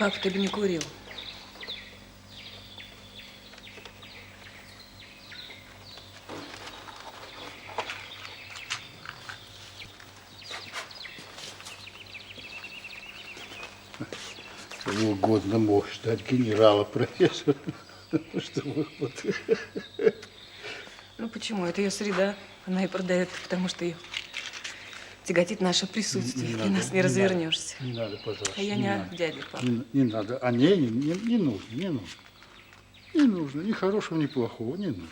Пап, ты бы не курил. Кого угодно можешь стать генерала, профессор. Чтобы вот... Ну почему? Это ее среда. Она и продает, потому что ее тяготит наше присутствие. Ты нас не развернешься. Не надо, пожалуйста. А я не о дяде, папа. Не надо. А не нужно, не нужно. Не нужно. Ни хорошего, ни плохого. Не нужно.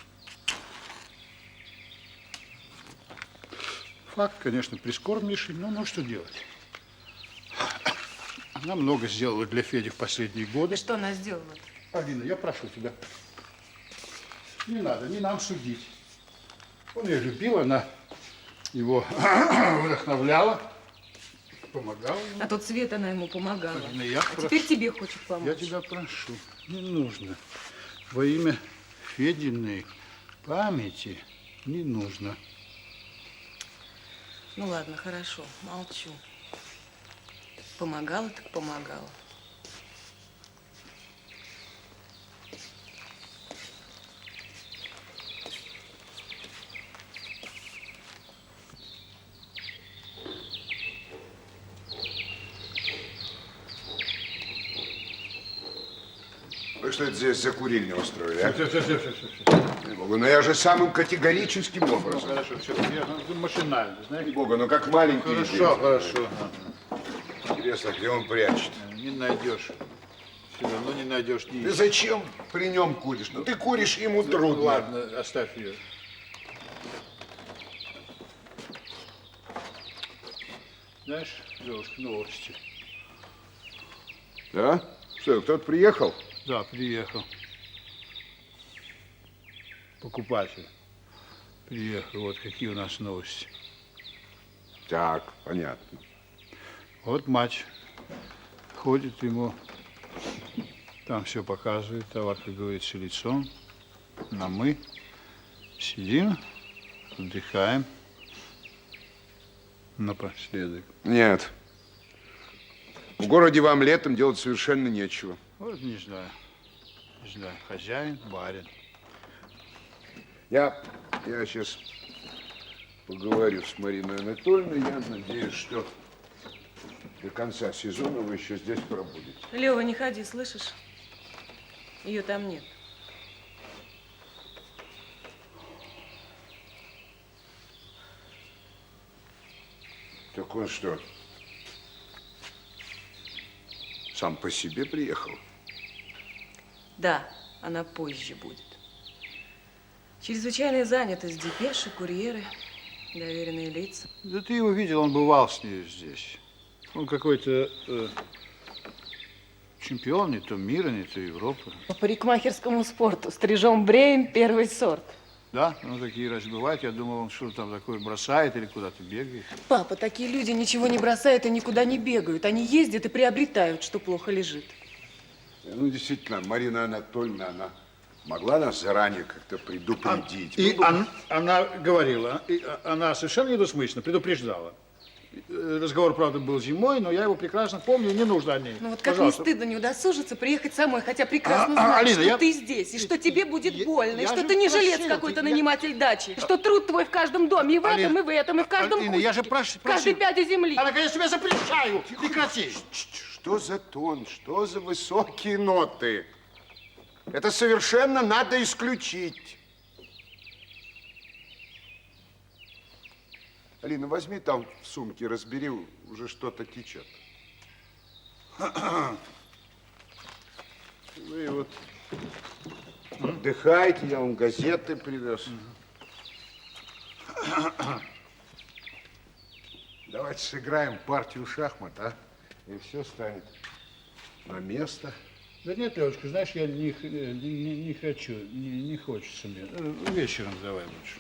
Факт, конечно, прискорбнейший, но ну что делать? Она много сделала для Феди в последние годы. Да что она сделала? Алина, я прошу тебя. Не надо, не нам судить. Он ее любил, она его вдохновляла, помогала ему. А тут Свет она ему помогала. Алина, я прошу. Теперь тебе хочет помочь. Я тебя прошу, не нужно. Во имя Фединой памяти не нужно. Ну ладно, хорошо, молчу. Помогала, так помогала. Вы что это здесь за курильню устроили, а? Все. Богу, но я же самым категорическим Ну, образом. хорошо, все. Я машинально, знаешь. Богу, ну как маленький. Хорошо, хорошо. Интересно, где он прячет? Не найдешь. Все равно не найдешь. Ты зачем при нем куришь? Ну ты куришь, ему трудно. Ладно, оставь ее. Знаешь, девушка, новости. Да? Что, кто-то приехал? Да, приехал. Покупатель. Приехал. Вот какие у нас новости. Так, понятно. Вот матч. Ходит ему, там все показывает, товар, как говорится, лицом. А мы сидим, отдыхаем напоследок. Нет. В городе вам летом делать совершенно нечего. Вот не знаю. Не знаю, хозяин, барин. Я сейчас поговорю с Мариной Анатольевной. Я надеюсь, что до конца сезона вы еще здесь пробудете. Лева, не ходи, слышишь? Ее там нет. Так он что, сам по себе приехал? Да, она позже будет. Чрезвычайная занятость, депеши, курьеры, доверенные лица. Да ты его видел, он бывал с ней здесь. Он какой-то чемпион, не то мира, не то Европы. По парикмахерскому спорту, стрижем бреем, первый сорт. Да, ну такие раз бывают. Я думал, он что-то там такое бросает или куда-то бегает. Папа, такие люди ничего не бросают и никуда не бегают. Они ездят и приобретают, что плохо лежит. Ну, действительно, Марина Анатольевна, она могла нас заранее как-то предупредить. И она говорила, она совершенно недвусмысленно предупреждала. Разговор, правда, был зимой, но я его прекрасно помню, не нужно о ней. Ну вот как Пожалуйста. не стыдно не удосужиться приехать самой, хотя прекрасно знаешь, Алина, что ты здесь, и что тебе будет больно, и я что же ты не жилец просил, какой-то, я- наниматель дачи, что труд твой в каждом доме, и в этом, Алина, и в этом, и в каждом Алина, я же кустике, просил. в каждой пяде земли. Она, конечно, я запрещаю. Прекрати. Что за тон, что за высокие ноты? Это совершенно надо исключить. Алина, возьми там в сумке, разбери, уже что-то течет. Вы вот отдыхайте, я вам газеты привез. Давайте сыграем партию шахмат, а? И все станет на место. Да нет, Левочка, знаешь, я не хочу, не хочется мне. Вечером давай лучше.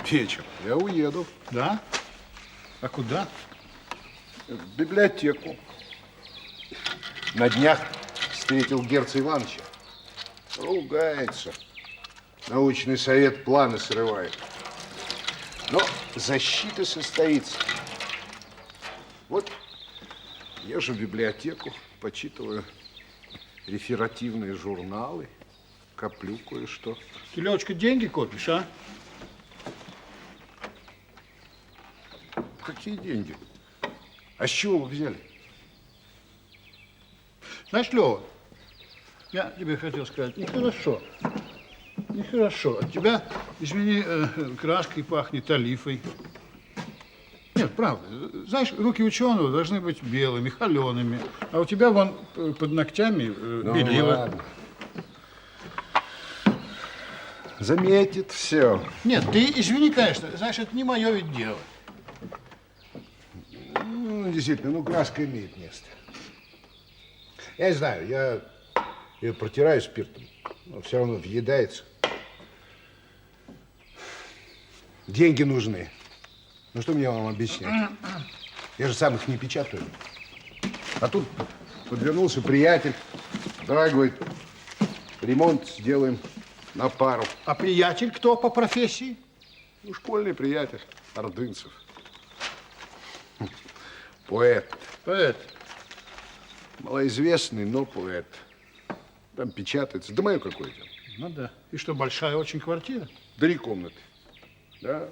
Вечером я уеду Да? А куда? в библиотеку. На днях встретил Герца Ивановича. Ругается. Научный совет планы срывает. Но защита состоится. Вот я же в библиотеку почитываю реферативные журналы. Коплю кое-что. Ты, Лёвочка, деньги копишь, а? Какие деньги? А с чего вы взяли? Знаешь, Лёва, я тебе хотел сказать, нехорошо. Нехорошо. От тебя, извини, краской пахнет олифой. Нет, правда. Знаешь, руки ученого должны быть белыми, холеными. А у тебя вон под ногтями белила. Ладно. Заметит все. Нет, ты извини, конечно. Знаешь, это не мое ведь дело. Ну, действительно, ну, краска имеет место. Я не знаю, я ее протираю спиртом, но все равно въедается. Деньги нужны. Ну, что мне вам объяснять? Я же сам их не печатаю. А тут подвернулся приятель. Давай, говорит, ремонт сделаем на пару. А приятель кто по профессии? Ну, школьный приятель, Ордынцев. Поэт. Поэт. Малоизвестный, но поэт. Там печатается. Да мое какое дело. Ну да. И что, большая очень квартира? 3 комнаты. Да.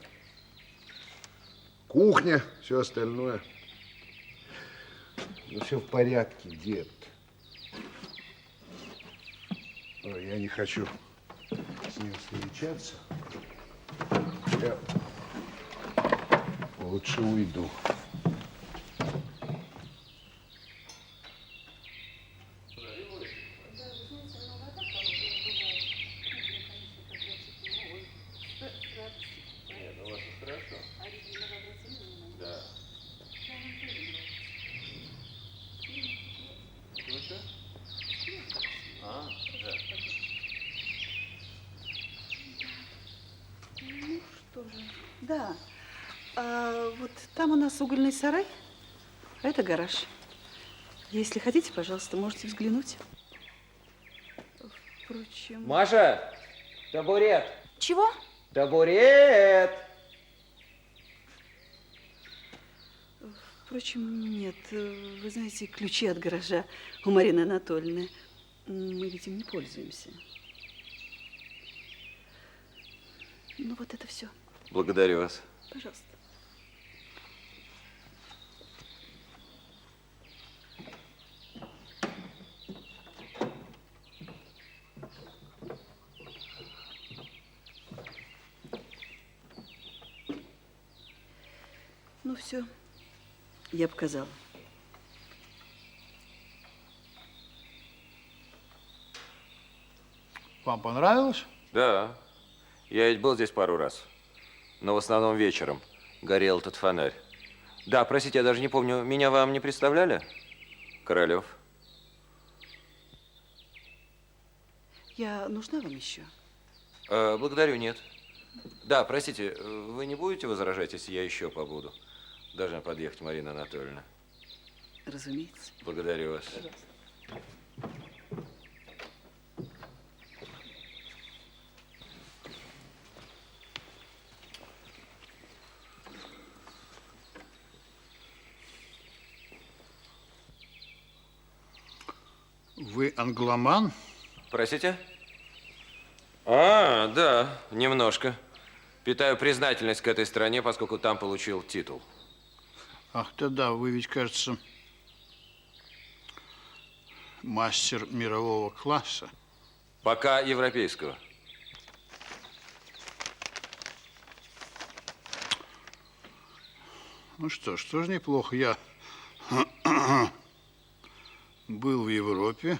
Кухня, все остальное. Ну, все в порядке, дед. Ой, я не хочу с ним встречаться. Я лучше уйду. Да. А вот там у нас угольный сарай, а это гараж. Если хотите, пожалуйста, можете взглянуть. Впрочем... Маша, табурет. Чего? Табурет. Впрочем, нет. Вы знаете, ключи от гаража у Марины Анатольевны. Мы ведь им не пользуемся. Ну вот это все. Благодарю вас. Пожалуйста. Ну все, я показала. Вам понравилось? Да. Я ведь был здесь пару раз. Но в основном вечером горел этот фонарь. Да, простите, я даже не помню, меня вам не представляли? Королёв. Я нужна вам еще? Благодарю, нет. Да, простите, вы не будете возражать, если я еще побуду? Должна подъехать Марина Анатольевна. Разумеется. Благодарю вас. Вы англоман? Простите? А, да, немножко. Питаю признательность к этой стране, поскольку там получил титул. Ах, да, вы ведь, кажется, мастер мирового класса. Пока европейского. Ну что ж, тоже неплохо. Я был в Европе.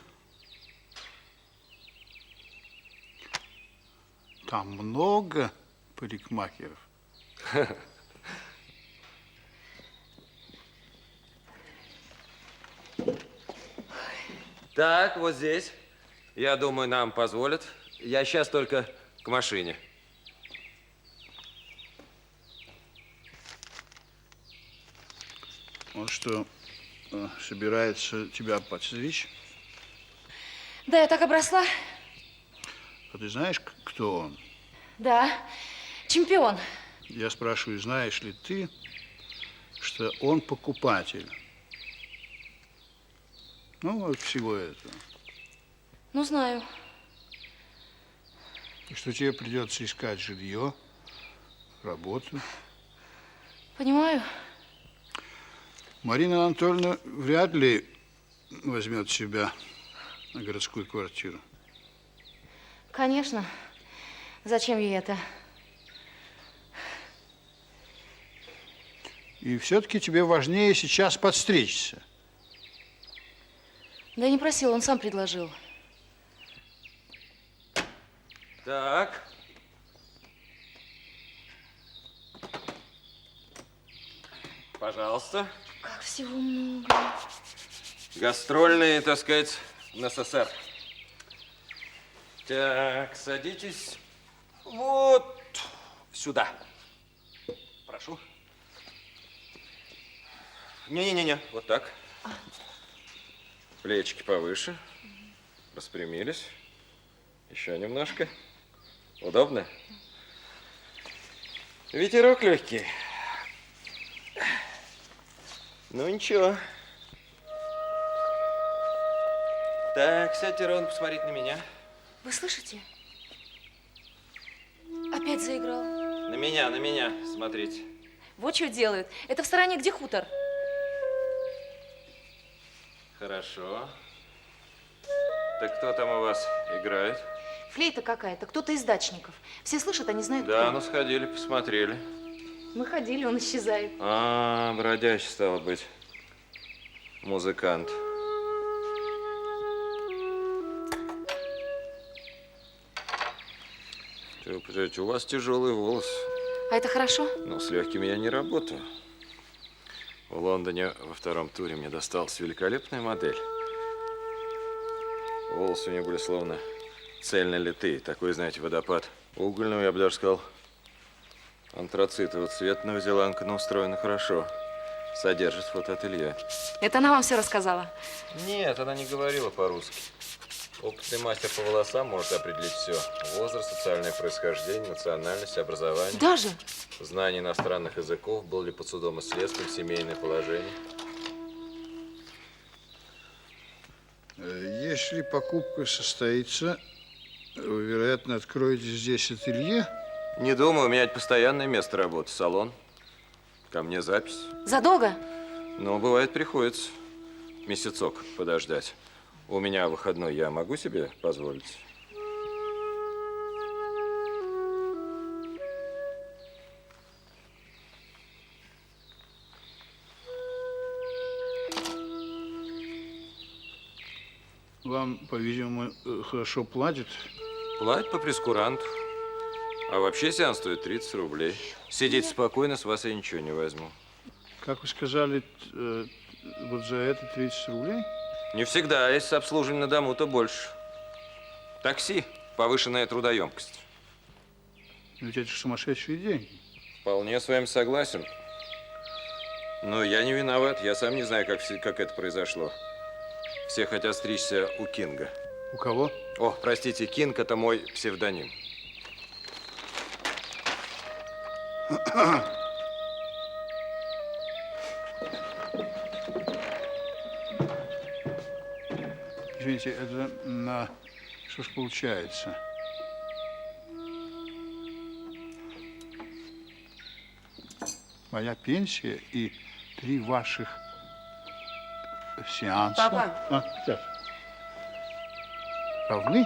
Там много парикмахеров. Так, вот здесь. Я думаю, нам позволят. Я сейчас только к машине. Он что, собирается тебя подстричь? Да, я так обросла. А ты знаешь, кто он? Да, чемпион. Я спрашиваю, знаешь ли ты, что он покупатель? Ну, вот всего этого. Ну, знаю. И что тебе придется искать жилье, работу. Понимаю. Марина Анатольевна вряд ли возьмет себя на городскую квартиру. Конечно. Зачем ей это? И все-таки тебе важнее сейчас подстричься. Да не просил, он сам предложил. Так. Пожалуйста. Как всего много. Гастрольный, так сказать, НССР. Так, садитесь вот сюда. Прошу. Не-не-не, вот так. Плечики повыше. Распрямились. Еще немножко. Удобно? Ветерок легкий. Ну, ничего. Так, сядьте ровно, посмотрите на меня. Вы слышите? Опять заиграл. На меня, смотрите. Вот что делают. Это в стороне, где хутор. Хорошо. Так кто там у вас играет? Флейта какая-то, кто-то из дачников. Все слышат, они знают, Да, кто. ну сходили, посмотрели. Мы ходили, он исчезает. А, бродящий, стало быть. Музыкант. Подождите, у вас тяжелый волос. А это хорошо? Ну, с легкими я не работаю. В Лондоне во втором туре мне досталась великолепная модель. Волосы у нее были словно цельно литые. Такой, знаете, водопад угольного, я бы даже сказал, антрацитового цвета. Новозеландка, но устроена хорошо. Содержит фотоателье. Это она вам все рассказала? Нет, она не говорила по-русски. Опытный мастер по волосам может определить все. Возраст, социальное происхождение, национальность, образование. Даже? Знание иностранных языков, был ли под судом и следствием, семейное положение. Если покупка состоится, вы, вероятно, откроете здесь ателье. Не думаю, у меня это постоянное место работы, салон. Ко мне запись. Задолго? Но бывает, приходится месяцок подождать. У меня выходной, я могу себе позволить? Вам, по-видимому, хорошо платят. Платят по прескуранту. А вообще сеанс стоит 30 рублей. Сидите спокойно, с вас я ничего не возьму. Как вы сказали, вот за это 30 рублей? Не всегда, а если с обслуживанием на дому, то больше. Такси, повышенная трудоемкость. Но ведь это же сумасшедшие деньги. Вполне с вами согласен. Но я не виноват, я сам не знаю, как это произошло. Все хотят стричься у Кинга. У кого? О, простите, Кинг – это мой псевдоним. Извините, это на... Что ж получается? Моя пенсия и 3 ваших сеанса. Папа. Сейчас. Равны?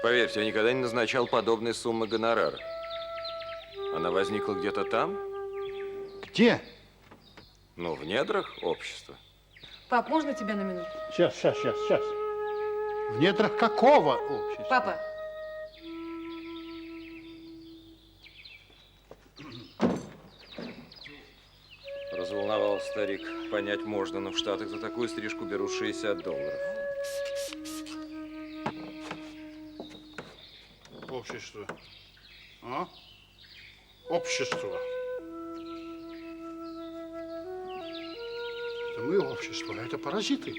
Поверьте, я никогда не назначал подобной суммы гонорара. Она возникла где-то там, Где? ну, в недрах общества. Пап, можно тебя на минуту? Сейчас. В недрах какого общества? Папа. Разволновался старик. Понять можно, но в Штатах за такую стрижку берут $60. Общество. А? Общество. Это мы общество, а это паразиты.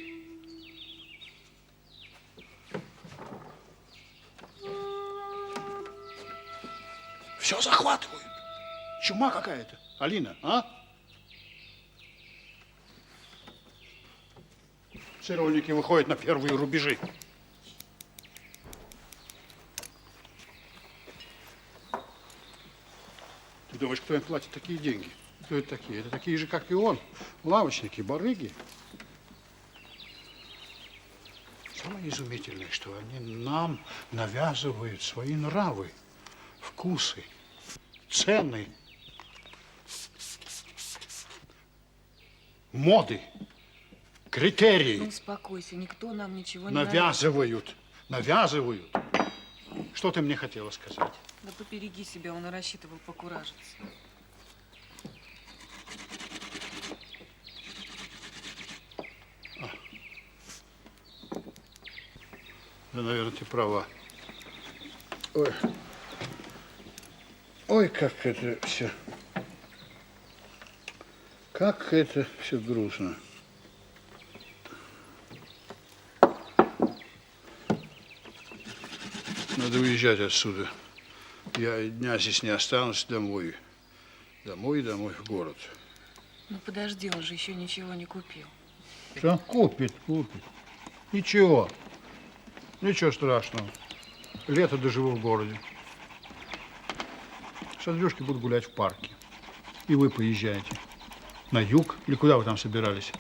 Все захватывают. Чума какая-то. Алина, а? Цирульники выходят на первые рубежи. Ты думаешь, кто им платит такие деньги? Кто это такие? Это такие же, как и он. Лавочники, барыги. Самое изумительное, что они нам навязывают свои нравы, вкусы, цены, моды, критерии. Ну, успокойся, никто нам ничего не Навязывают, навязывают. Что ты мне хотела сказать? Да побереги себя, он и рассчитывал покуражиться. Да, наверное, ты права. Ой, ой, как это все. Как это все грустно. Надо уезжать отсюда. Я и дня здесь не останусь, домой. Домой, в город. Ну подожди, он же еще ничего не купил. Что? Купит. Ничего. Ничего страшного. Лето доживу в городе. С Андрюшкой буду гулять в парке. И вы поезжаете. На юг? Или куда вы там собирались?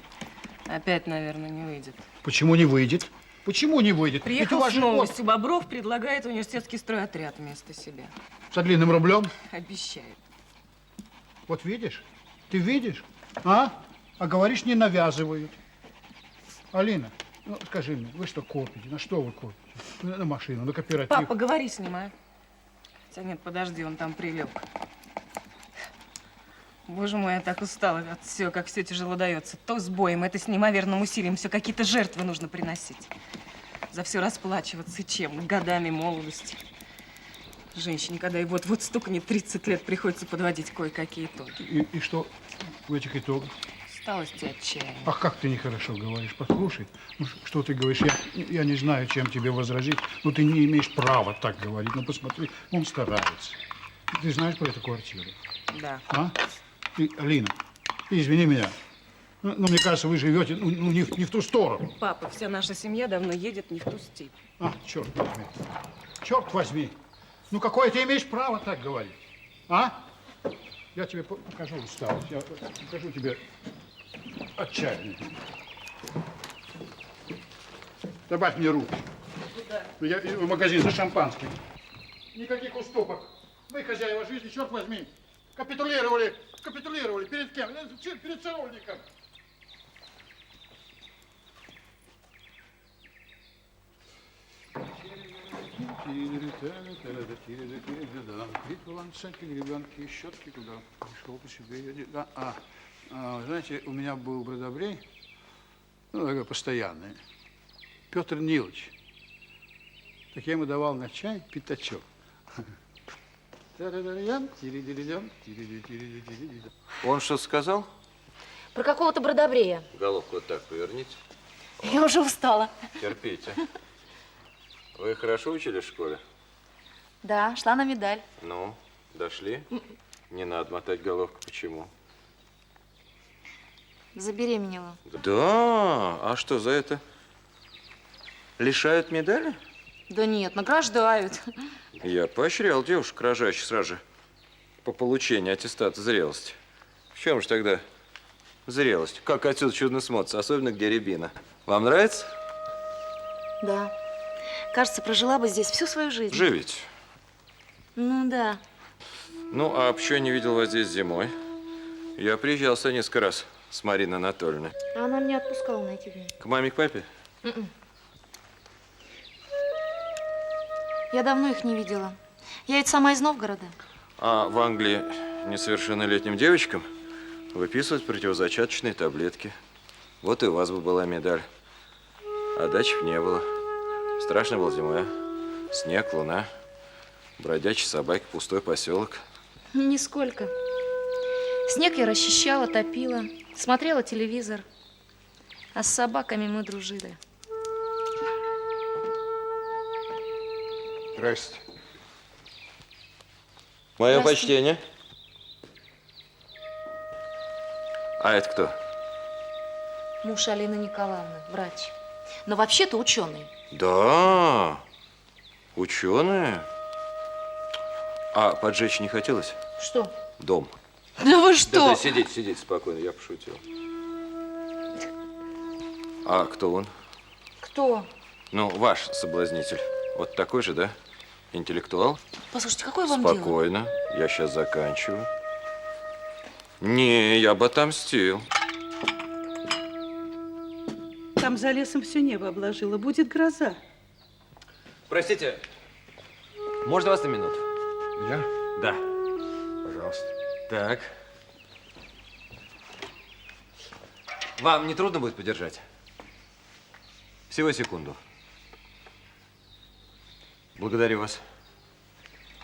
Опять, наверное, не выйдет. Почему не выйдет? Почему не выйдет? Ведь у Приехал вас с же новостью. Бобров предлагает университетский стройотряд вместо себя. Со длинным рублем? Обещает. Вот видишь? Ты видишь? А говоришь, не навязывают. Алина, ну скажи мне, вы что копите? На что вы копите? На машину, на кооператив? Пап, поговори с ним, а? Хотя нет, подожди, он там прилег. Боже мой, я так устала от всего, как все тяжело дается. То с боем, это с неимоверным усилием, все какие-то жертвы нужно приносить. За все расплачиваться чем? Годами молодости. Женщине, когда и вот стукнет 30 лет, приходится подводить кое-какие итоги. И что в этих итогах? Усталость и отчаяние. Ах, как ты нехорошо говоришь. Послушай, ну что ты говоришь? Я не знаю, чем тебе возразить, но ты не имеешь права так говорить. Ну посмотри, он старается. Ты знаешь про эту квартиру? Да. А? Алина, ты извини меня. Но мне кажется, вы живете не в ту сторону. Папа, вся наша семья давно едет не в ту степь. Черт возьми. Черт возьми. Ну, какое ты имеешь право так говорить? А? Я тебе покажу усталость. Я покажу тебе отчаяние. Добавь мне руки. Куда? Я в магазин за шампанским. Никаких уступок. Вы хозяева жизни, черт возьми. Капитулировали перед кем? Перед сановником. Гребенки, щетки туда. Пришел по себе. Знаете, у меня был бродобрей, ну, такой постоянный, Петр Нилович. Так я ему давал на чай пятачок. Он что сказал? Про какого-то бродобрея. Головку вот так поверните. Я уже устала. Терпите. Вы хорошо учились в школе? Да, шла на медаль. Ну, дошли? Не надо мотать головку. Почему? Забеременела. Да? А что за это? Лишают медали? Да нет, награждают. Я поощрял девушек, рожающих сразу же по получению аттестата зрелости. В чем же тогда зрелость? Как отсюда чудно смотрится, особенно где рябина. Вам нравится? Да. Кажется, прожила бы здесь всю свою жизнь. Живите. Ну да. Ну, а почему я не видел вас здесь зимой? Я приезжал сюда несколько раз с Мариной Анатольевной. А она меня отпускала на эти дни. К маме, к папе? Я давно их не видела. Я ведь сама из Новгорода. А в Англии несовершеннолетним девочкам выписывают противозачаточные таблетки. Вот и у вас бы была медаль. А дачи не было. Страшно было зимой, а? Снег, луна, бродячие собаки, пустой поселок. Нисколько. Снег я расчищала, топила, смотрела телевизор. А с собаками мы дружили. Здрасте. Мое Здравствуйте. почтение. А это кто? Муж Алины Николаевны, врач. Но вообще-то ученый. Да, ученые. А поджечь не хотелось? Что? Дом. Да вы Да, что? да, сидите спокойно, я пошутил. А кто он? Кто? Ну, ваш соблазнитель. Вот такой же, да? Интеллектуал? Послушайте, какое вам дело? Спокойно, я сейчас заканчиваю. Не, я бы отомстил. Там за лесом все небо обложило. Будет гроза. Простите, можно вас на минуту? Я? Да. Пожалуйста. Так. Вам не трудно будет подержать? Всего секунду. Благодарю вас.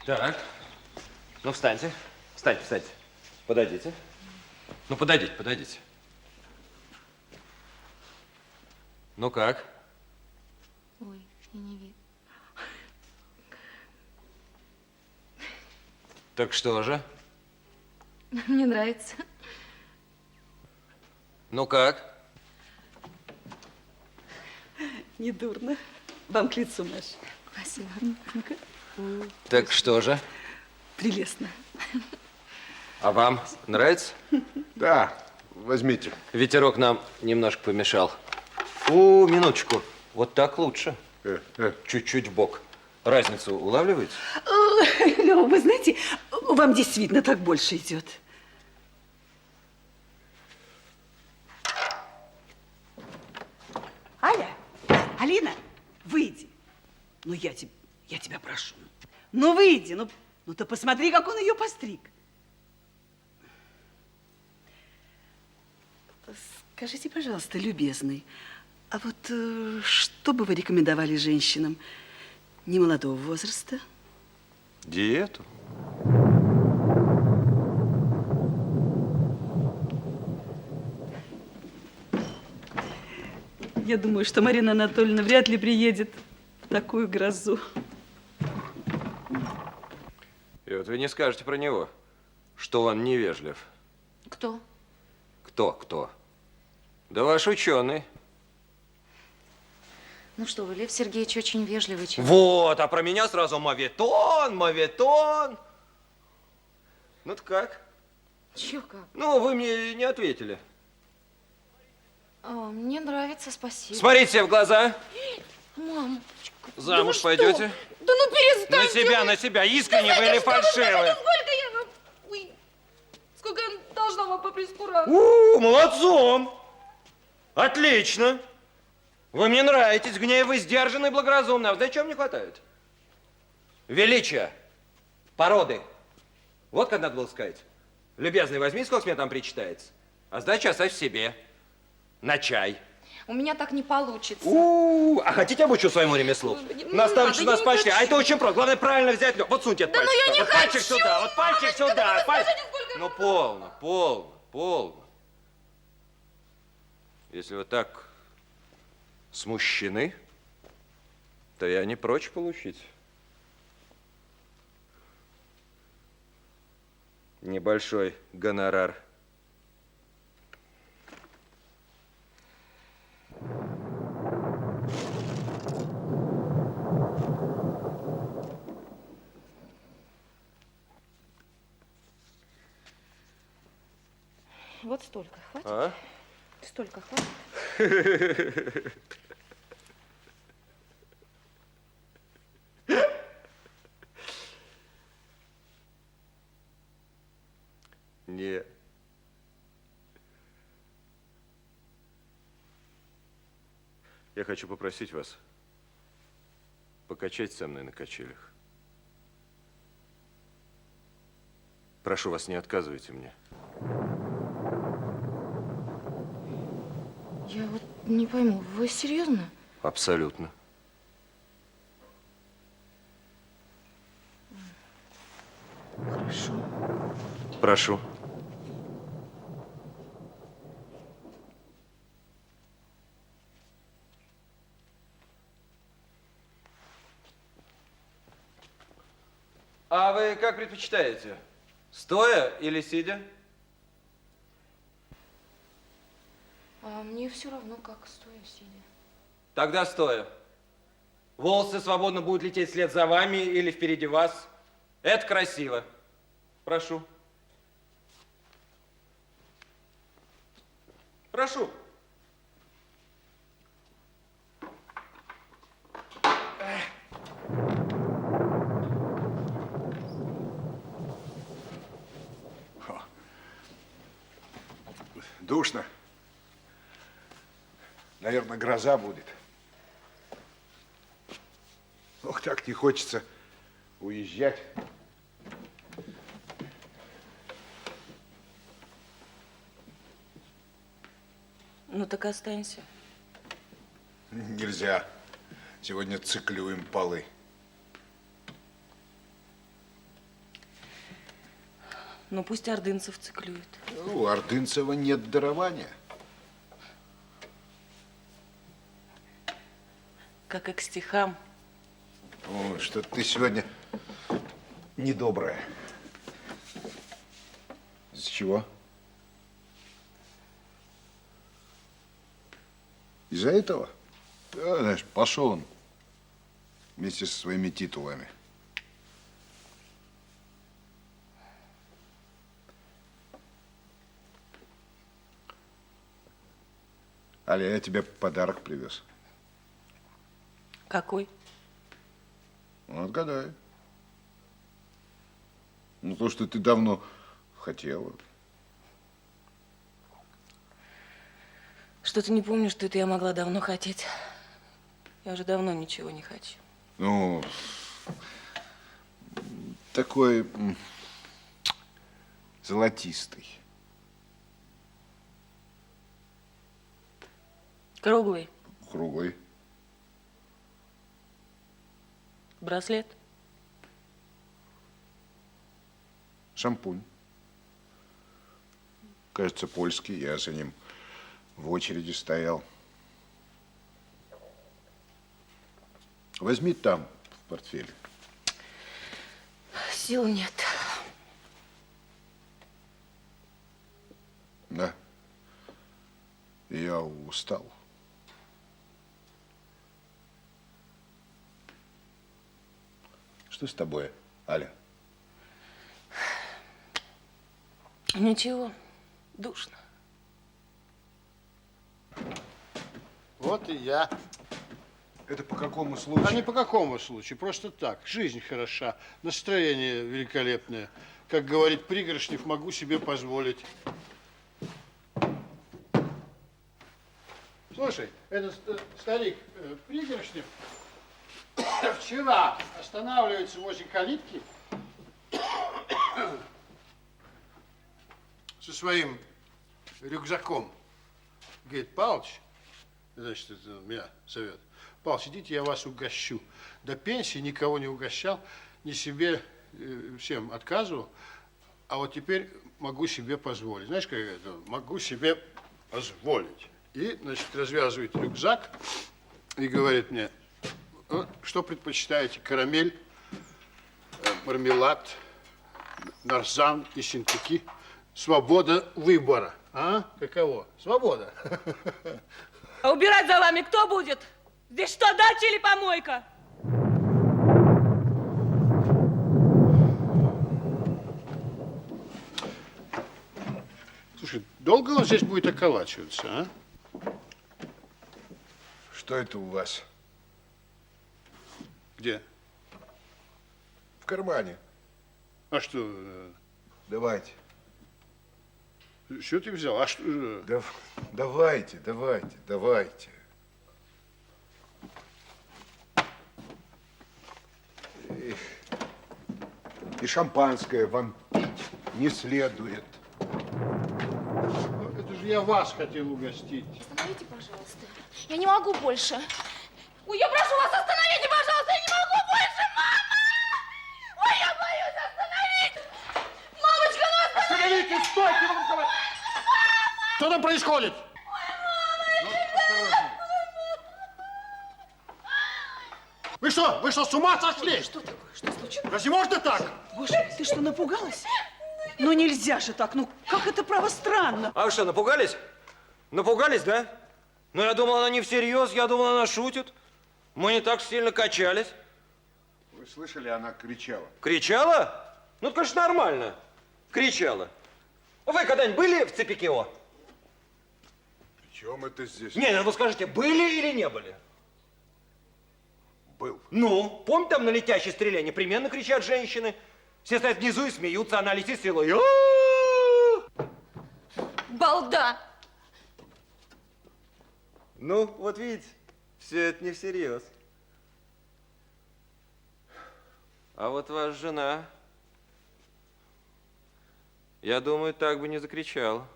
Так. Ну, встаньте. Встаньте. Подойдите. Ну, подойдите. Ну, как? Ой, я не видно. Так что же? Мне нравится. Ну, как? Недурно. Вам к лицу, Маша. Спасибо. Ну-ка. Так что же? Прелестно. А вам нравится? Да, возьмите. Ветерок нам немножко помешал. О, минуточку. Вот так лучше. Чуть-чуть в бок. Разницу улавливаете? Лёва, вы знаете, вам действительно так больше идет. Аля, Алина, выйди. Ну, я тебя прошу. Ну, выйди, ну ты посмотри, как он ее постриг. Скажите, пожалуйста, любезный, а вот что бы вы рекомендовали женщинам немолодого возраста? Диету. Я думаю, что Марина Анатольевна вряд ли приедет в такую грозу. И вот вы не скажете про него, что он невежлив. Кто? Кто? Да ваш ученый. Ну что вы, Лев Сергеевич очень вежливый человек. Вот, а про меня сразу моветон. Ну-то как? Чё как? Ну, вы мне не ответили. Мне нравится, спасибо. Смотрите себе в глаза. Мамочка. Замуж да пойдете? Что? Да ну перестаньте. На себя. Искренне вы или фальшивы? Сколько я вам... Ой, сколько я должна вам по прескуранту? Молодцом. Отлично. Вы мне нравитесь, гневы, сдержанный, благоразумный. А зачем не хватает? Величия, породы. Вот как надо было сказать. Любезный, возьми, сколько мне там причитается. А сдача оставь себе. На чай. У меня так не получится. А хотите обучу своему ремеслу? Господи, ну Наставники ладно, нас я не почти. А хочу. это очень просто. Главное правильно взять лед. Вот суньте этот Да ну пальчик. я не Вот пальчик хочу! сюда, вот пальчик Мамочка, сюда. ну пальчик. скажите, сколько Ну полно. Если вы так смущены, то я не прочь получить небольшой гонорар. Вот столько, хватит? А? Столько, хватит? Нет. Я хочу попросить вас покачать со мной на качелях. Прошу вас, не отказывайте мне. Я вот не пойму, вы серьезно? Абсолютно. Хорошо. Прошу. А вы как предпочитаете? Стоя или сидя? А мне все равно, как стоя, сидя. Тогда стоя. Волосы свободно будут лететь вслед за вами или впереди вас. Это красиво. Прошу. Прошу. Душно. Наверное, гроза будет. Ох, так не хочется уезжать. Ну так останься. Нельзя. Сегодня циклюем полы. Ну пусть ордынцев циклюют. Ну, у Ордынцева нет дарования. Как и к стихам. О, что ты сегодня недобрая. Из чего? Из-за этого? Да, знаешь, пошел он вместе со своими титулами. Аля, я тебе подарок привез. Какой? Ну, отгадай. Ну, то, что ты давно хотела. Что-то не помню, что это я могла давно хотеть. Я уже давно ничего не хочу. Ну, такой золотистый. Круглый. Круглый. Браслет. Шампунь. Кажется, польский. Я за ним в очереди стоял. Возьми там, в портфеле. Сил нет. Да. Я устал. Что с тобой, Аля? Ничего. Душно. Вот и я. Это по какому А случаю? не по какому случаю, просто так. Жизнь хороша, настроение великолепное. Как говорит Пригоршнев, могу себе позволить. Слушай, этот старик Пригоршнев вчера останавливается возле калитки со своим рюкзаком. Говорит, Павлович, значит, это меня зовет. Павлович, идите, я вас угощу. До пенсии никого не угощал, ни себе, всем отказывал, а вот теперь могу себе позволить. Знаешь, как это? Могу себе позволить. И, значит, развязывает рюкзак и говорит мне, что предпочитаете, карамель, мармелад, нарзан и синтеки? Свобода выбора. А? Каково? Свобода. А убирать за вами кто будет? Здесь что, дача или помойка? Слушай, долго он здесь будет околачиваться, а? Что это у вас? Где? В кармане. А что? Давайте. Что ты взял? А что? Давайте. И шампанское вам пить не следует. Это же я вас хотел угостить. Остановите, пожалуйста. Я не могу больше. Ой, я прошу вас, остановите, пожалуйста, я не могу больше, мама! Ой, я боюсь, остановить! Мамочка, ну остановите! Остановите, стойте! Вам говорю. Что там происходит? Вы что, с ума сошли? Что такое? Что случилось? Разве можно так? Боже, ты что, напугалась? Ну нельзя же так, ну как это право странно. А вы что, напугались? Напугались, да? Ну, я думал, она не всерьез, я думал, она шутит. Мы не так сильно качались. Вы слышали, она кричала. Кричала? Ну, это, конечно, нормально. Кричала. Вы когда-нибудь были в Цепикио? чем это здесь? Не, ну вы скажите, были или не были? Был. Ну, помните, там на летящей стреле непременно кричат женщины. Все стоят внизу и смеются, она летит стрелой. Балда! Ну, вот видите, все это не всерьез. А вот ваша жена, я думаю, так бы не закричала.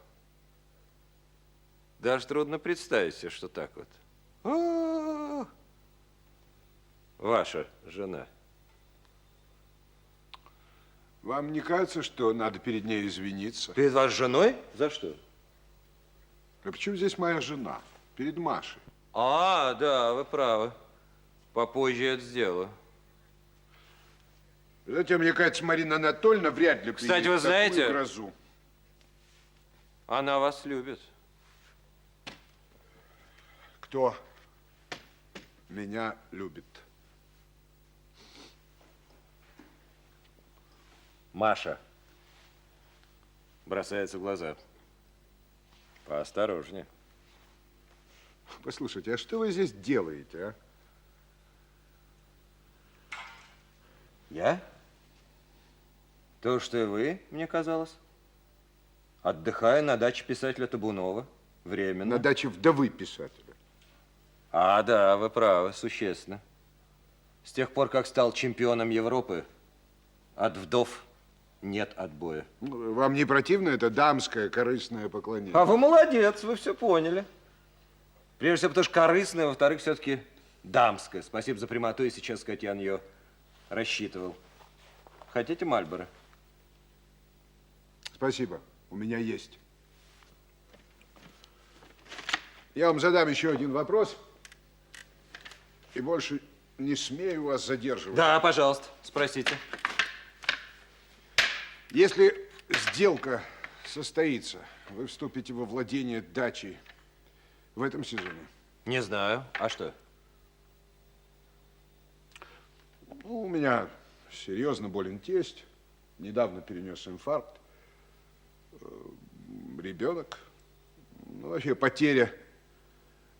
Даже трудно представить себе, что так вот. А-а-а. Ваша жена. Вам не кажется, что надо перед ней извиниться? Перед вашей женой? За что? А почему здесь моя жена? Перед Машей. А, да, вы правы. Попозже я это сделаю. Затем, мне кажется, Марина Анатольевна вряд ли Кстати, примет вы знаете- такую грозу. Она вас любит. Кто меня любит? Маша. Бросается в глаза. Поосторожнее. Послушайте, а что вы здесь делаете, а? Я? То, что и вы, мне казалось. Отдыхаю на даче писателя Табунова. Временно. На даче вдовы писателя. А, да, вы правы, существенно. С тех пор, как стал чемпионом Европы, от вдов нет отбоя. Ну, вам не противно это дамское корыстное поклонение? А вы молодец, вы все поняли. Прежде всего, потому что корыстное, во-вторых, все-таки дамское. Спасибо за прямоту, и сейчас сказать, я на нее рассчитывал. Хотите Мальборо? Спасибо, у меня есть. Я вам задам еще один вопрос, и больше не смею вас задерживать. Да, пожалуйста, спросите. Если сделка состоится, вы вступите во владение дачей в этом сезоне. Не знаю. А что? Ну, у меня серьезно болен тесть, недавно перенес инфаркт, ребенок. Ну, вообще потеря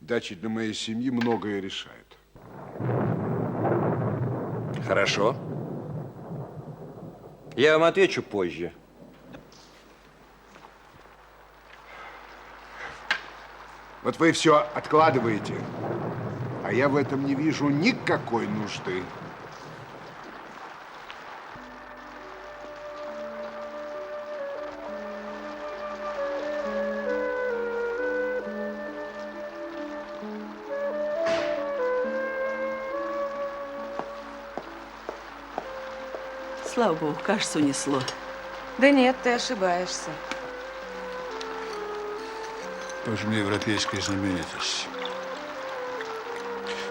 дачи для моей семьи многое решает. Хорошо. Я вам отвечу позже. Вот вы все откладываете, а я в этом не вижу никакой нужды. Слава богу, кажется, унесло. Да нет, ты ошибаешься. Тоже мне европейская знаменитость.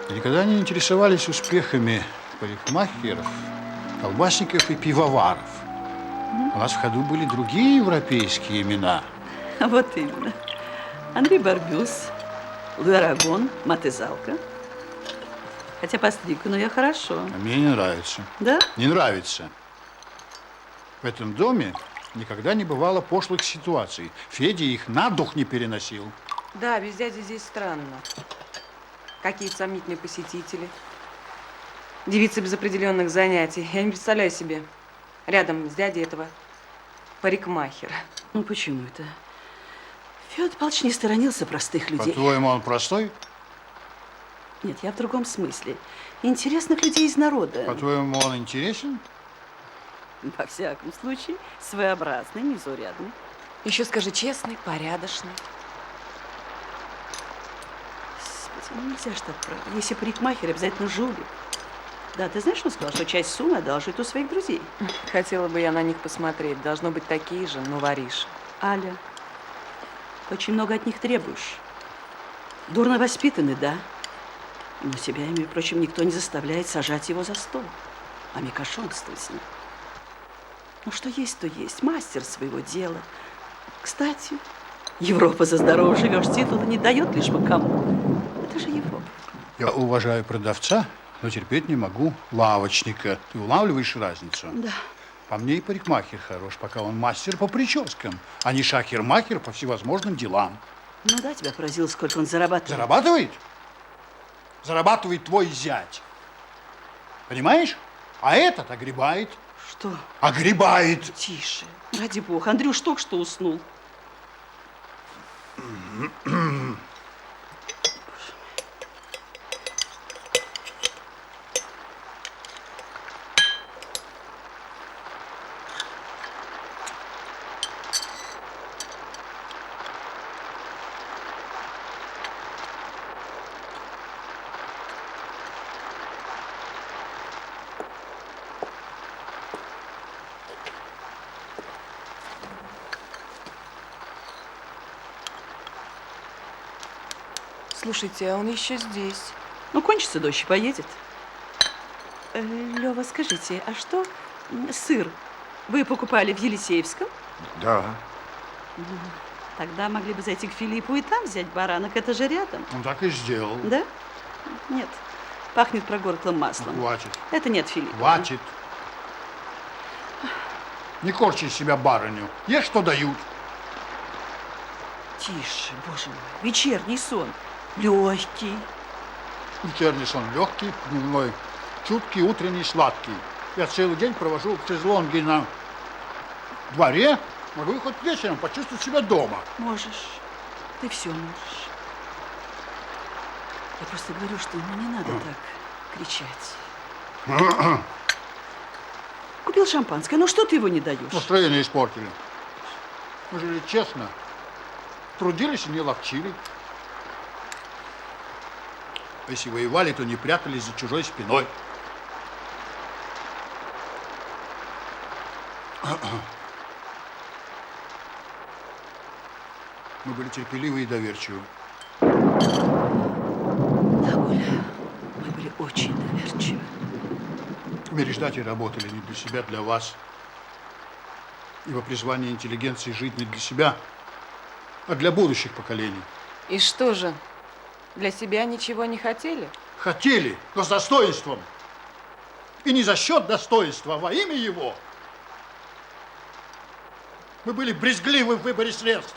Вы никогда не интересовались успехами парикмахеров, колбасников и пивоваров? У нас в ходу были другие европейские имена. Вот именно. Андрей Барбюс, Луи Арагон, Матезалка. Хотя постригу, но я хорошо. А мне не нравится. Да? Не нравится. В этом доме никогда не бывало пошлых ситуаций. Федя их на дух не переносил. Да, без дяди здесь странно. Какие-то сомнительные посетители. Девицы без определенных занятий. Я не представляю себе рядом с дядей этого парикмахера. Ну почему это? Федор Павлович не сторонился простых людей. По-твоему, он простой? Нет, я в другом смысле. Интересных людей из народа. По-твоему, он интересен? Во всяком случае, своеобразный, незаурядный. Еще скажи, честный, порядочный. Господи, ну нельзя ж так правда. Если парикмахер, обязательно жулик. Да, ты знаешь, он сказал, что часть суммы одолжит у своих друзей. Хотела бы я на них посмотреть. Должно быть такие же, но воришь. Аля, ты очень много от них требуешь. Дурно воспитаны, да. Но тебя, между прочим, никто не заставляет сажать его за стол, а мекошонствовать с ним. Ну, что есть, то есть. Мастер своего дела. Кстати, Европа за здорово живешь, титула не дает лишь бы кому. Это же Европа. Я уважаю продавца, но терпеть не могу лавочника. Ты улавливаешь разницу? Да. По мне и парикмахер хорош, пока он мастер по прическам, а не шахер-махер по всевозможным делам. Ну да, тебя поразило, сколько он зарабатывает. Зарабатывает? Зарабатывает твой зять. Понимаешь? А этот огребает. Что? Огребает. Тише. Ради бога. Андрюш только что уснул. Слушайте, а он еще здесь. Ну, кончится дождь и поедет. Лёва, скажите, а что сыр вы покупали в Елисеевском? Да. Тогда могли бы зайти к Филиппу и там взять баранок. Это же рядом. Он так и сделал. Да? Нет. Пахнет прогорклым маслом. Хватит. Это нет Филиппа. Хватит. Не корчи из себя барыню. Ешь, что дают. Тише, боже мой. Вечерний сон. Легкий. Вечерний сон легкий, дневной чуткий, утренний сладкий. Я целый день провожу в шезлонге на дворе. Могу хоть вечером почувствовать себя дома. Можешь. Ты все можешь. Я просто говорю, что ему не надо так кричать. Купил шампанское, ну что ты его не даешь? Настроение испортили. Мы жили честно. Трудились и не ловчили. А если воевали, то не прятались за чужой спиной. Мы были терпеливы и доверчивы. Да, Коля, мы были очень доверчивы. Мереждатели работали не для себя, для вас. Ибо призвание интеллигенции жить не для себя, а для будущих поколений. И что же, для себя ничего не хотели? Хотели, но с достоинством. И не за счет достоинства, а во имя его. Мы были брезгливы в выборе средств.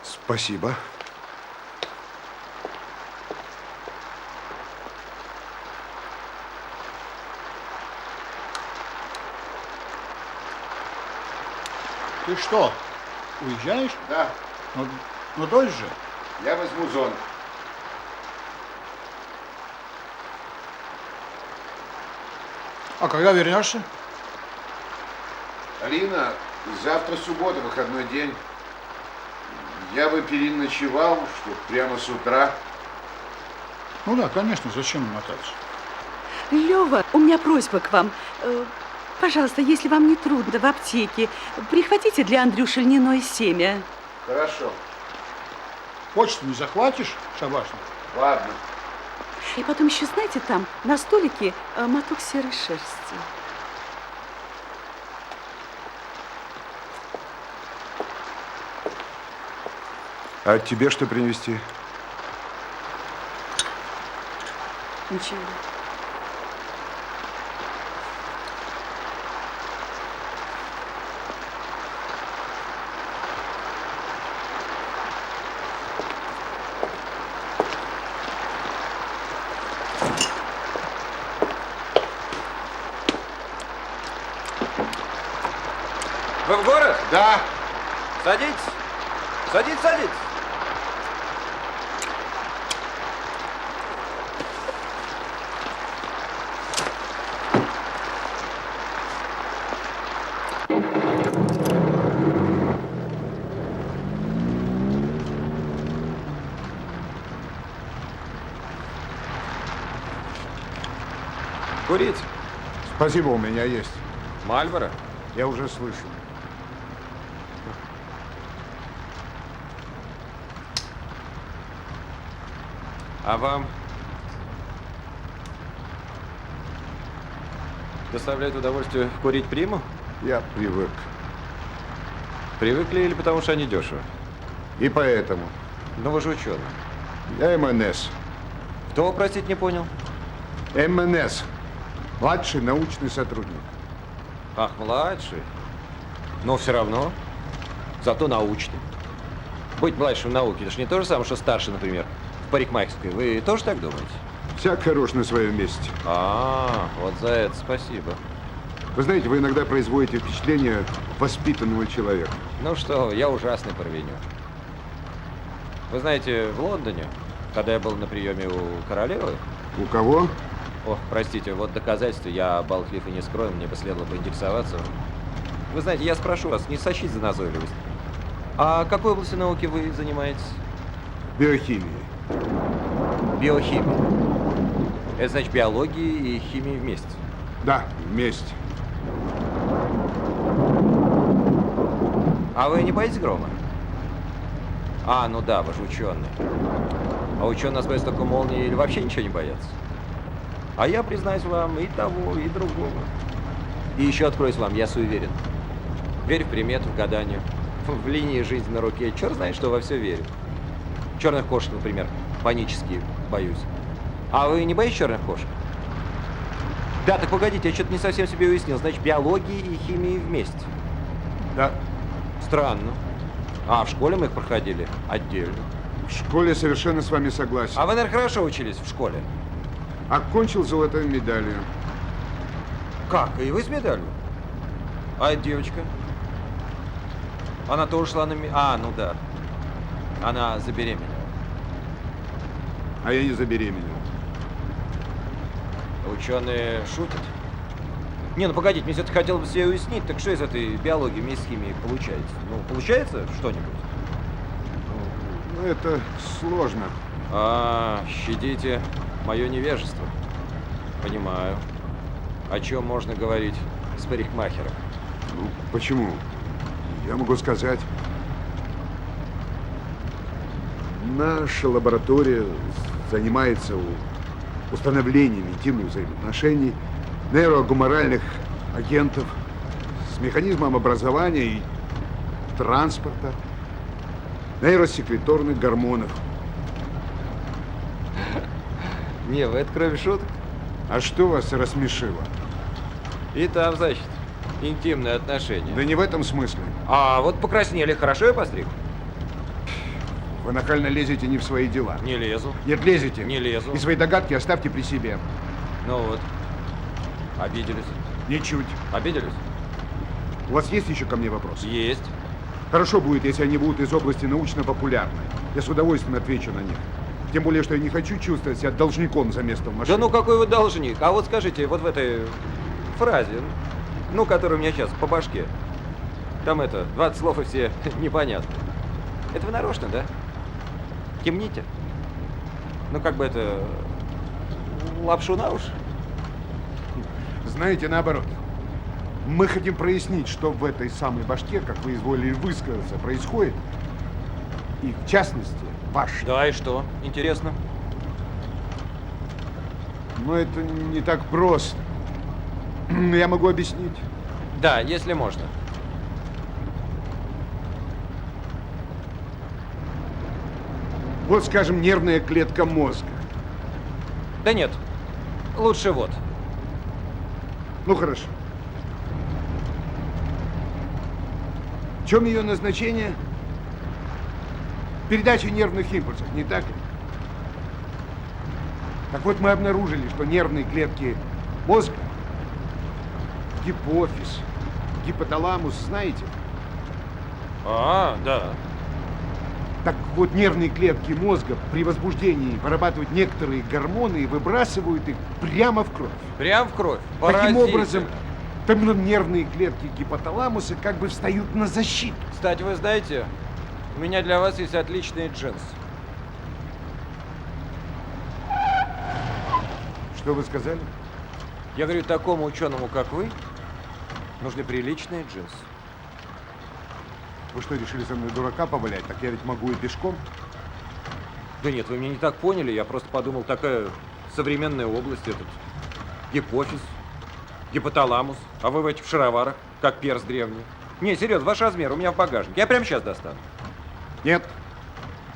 Спасибо. Ты что, уезжаешь? Да, Но дольше же. я возьму зонт. А когда вернешься? Алина, завтра суббота, выходной день. Я бы переночевал, чтобы прямо с утра. Ну да, конечно, зачем мотаться? Лёва, у меня просьба к вам. Пожалуйста, если вам не трудно, в аптеке прихватите для Андрюши льняное семя. Хорошо. Почту не захватишь, шабашник? Ладно. И потом еще, знаете, там на столике моток серой шерсти. А тебе что принести? Ничего. Вы в город? Да. Садитесь. Садитесь, садитесь. Курить? Спасибо, у меня есть. Мальборо? Я уже слышал. А вам доставляет удовольствие курить приму? Я привык. Привыкли или потому что они дешево? И поэтому. Но вы же ученый. Я МНС. Кто, простите, не понял? МНС. Младший научный сотрудник. Ах, младший. Но все равно. Зато научный. Быть младшим в науке, это же не то же самое, что старше, например, в парикмахерской. Вы тоже так думаете? Всяк хорош на своем месте. Вот за это спасибо. Вы знаете, вы иногда производите впечатление воспитанного человека. Ну что, я ужасный провиню. Вы знаете, в Лондоне, когда я был на приеме у королевы, У кого? ох, простите, вот доказательство, я болтлив и не скроен, мне бы следовало поиндексоваться. Вы знаете, я спрошу вас, не сочтите за назойливость. А какой областью науки вы занимаетесь? Биохимии. Биохимия. Это значит биологии и химии вместе. Да, вместе. А вы не боитесь грома? Ну да, вы же ученый. А ученые нас боятся только молнии или вообще ничего не боятся. А я, признаюсь вам, и того, и другого. И еще откроюсь вам, я суеверен. Верю в приметы, в гадания, в линии жизни на руке. Черт знает, что во все верю. Черных кошек, например, панически боюсь. А вы не боитесь черных кошек? Да, так погодите, я что-то не совсем себе уяснил. Значит, биологии и химии вместе. Да. Странно. А в школе мы их проходили отдельно. В школе совершенно с вами согласен. А вы, наверное, хорошо учились в школе? Окончил золотой медалью. Как? И вы с медалью? А эта девочка? Она тоже шла на ну да. Она забеременела. А я не забеременел. Ученые шутят? Не, ну погодите, мне все-таки хотел бы себе уяснить, так что из этой биологии вместе с химией получается? Ну, получается что-нибудь? Ну, это сложно. Щадите мое невежество. Понимаю. О чем можно говорить с парикмахером? Ну, почему? Я могу сказать, наша лаборатория занимается установлением интимных взаимоотношений нейрогуморальных агентов с механизмом образования и транспорта нейросекреторных гормонов. Не, вы это кроме шуток. А что вас рассмешило? И там, значит, интимные отношения. Да не в этом смысле. А вот покраснели, хорошо я постриг? Вы нахально лезете не в свои дела. Не лезу. Нет, лезете. Не лезу. И свои догадки оставьте при себе. Ну вот. Обиделись. Ничуть. Обиделись? У вас есть еще ко мне вопросы? Есть. Хорошо будет, если они будут из области научно-популярной. Я с удовольствием отвечу на них. Тем более, что я не хочу чувствовать себя должником за место в машине. Да ну какой вы должник? А вот скажите, вот в этой фразе, ну, которая у меня сейчас по башке, там 20 слов и все непонятно. Это вы нарочно, да? Темните? Ну, как бы это... лапшу на уши? Знаете, наоборот. Мы хотим прояснить, что в этой самой башке, как вы изволили высказаться, происходит. И в частности, ваш. Да, и что? Интересно. Но это не так просто. Я могу объяснить. Да, если можно. Вот, скажем, нервная клетка мозга. Да нет, лучше вот. Ну, хорошо. В чем ее назначение? Передача нервных импульсов, не так ли? Так вот, мы обнаружили, что нервные клетки мозга, гипофиз, гипоталамус, знаете? Да. Так вот, нервные клетки мозга при возбуждении вырабатывают некоторые гормоны и выбрасывают их прямо в кровь. Прям в кровь. Таким Поразительно. образом, там нервные клетки гипоталамуса как бы встают на защиту. Кстати, вы знаете, у меня для вас есть отличные джинсы. Что вы сказали? Я говорю, такому ученому, как вы, нужны приличные джинсы. Вы что, решили со мной дурака повалять? Так я ведь могу и пешком. Да нет, вы меня не так поняли. Я просто подумал, такая современная область, этот гипофиз, гипоталамус. А вы в этих шароварах, как перс древний. Не, серьезно, ваш размер у меня в багажнике. Я прямо сейчас достану. Нет.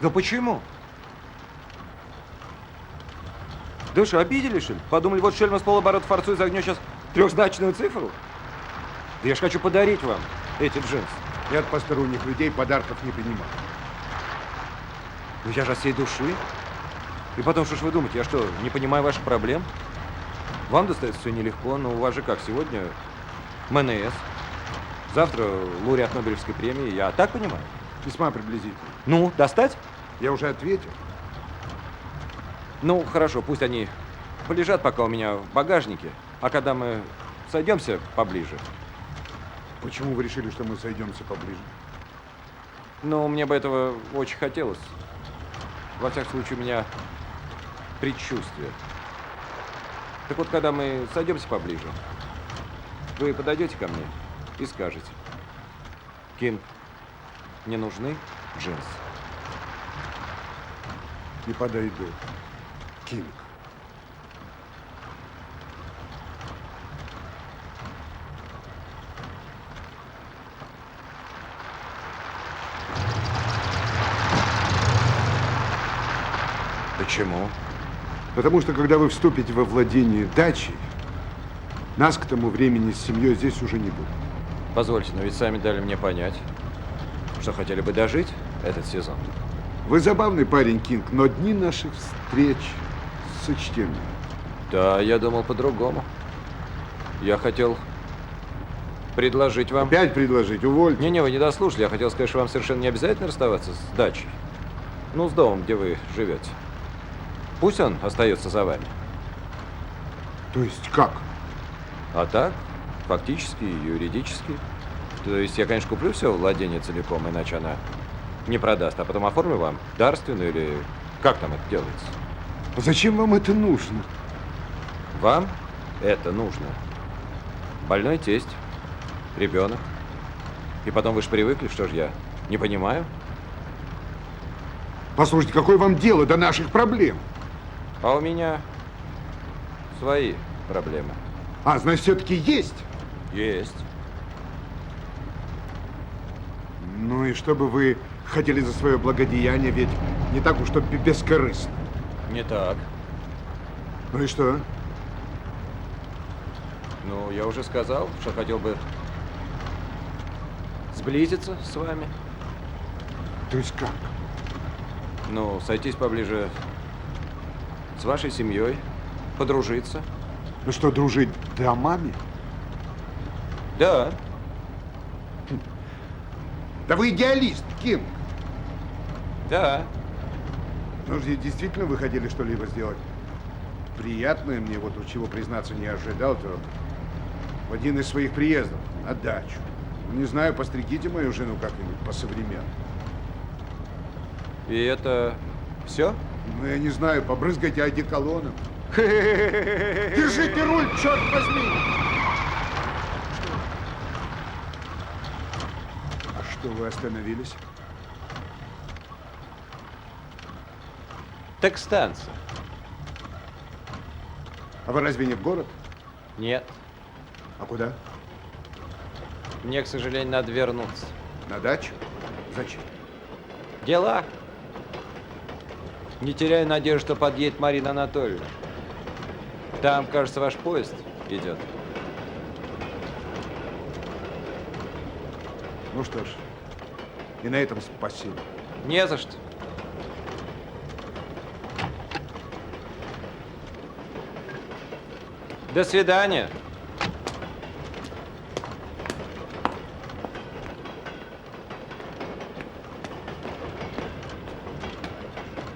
Да почему? Да что, обиделись, что ли? Подумали, вот шельма с полоборота форцует, загнет сейчас трехзначную цифру? Да я ж хочу подарить вам эти джинсы. Я от посторонних людей подарков не принимаю. Ну я же от всей души. И потом, что ж вы думаете, я что, не понимаю ваших проблем? Вам достается все нелегко, но у вас же как, сегодня МНС, завтра лауреат Нобелевской премии, я так понимаю? Весьма приблизительно. Ну, достать? Я уже ответил. Ну, хорошо, пусть они полежат пока у меня в багажнике, а когда мы сойдемся поближе, Почему вы решили, что мы сойдемся поближе? ну, мне бы этого очень хотелось. Во всяком случае, у меня предчувствие. Так вот, когда мы сойдемся поближе, вы подойдете ко мне и скажете: Кинг, мне нужны джинсы. Не подойду. Кинг. Почему? Потому что, когда вы вступите во владение дачей, нас к тому времени с семьей здесь уже не будет. Позвольте, но ведь сами дали мне понять, что хотели бы дожить этот сезон. Вы забавный парень, Кинг, но дни наших встреч сочтены. Да, я думал по-другому. Я хотел предложить вам... Опять предложить, увольте. Не-не, вы не дослушали. Я хотел сказать, что вам совершенно не обязательно расставаться с дачей. Ну, с домом, где вы живете. Пусть он остается за вами. То есть как? А так, фактически и юридически. То есть я, конечно, куплю все владение целиком, иначе она не продаст, а потом оформлю вам дарственную или как там это делается. Зачем вам это нужно? Вам это нужно. Больной тесть, ребенок. И потом вы же привыкли, что ж я не понимаю. Послушайте, какое вам дело до наших проблем? А у меня свои проблемы. А, значит, все-таки есть? Есть. Ну и что бы вы хотели за свое благодеяние, ведь не так уж что бескорыстно. Не так. Ну и что? Ну, я уже сказал, что хотел бы сблизиться с вами. То есть как? Ну, сойтись поближе с вашей семьей, подружиться. Ну что, дружить домами? Да. Да вы идеалист, Кинг. Да. Ну, действительно, вы хотели что-либо сделать приятное мне, вот чего, признаться, не ожидал, то в один из своих приездов на дачу. Ну, не знаю, постригите мою жену как-нибудь по-современному. И это все? Ну, я не знаю, побрызгайте одеколоном. Держите руль, черт возьми! А что, вы остановились? Так станция. А вы разве не в город? Нет. А куда? Мне, к сожалению, надо вернуться. На дачу? Зачем? Дела. Не теряю надежды, что подъедет Марина Анатольевна. Там, кажется, ваш поезд идет. Ну что ж, и на этом спасибо. Не за что. До свидания.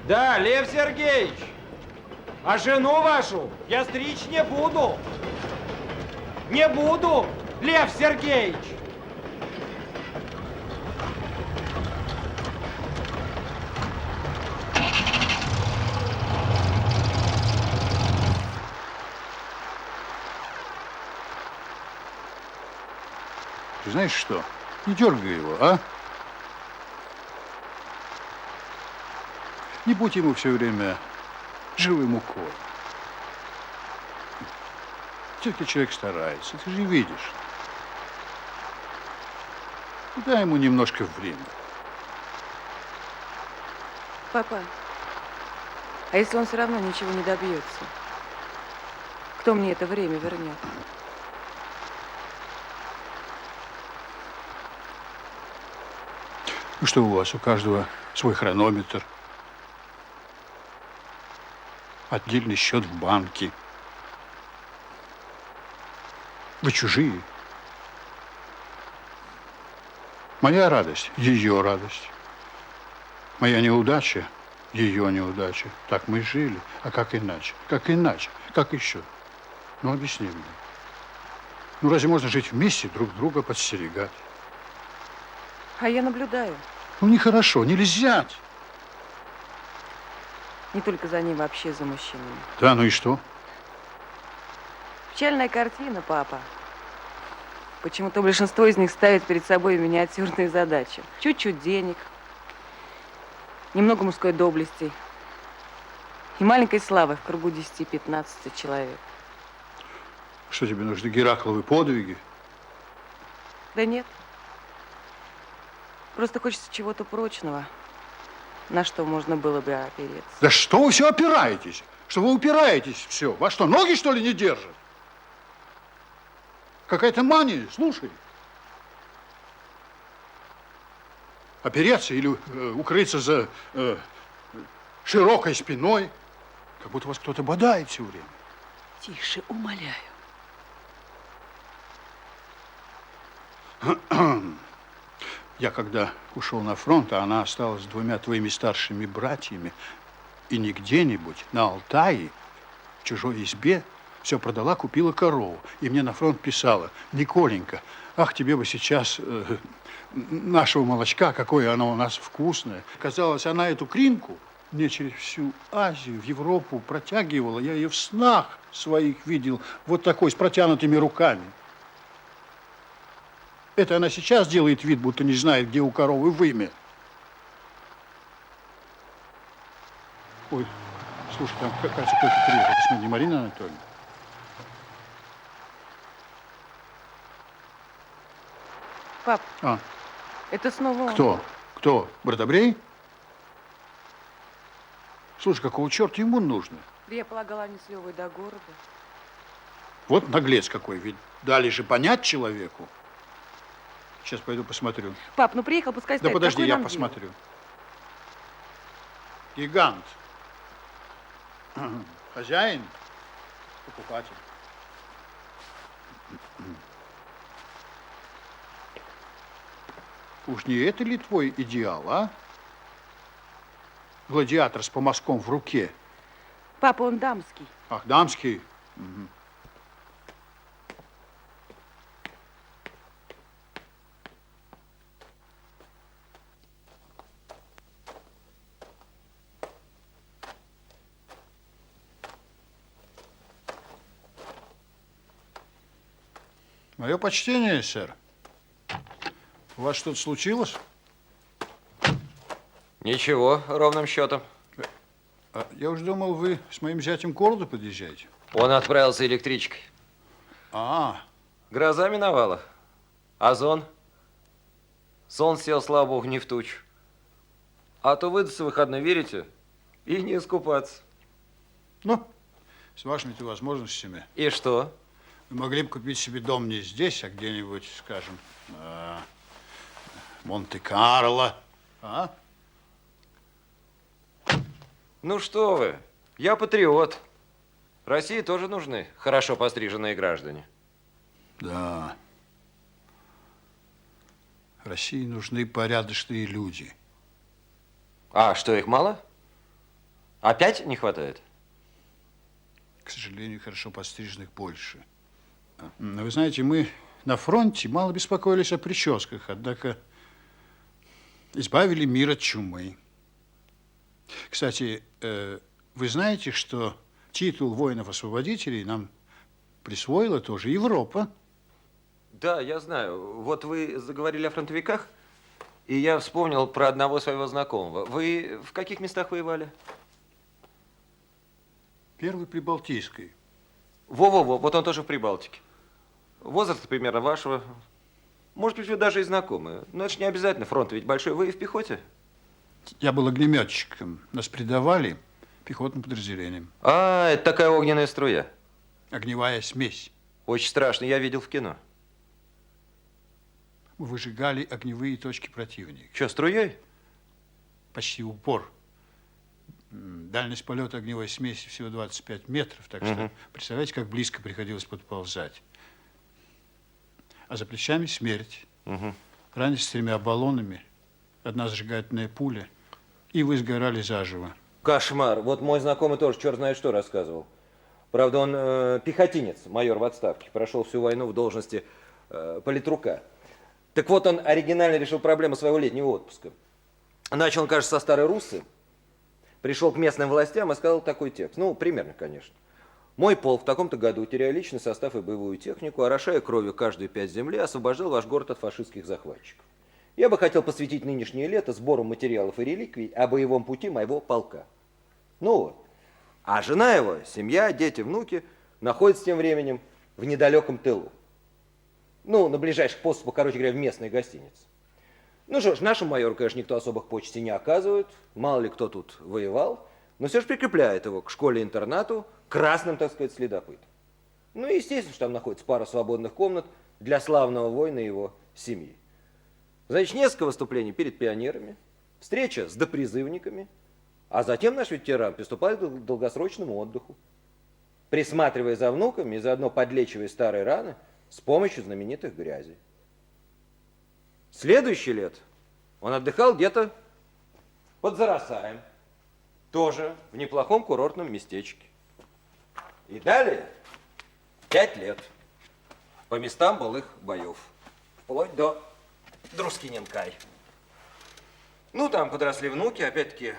Да, Лев Сергеевич, а жену вашу я стричь не буду. Не буду, Лев Сергеевич. Ты знаешь что? Не дергай его, а? Не будь ему все время живым укором. Все-таки человек старается, ты же видишь. Дай ему немножко времени. Папа, а если он все равно ничего не добьется? Кто мне это время вернет? Ну что у вас, у каждого свой хронометр. отдельный счет в банке. Вы чужие. Моя радость – ее радость. Моя неудача – ее неудача. Так мы жили. А как иначе? Как иначе? Как еще? Ну, объясни мне. Ну, разве можно жить вместе, друг друга подстерегать? А я наблюдаю. Ну, нехорошо, нельзя. Не только за ним, вообще за мужчинами. Да, ну и что? Печальная картина, папа. Почему-то большинство из них ставит перед собой миниатюрные задачи. Чуть-чуть денег, немного мужской доблести и маленькой славы в кругу 10-15 человек. Что тебе нужны Геракловы подвиги? Да нет. Просто хочется чего-то прочного, на что можно было бы опереться. Да что вы все опираетесь? Что вы упираетесь все? Во что, ноги, что ли, не держат? Какая-то мания, слушай. Опереться или укрыться за широкой спиной, как будто вас кто-то бодает все время. Тише, умоляю. Я когда ушел на фронт, а она осталась с двумя твоими старшими братьями, и не где-нибудь, на Алтае, в чужой избе, все продала, купила корову. И мне на фронт писала: Николенька, ах, тебе бы сейчас нашего молочка, какое оно у нас вкусное. Казалось, она эту кринку мне через всю Азию, в Европу протягивала. Я ее в снах своих видел, вот такой, с протянутыми руками. Это она сейчас делает вид, будто не знает, где у коровы вымя. Ой, слушай, там, кажется, кто-то приехал. Посмотри, не Марина Анатольевна? Пап, А, это снова он. кто? Кто? Бродобрей? Слушай, какого черта ему нужно? Да я полагала, они с Левой до города. Вот наглец какой, ведь дали же понять человеку. Сейчас пойду посмотрю. Пап, ну приехал, пускай Да стоит. подожди, Какое я нам посмотрю. Гигант. Хозяин, покупатель. Уж не это ли твой идеал, а? Гладиатор с помазком в руке. дело? Папа, он дамский. Ах, дамский. Мгм. Мое почтение, сэр. У вас что-то случилось? Ничего, ровным счетом. А, я уж думал, вы с моим зятем к городу подъезжаете. Он отправился электричкой. А, Гроза миновала. Озон. Сон сел, слава богу, не в тучу. А то выдастся выходной, верите? И не искупаться. ну, с вашими-то возможностями. И что? Вы могли бы купить себе дом не здесь, а где-нибудь, скажем, Монте-Карло. А? Ну что вы, я патриот. России тоже нужны хорошо постриженные граждане. Да. России нужны порядочные люди. А что, их мало? Опять не хватает? К сожалению, хорошо постриженных больше. Вы знаете, мы на фронте мало беспокоились о прическах, однако избавили мир от чумы. Кстати, вы знаете, что титул воинов-освободителей нам присвоила тоже Европа? Да, я знаю. Вот вы заговорили о фронтовиках, и я вспомнил про одного своего знакомого. Вы в каких местах воевали? Первый Прибалтийской. Во-во-во, вот он тоже в Прибалтике. Возраст примерно вашего. Может быть, вы даже и знакомы. Но это же не обязательно, фронт ведь большой. Вы в пехоте? Я был огнеметчиком. Нас предавали пехотным подразделением. А, это такая огненная струя. Огневая смесь. Очень страшно, я видел в кино. Мы выжигали огневые точки противника. Что, струей? Почти в упор. Дальность полета огневой смеси всего 25 метров, так что представляете, как близко приходилось подползать. А за плечами смерть. Ранились 3 баллонами, 1 зажигательная пуля, и вы сгорали заживо. Кошмар. Вот мой знакомый тоже черт знает что рассказывал. Правда, он пехотинец, майор в отставке, прошел всю войну в должности политрука. Так вот, он оригинально решил проблему своего летнего отпуска. Начал он, кажется, со Старой Руссы, пришел к местным властям и сказал такой текст. Ну, примерно, конечно. «Мой полк в таком-то году, теряя личный состав и боевую технику, орошая кровью каждую 5 земли, освобождал ваш город от фашистских захватчиков. Я бы хотел посвятить нынешнее лето сбору материалов и реликвий о боевом пути моего полка». Ну вот. А жена его, семья, дети, внуки находятся тем временем в недалеком тылу. Ну, на ближайших подступах, короче говоря, в местной гостинице. Ну что ж, нашему майору, конечно, никто особых почестей не оказывает. Мало ли кто тут воевал. Но все же прикрепляет его к школе-интернату красным, так сказать, следопытом. Ну, естественно, что там находится пара свободных комнат для славного воина и его семьи. Значит, несколько выступлений перед пионерами, встреча с допризывниками, а затем наш ветеран приступает к долгосрочному отдыху, присматривая за внуками и заодно подлечивая старые раны с помощью знаменитых грязей. Следующее лето он отдыхал где-то под Заросаем, тоже в неплохом курортном местечке. И далее 5 лет по местам былых боев, вплоть до Друскиненкай. Ну, там подросли внуки, опять-таки,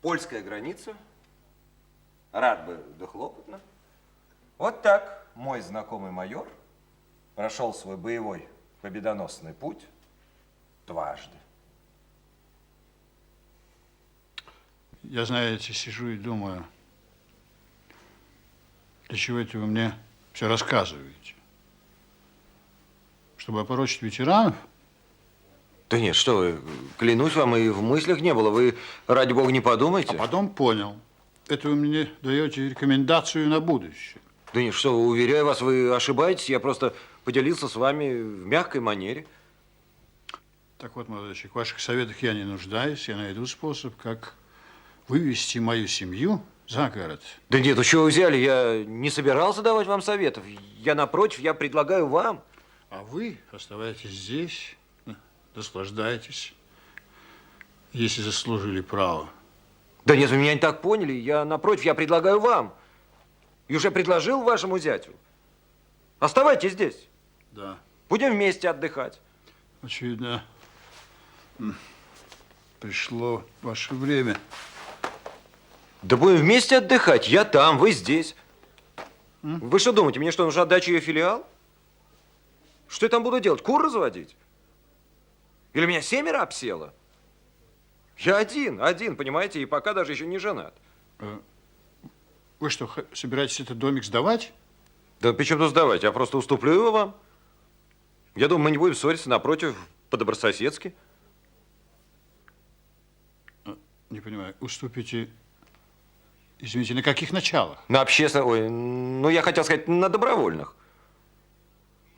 польская граница. Рад бы, да хлопотно. Вот так мой знакомый майор прошел свой боевой победоносный путь дважды. Я, знаете, сижу и думаю, для чего это вы мне все рассказываете? Чтобы опорочить ветеранов? Да нет, что вы, клянусь вам, и в мыслях не было. Вы, ради бога, не подумайте. А потом понял. Это вы мне даете рекомендацию на будущее. Да нет, что вы, уверяю вас, вы ошибаетесь. Я просто поделился с вами в мягкой манере. Так вот, молодой человек, в ваших советах я не нуждаюсь. Я найду способ, как вывести мою семью за город. Да нет, ну чего вы взяли? Я не собирался давать вам советов. Я, напротив, я предлагаю вам. А вы оставайтесь здесь, наслаждайтесь, если заслужили право. Да нет, вы меня не так поняли. Я, напротив, я предлагаю вам. И уже предложил вашему зятю. Оставайтесь здесь. Да. Будем вместе отдыхать. Очевидно, пришло ваше время. Да будем вместе отдыхать. Я там, вы здесь. Вы что думаете, мне что, нужно отдать ее филиал? Что я там буду делать? Кур разводить? Или меня 7 обсело? Я один, понимаете, и пока даже еще не женат. Вы что, собираетесь этот домик сдавать? Да при чем тут сдавать? Я просто уступлю его вам. Я думаю, мы не будем ссориться, напротив, по-добрососедски. Не понимаю, уступите, извините, на каких началах? На общественных, ой, ну я хотел сказать, на добровольных.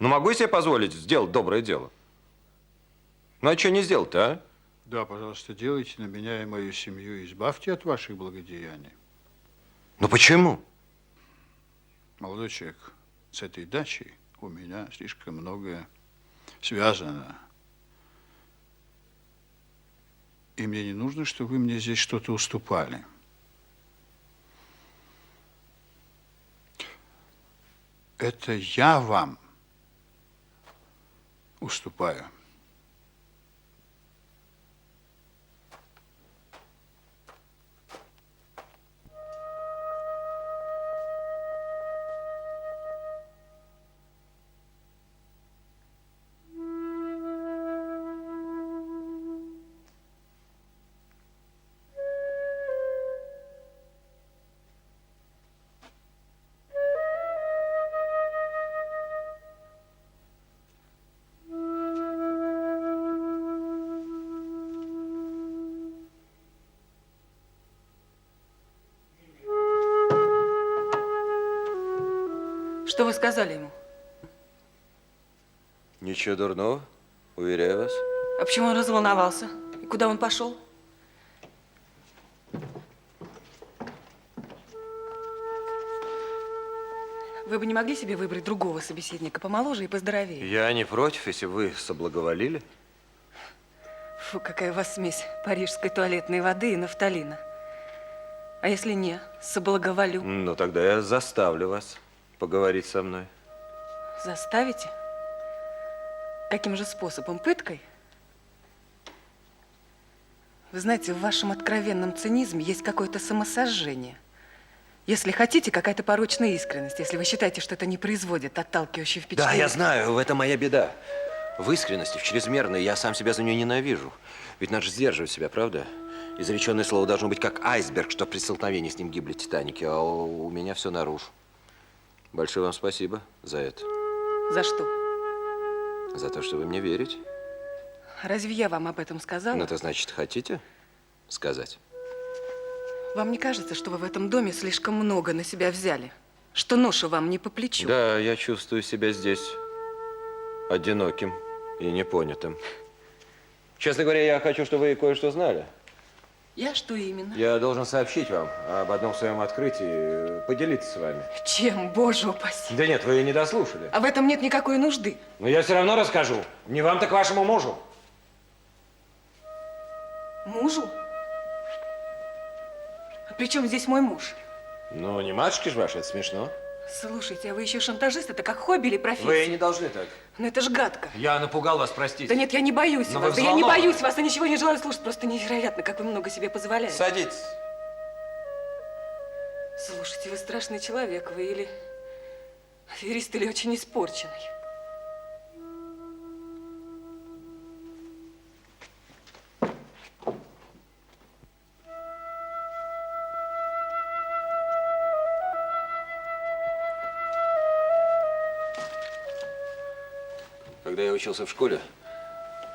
Ну могу я себе позволить сделать доброе дело? Ну а что не сделать-то, а? Да, пожалуйста, делайте на меня и мою семью, и избавьте от ваших благодеяний. Ну почему? Молодой человек, с этой дачей у меня слишком многое связано. И мне не нужно, чтобы вы мне здесь что-то уступали. Это я вам уступаю. Что вы сказали ему? Ничего дурного, уверяю вас. А почему он разволновался? И куда он пошел? Вы бы не могли себе выбрать другого собеседника, помоложе и поздоровее? Я не против, если вы соблаговолили. Фу, какая у вас смесь парижской туалетной воды и нафталина. А если не, соблаговолю. Ну, тогда я заставлю вас поговорить со мной. Заставите? Каким же способом? Пыткой? Вы знаете, в вашем откровенном цинизме есть какое-то самосожжение. Если хотите, какая-то порочная искренность, если вы считаете, что это не производит отталкивающее Да, впечатление. я знаю, в этом моя беда. В искренности, в чрезмерной, я сам себя за нее ненавижу. Ведь надо же сдерживать себя, правда? Изреченное слово должно быть как айсберг, что при столкновении с ним гибли Титаники, а у меня все наружу. Большое вам спасибо за это. За что? За то, что вы мне верите. Разве я вам об этом сказала? Ну, это значит, хотите сказать? Вам не кажется, что вы в этом доме слишком много на себя взяли? Что ноша вам не по плечу? Да, я чувствую себя здесь одиноким и непонятым. Честно говоря, я хочу, чтобы вы кое-что знали. Я что именно? Я должен сообщить вам об одном своем открытии, поделиться с вами. Чем, боже упаси? Да нет, вы не дослушали. А в этом нет никакой нужды. Но я все равно расскажу. Не вам, так вашему мужу. Мужу? А при чем здесь мой муж? Ну, не матушки ж ваши, это смешно. Слушайте, а вы еще шантажист? Это как хобби или профессия? Вы не должны так. Ну это ж гадко. Я напугал вас, простите. Да нет, я не боюсь Но вас. вы Да я не взволнованы. боюсь вас, и ничего не желаю слушать. Просто невероятно, как вы много себе позволяете. Садитесь. Слушайте, вы страшный человек. Вы или аферист, или очень испорченный. Когда я учился в школе,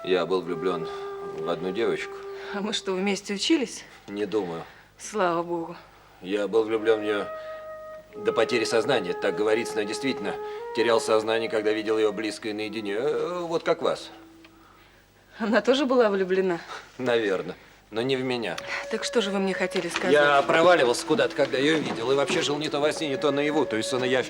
я был влюблен в одну девочку. А мы что, вместе учились? Не думаю. Слава богу. Я был влюблен в нее до потери сознания. Так говорится, но действительно терял сознание, когда видел ее близко и наедине. Вот как вас. Она тоже была влюблена? Наверное. Но не в меня. Так что же вы мне хотели сказать? Я проваливался куда-то, когда ее видел. И вообще жил не то во сне, не то наяву. То есть сон и явь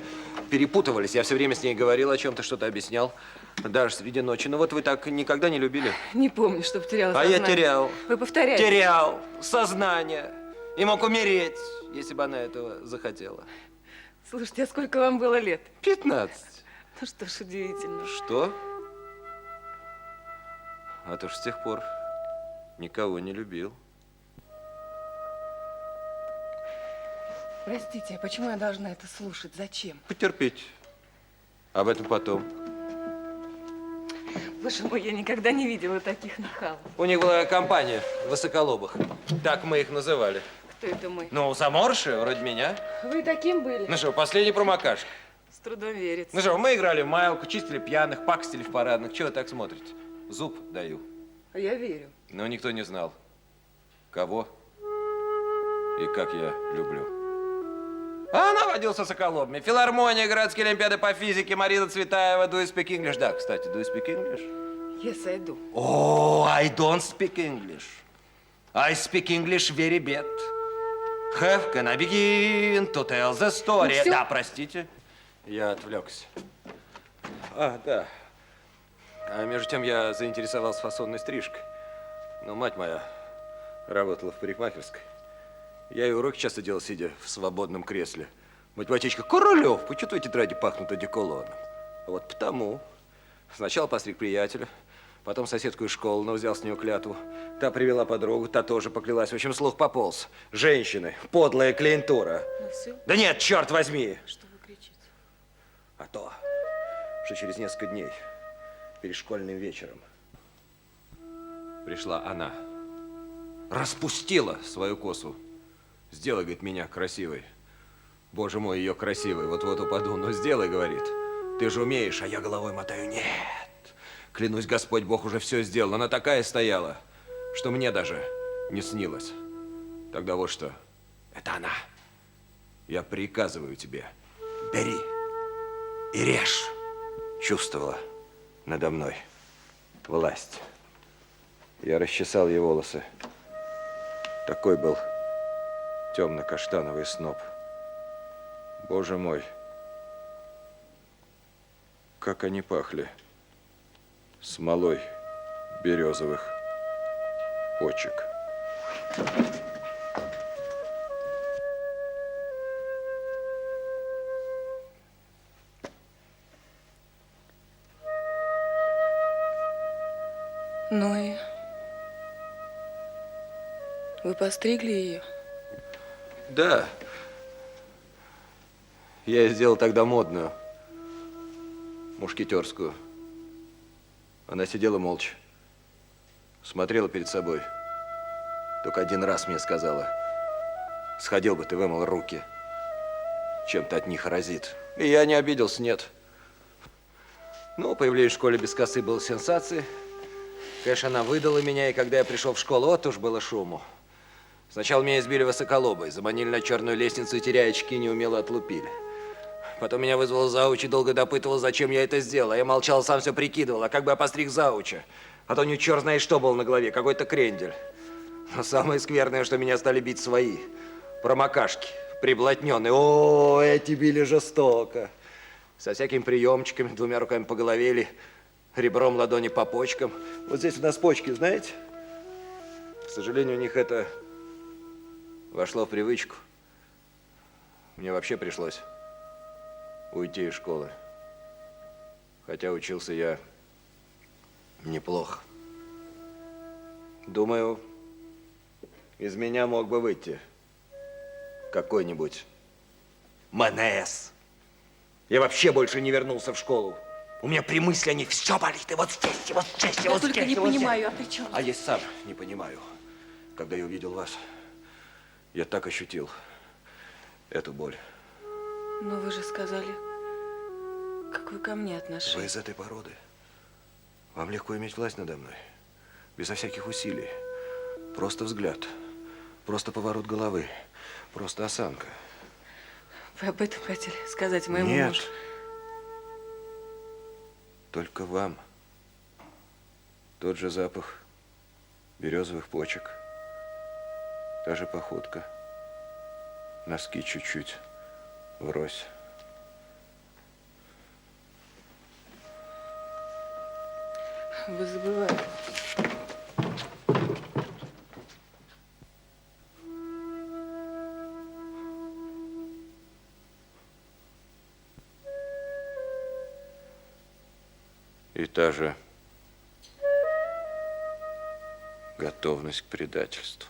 перепутывались. Я все время с ней говорил о чем-то, что-то объяснял. Даже среди ночи. Ну вот вы так никогда не любили? Не помню, чтоб теряла А сознание. я терял. Вы повторяете. Терял сознание. И мог умереть, если бы она этого захотела. Слушайте, а сколько вам было лет? 15. Ну что ж, удивительно. Что? А то ж с тех пор никого не любил. Простите, а почему я должна это слушать? Зачем? Потерпеть. Об этом потом. Боже мой, я никогда не видела таких нахалов. У них была компания высоколобых. Так мы их называли. Кто это мы? Ну, заморши, вроде меня. Вы таким были? Ну что, последний промокашка. С трудом верится. Ну что, мы играли в майку, чистили пьяных, пакостили в парадных. Чего вы так смотрите? Зуб даю. А я верю. Но никто не знал, кого и как я люблю. А она водила с соколобами. Филармония, городские олимпиады по физике, Марина Цветаева, do you speak English? Да, кстати, do you speak English? Yes, I do. Oh, I don't speak English. I speak English very bad. Have can I begin to tell the story? Ну, всё. Да, простите, я отвлекся. А, да. А между тем я заинтересовался фасонной стрижкой. Но мать моя работала в парикмахерской. Я и уроки часто делал, сидя в свободном кресле. Математичка: Королев, почему твои тетради пахнут одеколоном? Вот потому. Сначала постриг приятеля, потом соседку из школы, но взял с нее клятву. Та привела подругу, та тоже поклялась. В общем, слух пополз. Женщины, подлая клиентура. Ну все, Да нет, черт возьми! что вы кричите? А то, что через несколько дней, перед школьным вечером, пришла она, распустила свою косу. Сделай, говорит, меня красивой. Боже мой, ее красивой. Вот-вот упаду. Но сделай, говорит. Ты же умеешь, а я головой мотаю. Нет. Клянусь, Господь Бог уже все сделал. Она такая стояла, что мне даже не снилось. Тогда вот что. Это она. Я приказываю тебе. Бери и режь. Чувствовала надо мной власть. Я расчесал ей волосы. Такой был темно-каштановый сноп. Боже мой, как они пахли. Смолой березовых почек. Ну и вы постригли ее? Да. Я сделал тогда модную, мушкетерскую. Она сидела молча, смотрела перед собой. Только один раз мне сказала: сходил бы ты, вымыл руки. Чем-то от них разит. И я не обиделся, нет. Ну, появление в школе без косы было сенсацией. Конечно, она выдала меня, и когда я пришел в школу, вот уж было шуму. Сначала меня избили высоколобой, заманили на черную лестницу и, теряя очки, неумело отлупили. Потом меня вызвал зауч и долго допытывал, зачем я это сделал. А я молчал, сам все прикидывал, а как бы я постриг зауча. А то у него черт знает что было на голове, какой-то крендель. Но самое скверное, что меня стали бить свои. Промокашки, приблотненные. О, эти били жестоко. Со всякими приемчиками, 2 руками по голове или ребром ладони по почкам. Вот здесь у нас почки, знаете? К сожалению, у них это вошло в привычку. Мне вообще пришлось уйти из школы. Хотя учился я неплохо. Думаю, из меня мог бы выйти какой-нибудь МНС. Я вообще больше не вернулся в школу. У меня при мысли о них все болит. И вот здесь, и вот здесь, и Я вот только здесь, не и вот здесь. понимаю, а при чем? А я сам не понимаю. Когда я увидел вас, я так ощутил эту боль. Но вы же сказали, как вы ко мне отношитесь. Вы из этой породы. Вам легко иметь власть надо мной. Безо всяких усилий. Просто взгляд. Просто поворот головы. Просто осанка. Вы об этом хотели сказать моему Нет. мужу? Только вам. Тот же запах березовых почек. Та же походка. Носки чуть-чуть врозь. Вы забываете. И та же готовность к предательству.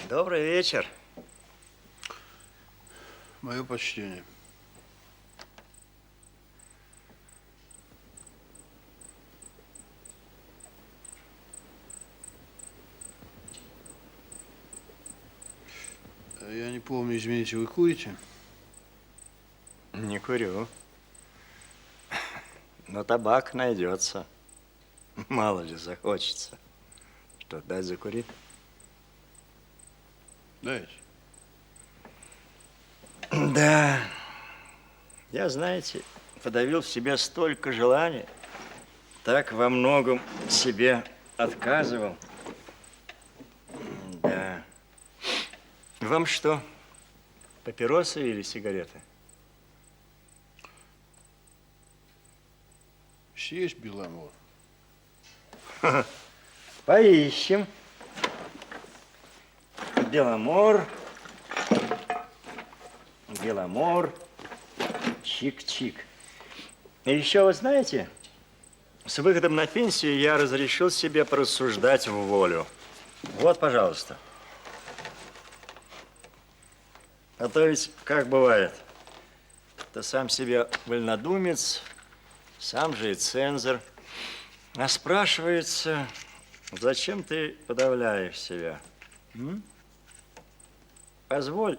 Добрый вечер. Мое почтение. Я не помню, извините, вы курите? Не курю. Но табак найдется. Мало ли захочется. Что, дать закурить? Дайте. Да. Я, знаете, подавил в себе столько желаний, так во многом себе отказывал. Да. Вам что, папиросы или сигареты? Съесть Беломор. Поищем. Беломор. Беломор. Чик-чик. И еще, вы знаете, с выходом на пенсию я разрешил себе порассуждать в волю. Вот, пожалуйста. А то ведь как бывает, ты сам себе вольнодумец, сам же и цензор. А спрашивается, зачем ты подавляешь себя? М? Позволь,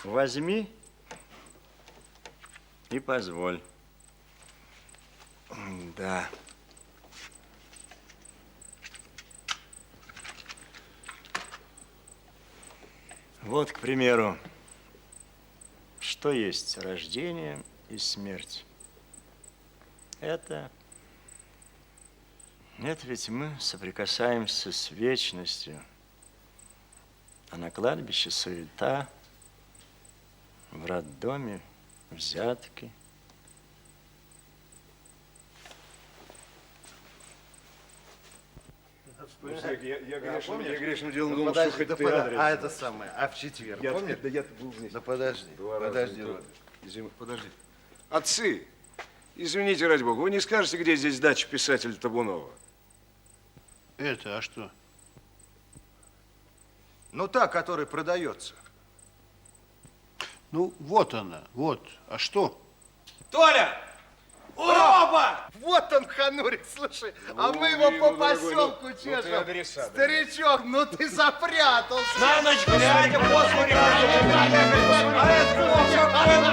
возьми и позволь. Да. Вот, к примеру, что есть рождение и смерть. Это ведь мы соприкасаемся с вечностью, а на кладбище суета, в роддоме взятки. Я грешным делом думал, что хоть ты адрес. А это самое, а в четверг, помнишь? Да я был вместе. Да подожди, Извини, подожди. Отцы, извините, ради бога, вы не скажете, где здесь дача писателя Табунова? Это, а что? Ну, та, которая продается. Ну, вот она, вот. А что? Толя! Оба! Вот он, Ханурик, слушай, а мы его по поселку чешем. Старичок, ну ты запрятался. На ночь глядя, после А это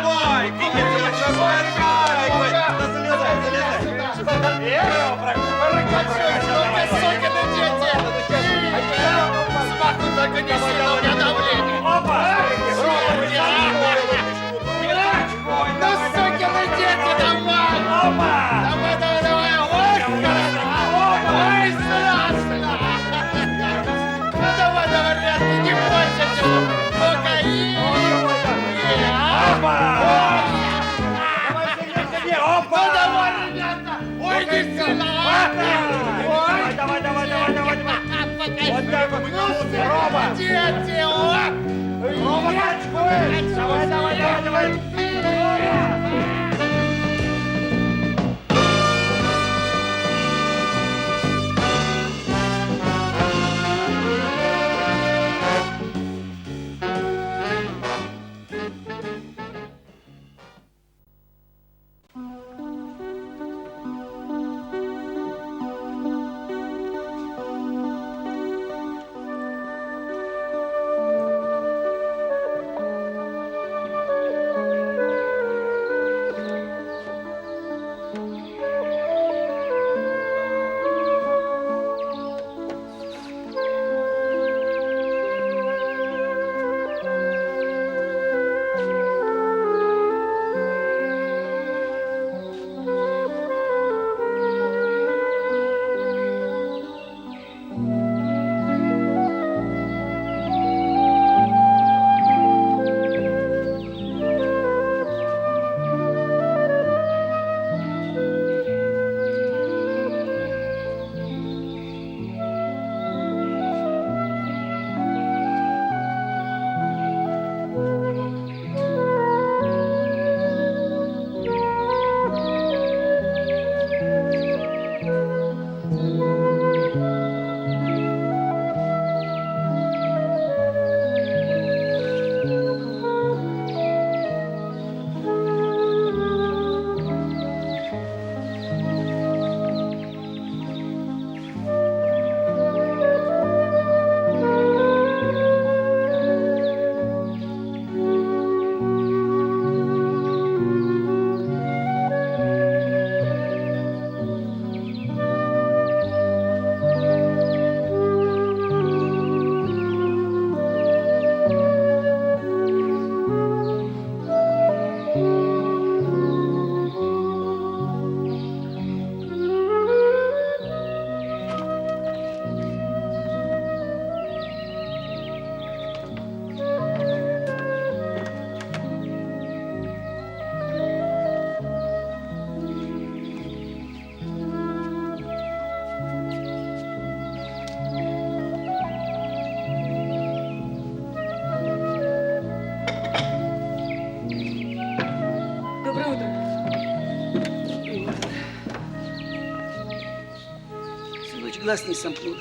глаз не сомкнула.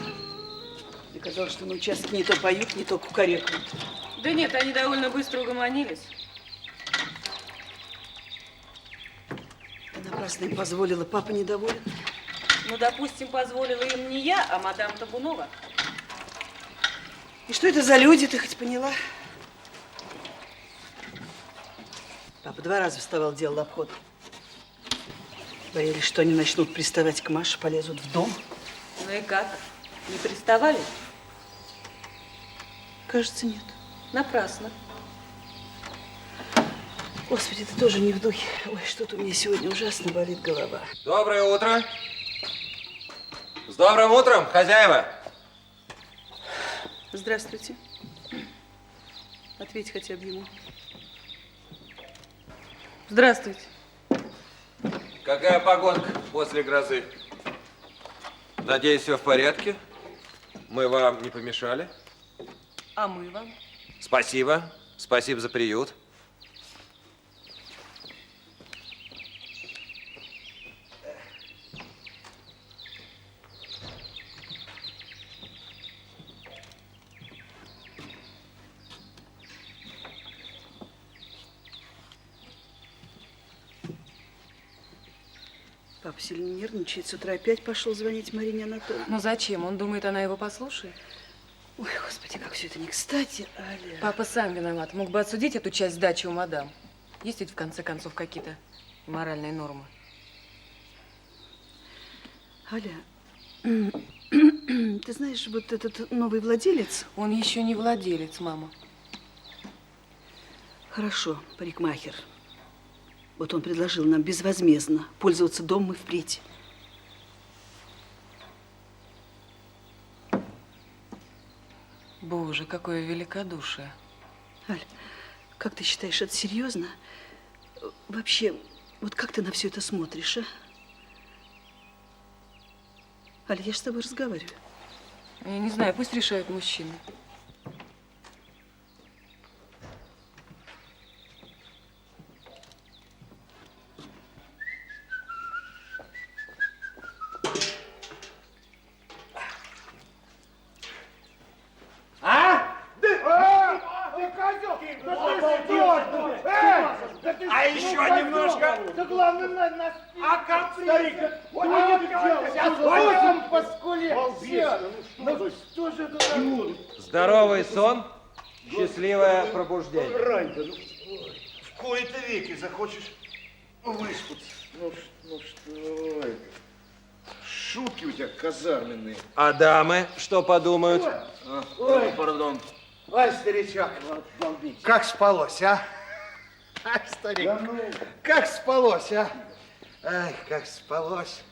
Мне казалось, что на участке не то поют, не то кукарекают. Да нет, они довольно быстро угомонились. Ты напрасно им позволила, папа недоволен. Ну, допустим, позволила им не я, а мадам Табунова. И что это за люди, ты хоть поняла? Папа 2 раза вставал, делал обход. Боялись, что они начнут приставать к Маше, полезут в дом. Ну и как? Не приставали? Кажется, нет. Напрасно. Господи, ты тоже не в духе. Ой, что-то у меня сегодня ужасно болит голова. Доброе утро. С добрым утром, хозяева. Здравствуйте. Ответь хотя бы ему. Здравствуйте. Какая погодка после грозы? Надеюсь, все в порядке? Мы вам не помешали? А мы вам? Спасибо. Спасибо за приют. Папа сильно нервничает. С утра опять пошел звонить Марине Анатольевне. Ну зачем? Он думает, она его послушает. Ой, Господи, как все это не кстати, Аля. Папа сам виноват. Мог бы отсудить эту часть сдачи у мадам. Есть ведь в конце концов какие-то моральные нормы. Аля, ты знаешь, вот этот новый владелец... Он еще не владелец, мама. Хорошо, парикмахер. Вот он предложил нам безвозмездно пользоваться домом и впредь. Боже, какое великодушие. Аль, как ты считаешь, это серьезно? Вообще, вот как ты на все это смотришь, а? Аль, я же с тобой разговариваю. Я не знаю, пусть решают мужчины. А еще немножко. Да главное, нас... А как старик? Восемь по скуле. Ну что же это такое? Здоровый сон, счастливое пробуждение. Рань-то, ну, в кои-то веки захочешь выспаться. Ну что это? Шутки у тебя казарменные. А дамы что подумают? Ой, пардон. Ой, старичок, как спалось, а? Ай, старик, как спалось, а? Ай, как спалось,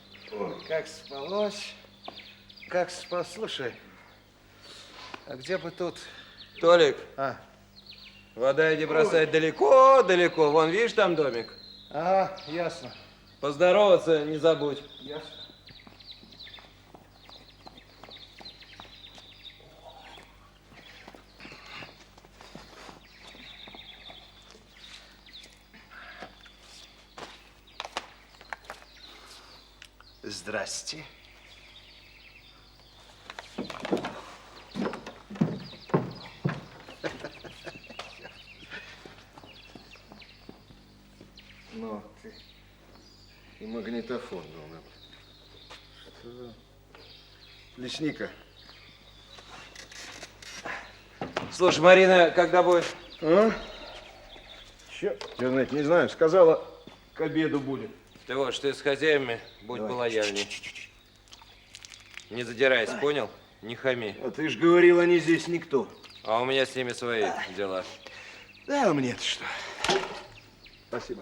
как спалось, как спалось. Слушай, а где бы тут... Толик, А, вода иди бросать далеко-далеко. Вон, видишь, там домик? ага, ясно, Поздороваться не забудь. ясно. Здрасте. Ну ты и магнитофон был. Что за... Лесника. Слушай, Марина, когда будет? А? Че? Я, знаете, не знаю. Сказала, к обеду будет. Ты вот, что ты с хозяевами, будь полояльней. Не задирайся, понял? Не хами. А ты ж говорил, они здесь никто. А у меня с ними свои дела. Да, а мне-то что. Спасибо.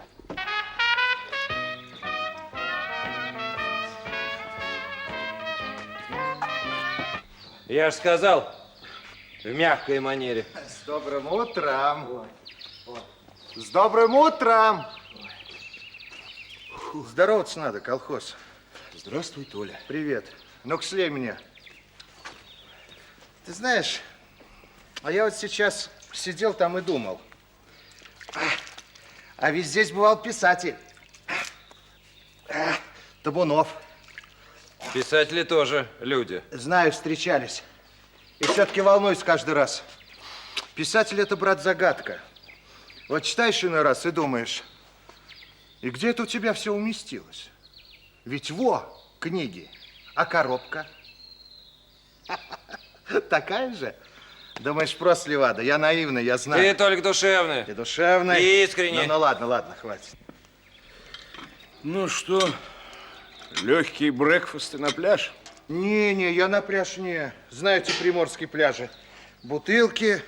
Я ж сказал, в мягкой манере. С добрым утром. С добрым утром. Здороваться надо, колхоз. Здравствуй, Толя. Привет. Ну-ка, слей меня. Ты знаешь, а я вот сейчас сидел там и думал. А ведь здесь бывал писатель. Табунов. Писатели тоже люди. Знаю, встречались. И все-таки волнуюсь каждый раз. Писатель – это, брат, загадка. Вот читаешь иной раз и думаешь, и где это у тебя все уместилось? Ведь во, книги, а коробка? Такая же? Думаешь, просто Левада? Я наивный, я знаю. Ты только душевный. Ты душевный. И искренний. Ну ладно, хватит. Ну что, легкий брекфаст и на пляж? Не, я на пляж не. Знаете, приморские пляжи. Бутылки,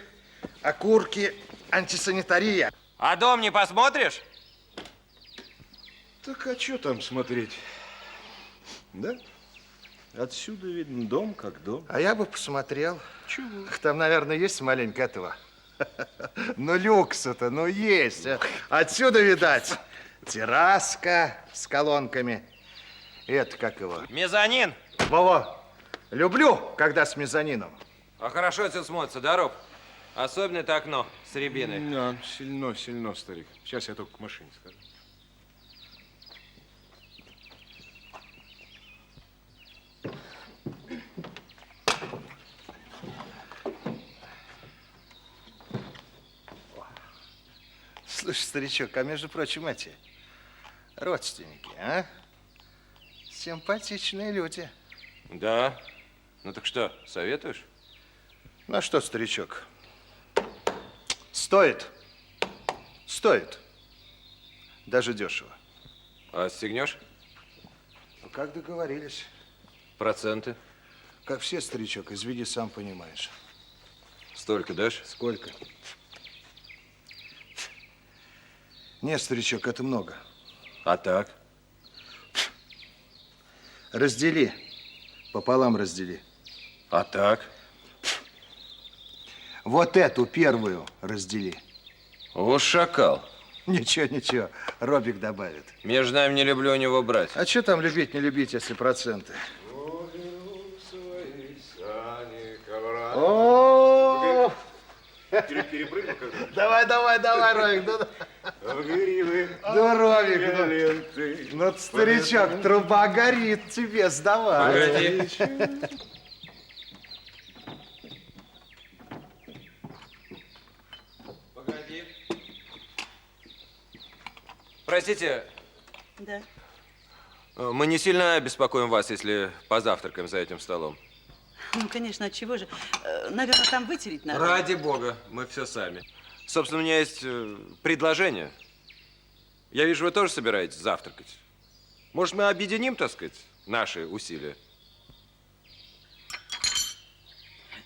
окурки, антисанитария. А дом не посмотришь? Так а что там смотреть? Да? Отсюда видно дом как дом. А я бы посмотрел. Чего? Там, наверное, есть маленько этого. Ну, люкса-то, ну, есть. Отсюда, видать, терраска с колонками. Это как его? Мезонин. Вова, люблю, когда с мезонином. А хорошо отсюда смотрится, да, Роб? Особенно это окно с рябиной. Да, сильно, старик. Сейчас я только к машине скажу. Слушай, старичок, а между прочим, эти родственники, а? Симпатичные люди. Да. Ну так что, советуешь? Ну что, старичок, стоит. Стоит. Даже дешево. А стегнешь? Ну, как договорились. Проценты? Как все, старичок, изведи, сам понимаешь. Столько дашь? Сколько? Нет, старичок, это много. А так? Раздели. Пополам раздели. А так? Вот эту первую раздели. О, шакал. Ничего, Робик добавит. Между нами не люблю у него брать. А что там любить, не любить, если проценты? О! Перепрыгнул как-то? Давай, Робик. Ну, Робик, ну, старичок, труба горит тебе, сдавай. Погоди. Погоди. Простите, Да. мы не сильно беспокоим вас, если позавтракаем за этим столом. Ну, конечно, от чего же? Наверное, там вытереть надо. Ради бога, мы все сами. Собственно, у меня есть предложение. Я вижу, вы тоже собираетесь завтракать. Может, мы объединим, так сказать, наши усилия?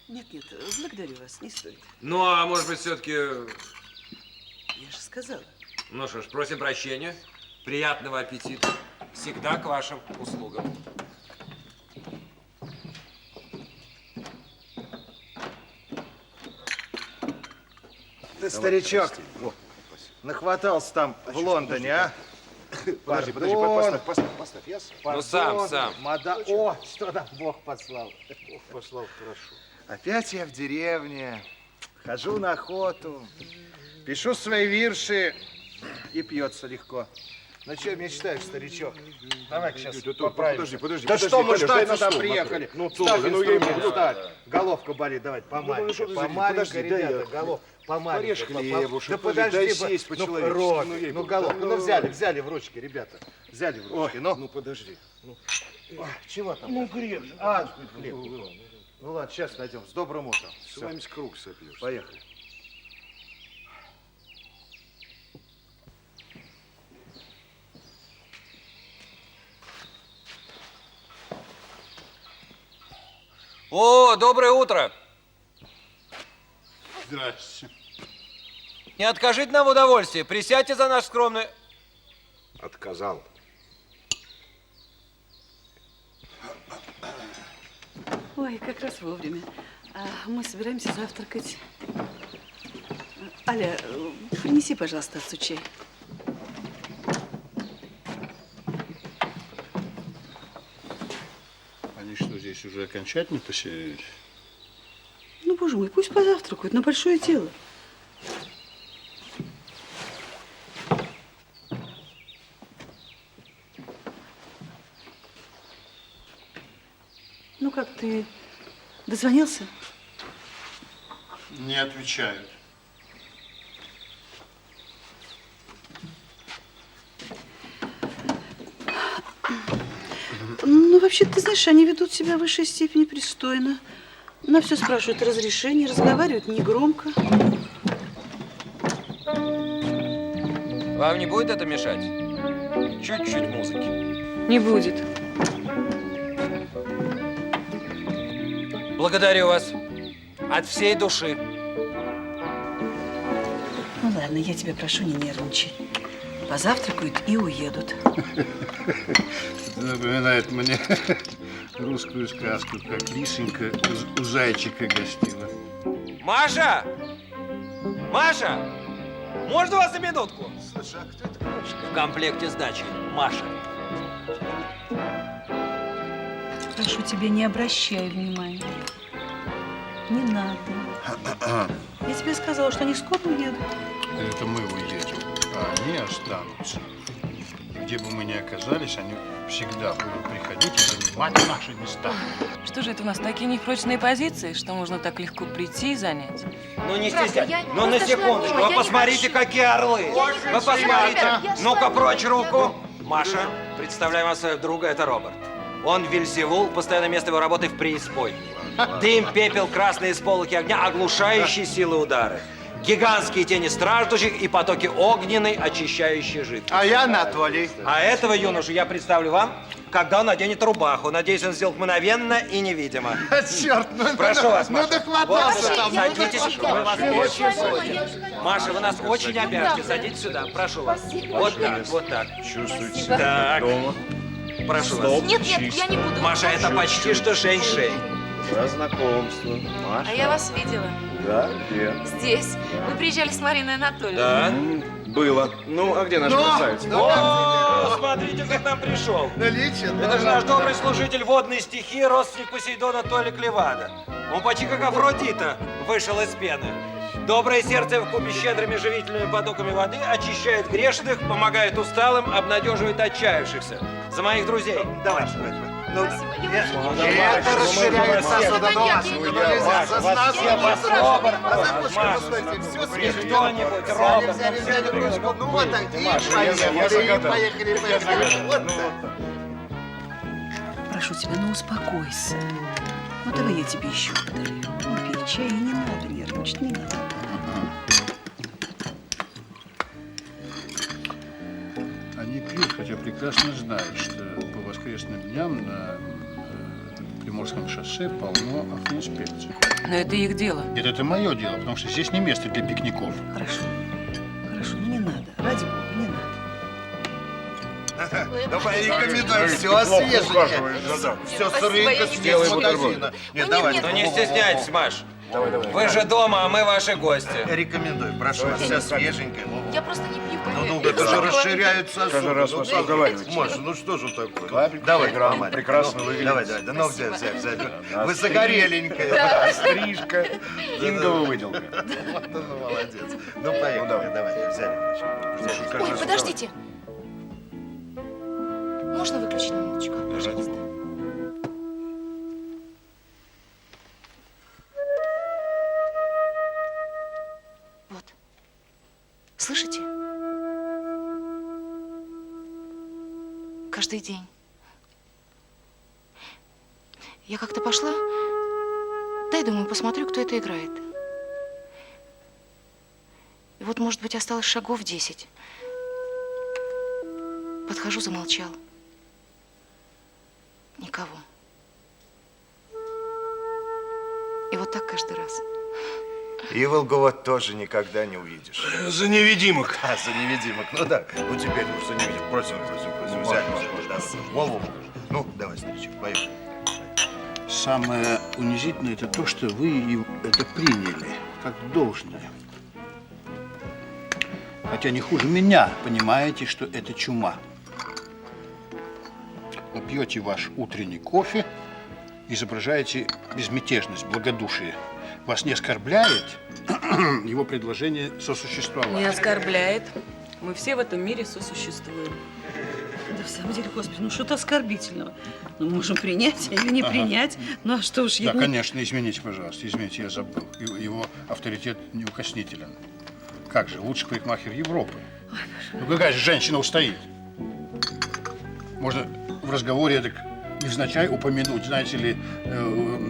Нет, благодарю вас, не стоит. Ну, а может быть, все-таки... Я же сказала. Ну что ж, просим прощения. Приятного аппетита. Всегда к вашим услугам. Ты, старичок, нахватался там в Лондоне, а? Подожди, Пардон, поставь. Ясно? Ну, сам. О, что там Бог послал. Бог послал, хорошо. Опять я в деревне, хожу на охоту, пишу свои вирши, и пьется легко. Ну, что мечтаешь, старичок? Давай-ка сейчас поправим. Подожди, Да что мы Коля, дай ждать на сюда стол, приехали? Макар. Ну, Ставь Толя, ну, я инструмент, ему- ставь. Головка болит, давай, ну, помаленько, что ты, помаленько, подожди, дай ребята, я- помаленько. Порежь хлебушек, Да подожди, подожди, дай сесть ну, по-человечески, Рот, ну, ей-богу. головку, ну, взяли в ручки, ребята, взяли в ручки, ну. Ну, подожди. Ой, чего там? Ну, грех. Хлеб. Ну, ладно, сейчас найдем, с добрым утром. С Всё, вами с круг сопьешь. поехали. О, доброе утро. Здрасте. Не откажите нам в удовольствии. Присядьте за наш скромный... Отказал. Ой, как раз вовремя. Мы собираемся завтракать. Аля, принеси, пожалуйста, отцу чай. Они что, здесь уже окончательно поселились? Ну, боже мой, пусть позавтракают, на большое дело. как ты дозвонился? Не отвечают. Ну, вообще, ты знаешь, они ведут себя в высшей степени пристойно. На все спрашивают разрешение, разговаривают негромко. Вам не будет это мешать? Чуть-чуть музыки. Не будет. Благодарю вас. От всей души. Ну ладно, я тебя прошу, не нервничай. Позавтракают и уедут. Это напоминает мне русскую сказку, как лисенька у зайчика гостила. Маша! Маша! Можно вас за минутку? Слушай, а кто это кружка? В комплекте сдачи. Маша. Прошу тебя, не обращай внимания. Не надо. Я тебе сказала, что они скоро уедут. Это мы уедем, а они останутся. И где бы мы ни оказались, они всегда будут приходить и занимать наши места. Что же это у нас, такие непрочные позиции, что можно так легко прийти и занять? Ну не Здравствуй, стесняйтесь. я Ну на просто шла секундочку. мимо, я Вы не посмотрите, хочу. какие орлы. Я не Вы хочу. посмотрите. Я шла Ну-ка, прочь мимо, руку. Маша, представляем вас своего друга, это Роберт. Он Вельзевул, постоянное место его работы в преисподней. Дым, пепел, красные сполохи огня, оглушающие силы удары. Гигантские тени страждущих и потоки огненной, очищающей жидкости. А я Анатолий. А этого юношу я представлю вам, когда он наденет рубаху. Надеюсь, он сделает мгновенно и невидимо. Черт, ну Прошу вас, ну Маша. дохватался Вот, там. садитесь. Вы вас очень Я шла просим. мимо, я шла мимо. Маша, вы нас очень обяжете. Садитесь сюда. Прошу вас. Вот так, вот так. Чувствуете Спасибо. Так. Прошу вас. Нет, нет, я не буду. Маша, это почти что шень-шень. За знакомство. Маша. А я вас видела. Да, где? Здесь. Вы приезжали с Мариной Анатольевной. Да? Было. Ну, а где наш красавец? О, смотрите, кто к нам пришел. Наличие, да. Это же наш добрый служитель водной стихии, родственник Посейдона Толик Левада. Он почти как Афродита вышел из пены. Доброе сердце вкупе с щедрыми живительными потоками воды очищает грешных, помогает усталым, обнадеживает отчаявшихся. За моих друзей. Давай, ну, Спасибо, я это расширяет сосуд до вас. Ну, Ну, нельзя, за нас я не вас Роберт, Маша, все свежее. Кто-нибудь, Роберт. Взяли ручку, ну вот так, и поехали. Вот так. Прошу тебя, ну успокойся. Ну давай я тебе еще подарю. Ну, пей чай, и не надо нервничать, не надо. Они пьют, хотя прекрасно знают, что по воскресным дням на Приморском шоссе полно автоинспекций. Но это их дело. Нет, это мое дело, потому что здесь не место для пикников. Хорошо. Хорошо, ну не надо. Ради бога, не надо. Ну, порекомендую, все свежее. Все с рынка, с магазина. Нет, давай. Ну не стесняйтесь, Маш. Вы же дома, а мы ваши гости. Рекомендую, прошу вас, все свеженькое. Я просто не пью. Ну, это же расширяет сосуд. Каждый раз вас уговариваете. Маша, ну что же такое? Давай, грамма. прекрасно выглядите. Давай, давай, ну взять. Вы загореленькая. Стрижка. Инговая выделка. Вот он молодец. Ну, поехали, давай, взяли. Ой, подождите. Можно выключить на минуточку, пожалуйста? Вот. Слышите? Каждый день. Я как-то пошла, дай, думаю, посмотрю, кто это играет. И вот, может быть, осталось шагов 10. Подхожу, замолчал. Никого. И вот так каждый раз. Иволгова тоже никогда не увидишь. За невидимок. А, за невидимок. Ну да. Ну теперь уж за невидимок. Просим. Взяли. Голову. Ну, давай, старичок, поехали. Самое унизительное это то, что вы это приняли как должное. Хотя не хуже меня понимаете, что это чума. Вы пьете ваш утренний кофе, изображаете безмятежность, благодушие. Вас не оскорбляет его предложение сосуществовать? Не оскорбляет. Мы все в этом мире сосуществуем. Да в самом деле, господи, ну что-то оскорбительного. Ну, можем принять или не принять. Ну, а что уж Да, ему... конечно, извините, пожалуйста, извините, я забыл. Его авторитет неукоснителен. Как же, лучший парикмахер Европы. Ну какая же женщина устоит? Можно в разговоре так невзначай упомянуть, знаете ли,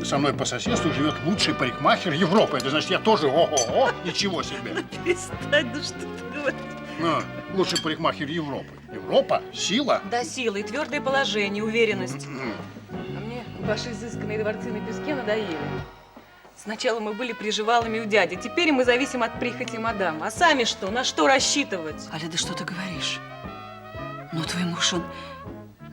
со мной по соседству живет лучший парикмахер Европы. Это значит, я тоже ого-го, ничего себе. Перестань, ну что ты говоришь? Ну, лучший парикмахер Европы. Европа, сила. Да, силы, твердое положение, уверенность. А мне ваши изысканные дворцы на песке надоели. Сначала мы были приживалами у дяди, теперь мы зависим от прихоти мадам. А сами что? На что рассчитывать? Аля, да что ты говоришь? Ну, твой муж, он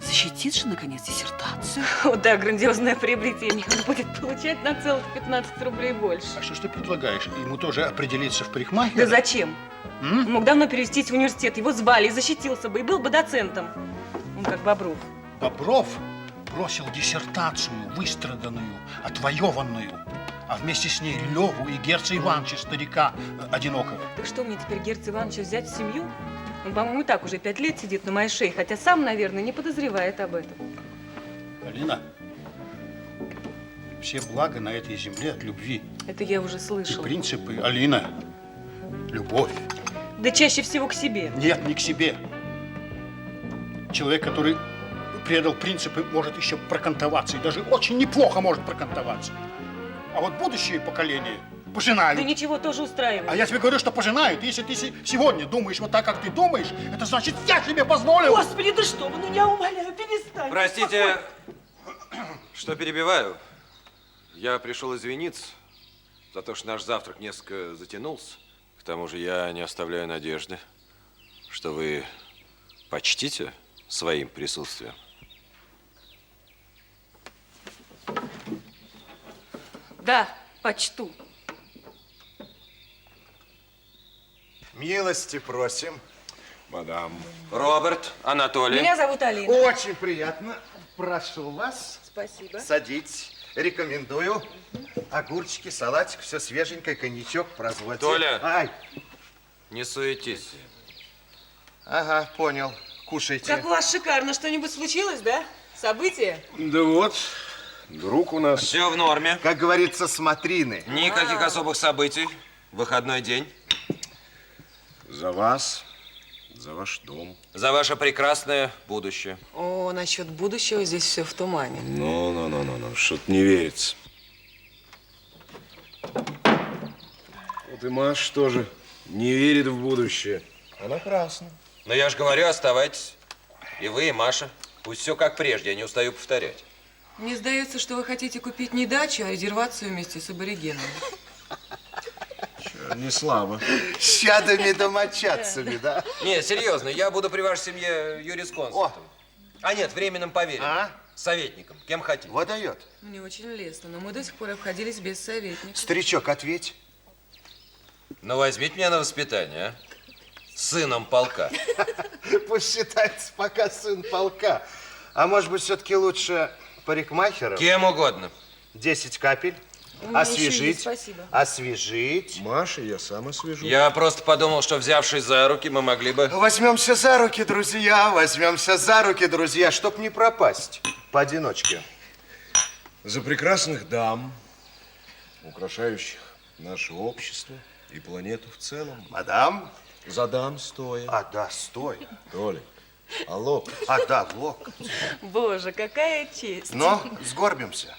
защитит же, наконец, диссертацию. Вот да, грандиозное приобретение. Он будет получать на целых 15 рублей больше. А что ж ты предлагаешь? Ему тоже определиться в парикмахере? Да зачем? Он мог давно перевестись в университет. Его звали, и защитился бы, и был бы доцентом. Он как Бобров. Бобров бросил диссертацию, выстраданную, отвоеванную, а вместе с ней Леву и Герца Ивановича, старика одинокого. Так что мне теперь Герца Ивановича взять в семью? Он, по-моему, и так уже 5 лет сидит на моей шее, хотя сам, наверное, не подозревает об этом. Алина, все блага на этой земле от любви. Это я уже И слышала. принципы, Алина, любовь. Да чаще всего к себе. Нет, не к себе. Человек, который предал принципы, может еще прокантоваться. И даже очень неплохо может прокантоваться. А вот будущее поколение пожинают. Да ничего, тоже устраивает. А я тебе говорю, что пожинают. Если ты сегодня думаешь вот так, как ты думаешь, это значит, я себе позволил. Господи, да что вы, ну я умоляю, перестань. Простите, что перебиваю. Я пришел извиниться за то, что наш завтрак несколько затянулся. К тому же я не оставляю надежды, что вы почтите своим присутствием. Да, почту. Милости просим. Мадам. Роберт, Анатолий. Меня зовут Алина. Очень приятно. Прошу вас. Спасибо. Садитесь. Рекомендую. Огурчики, салатик, все свеженькое, коньячок, прозвольте. Толя. Ай. Не суетись. Ага, понял. Кушайте. Как у вас шикарно. Что-нибудь случилось, да? Событие? Да вот, друг у нас. Все в норме. Как говорится, смотрины. Никаких особых событий. Выходной день. За вас, за ваш дом. За ваше прекрасное будущее. О, насчет будущего здесь все в тумане. Ну, что-то не верится. Вот и Маша тоже не верит в будущее. А напрасно. Но я же говорю, оставайтесь. И вы, и Маша. Пусть все как прежде, я не устаю повторять. Мне сдается, что вы хотите купить не дачу, а резервацию вместе с аборигеном. Не слабо. С чадами-домочадцами, да? Не, серьезно, я буду при вашей семье юрисконсультом. А нет, временным поверенным. А? Советником, кем хотите. Вот дает. Мне очень лестно, но мы до сих пор обходились без советника. Старичок, ответь. Ну, возьмите меня на воспитание, а? Сыном полка. Пусть считается пока сын полка. А может быть, все-таки лучше парикмахером? Кем угодно. 10 капель. У меня еще Освежить. есть, спасибо. Освежить. Маша, я сам освежу. Я просто подумал, что, взявшись за руки, мы могли бы... Возьмемся за руки, друзья. Возьмемся за руки, друзья, чтоб не пропасть. Поодиночке. За прекрасных дам, украшающих наше общество и планету в целом. Мадам. За дам стоя. А, да, стой. Толик, а лоб? А, да, локоть. Боже, какая честь. Но сгорбимся.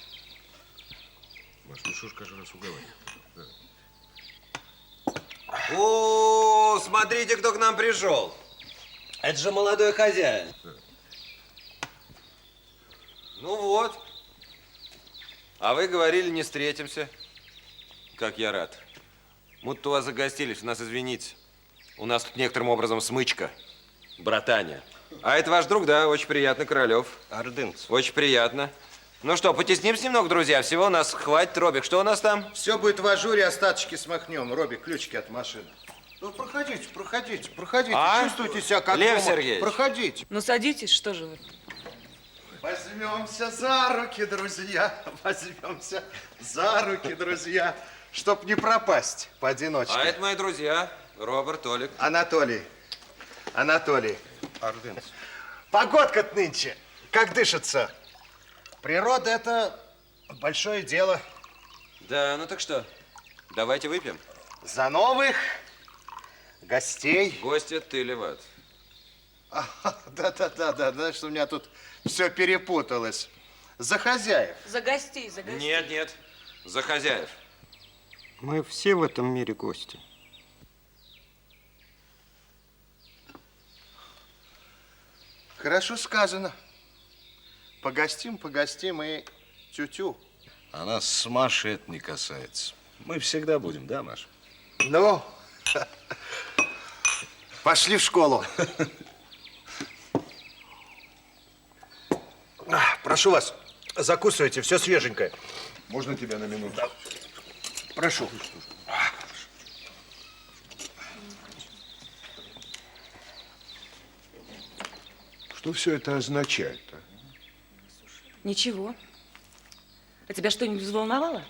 Маш, ну что ж каждый раз уговаривать? О, смотрите, кто к нам пришел. Это же молодой хозяин. Ну вот. А вы говорили, не встретимся. Как я рад. Мы-то у вас загостились, нас извините. У нас тут некоторым образом смычка. Братания. А это ваш друг, да? Очень приятно, Королев. Ордынц. Очень приятно. Ну что, потеснимся немного, друзья? Всего у нас хватит. Робик, что у нас там? Все будет в ажуре, остаточки смахнем. Робби, ключики от машины. Ну, проходите, проходите, проходите. А? Чувствуйте себя как Лев дома. Сергеевич. Проходите. Ну садитесь, что же вы? Возьмемся за руки, друзья. Возьмемся за руки, друзья. Чтоб не пропасть поодиночке. А это мои друзья. Роберт, Толик. Анатолий. Анатолий. Ордынц. Погодка нынче. Как дышится? Природа – это большое дело. Да, ну так что, давайте выпьем. За новых гостей. Гости ты леват. Да, значит, у меня тут все перепуталось. За хозяев. За гостей, за гостей. Нет, нет, за хозяев. Мы все в этом мире гости. Хорошо сказано. Погостим и тю-тю. А нас с Машей это не касается. Мы всегда будем, да, Маша? Ну, пошли в школу. Прошу вас, закусывайте, все свеженькое. Можно тебя на минуту? Прошу. Что все это означает, а? Ничего. А тебя что-нибудь взволновало?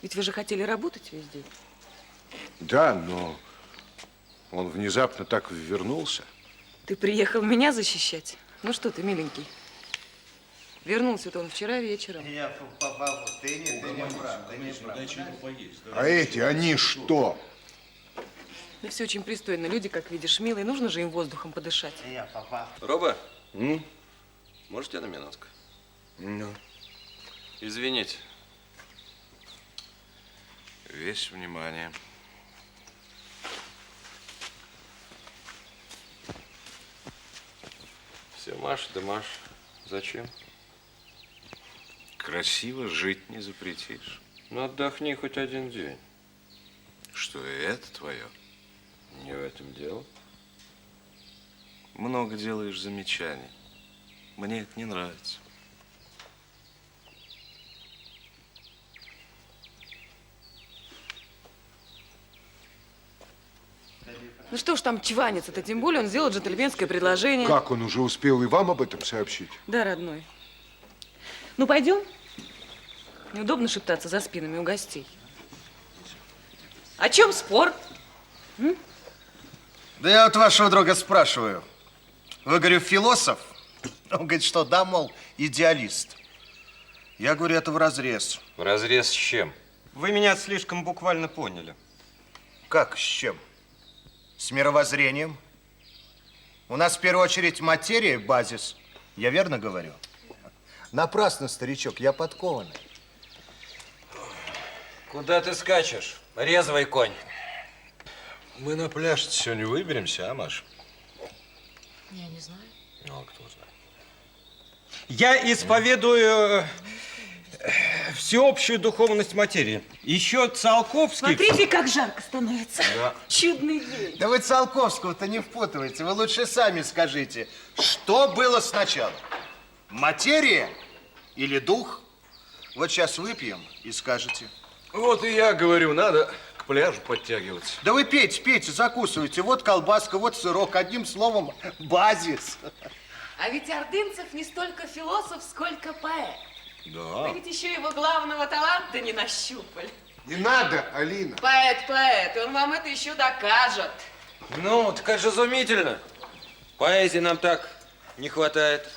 Ведь вы же хотели работать весь день. Да, но он внезапно так вернулся. Ты приехал меня защищать? Ну что ты, миленький? Вернулся-то он вчера вечером. А эти, они что? Да все очень пристойно. Люди, как видишь, милые. Нужно же им воздухом подышать. Роба, можете на минутку? Ну. Извините. Весь внимание. Все, Маша да Маша. Зачем? Красиво жить не запретишь. Ну, отдохни хоть один день. Что, и это твое? Не в этом дело. Много делаешь замечаний. Мне это не нравится. Ну что ж там чваниться-то? Тем более он сделал джентльменское предложение. Как он уже успел и вам об этом сообщить? Да, родной. Ну, пойдем? Неудобно шептаться за спинами у гостей. О чем спор? Да я вот вашего друга спрашиваю. Вы, говорю, философ? Он говорит, что да, мол, идеалист. Я говорю, это вразрез. Вразрез с чем? Вы меня слишком буквально поняли. Как, с чем? С мировоззрением? У нас в первую очередь материя, базис. Я верно говорю? Напрасно, старичок, я подкованный. Куда ты скачешь? Резвый конь. Мы на пляж сегодня выберемся, а, Маша? Я не знаю. Ну, а кто знает. Я исповедую всеобщую духовность материи. Еще Циолковский... Смотрите, как жарко становится. Да. Чудный день. Да вы Циолковского-то не впутывайте. Вы лучше сами скажите, что было сначала? Материя или дух? Вот сейчас выпьем и скажете. Вот и я говорю, надо к пляжу подтягиваться. Да вы пейте, закусывайте. Вот колбаска, вот сырок. Одним словом, базис. А ведь Ордынцев не столько философ, сколько поэт. Да. Вы ведь еще его главного таланта не нащупали. Не надо, Алина. Поэт, и он вам это еще докажет. Ну, так это же изумительно. Поэзии нам так не хватает.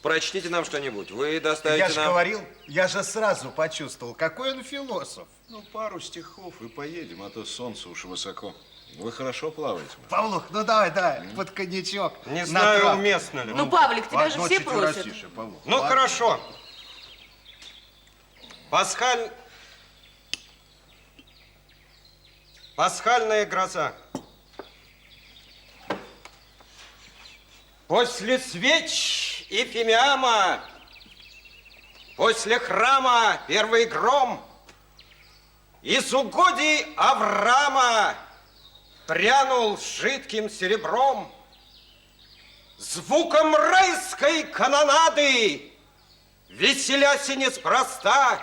Прочтите нам что-нибудь. Вы доставите Я же нам... говорил, я же сразу почувствовал, какой он философ. Ну, пару стихов и поедем, а то солнце уж высоко. Вы хорошо плаваете, Маша? Павлух, ну давай, под коньячок. Не на знаю, травку. уместно ли. Ну, Павлик, тебя же Одно все чуть просят. урастише, Павлух. Ну, Ладно. хорошо. Пасхальная гроза. После свеч и фимиама, после храма первый гром, из угодий Авраама прянул жидким серебром, звуком райской канонады, веселясь и неспроста,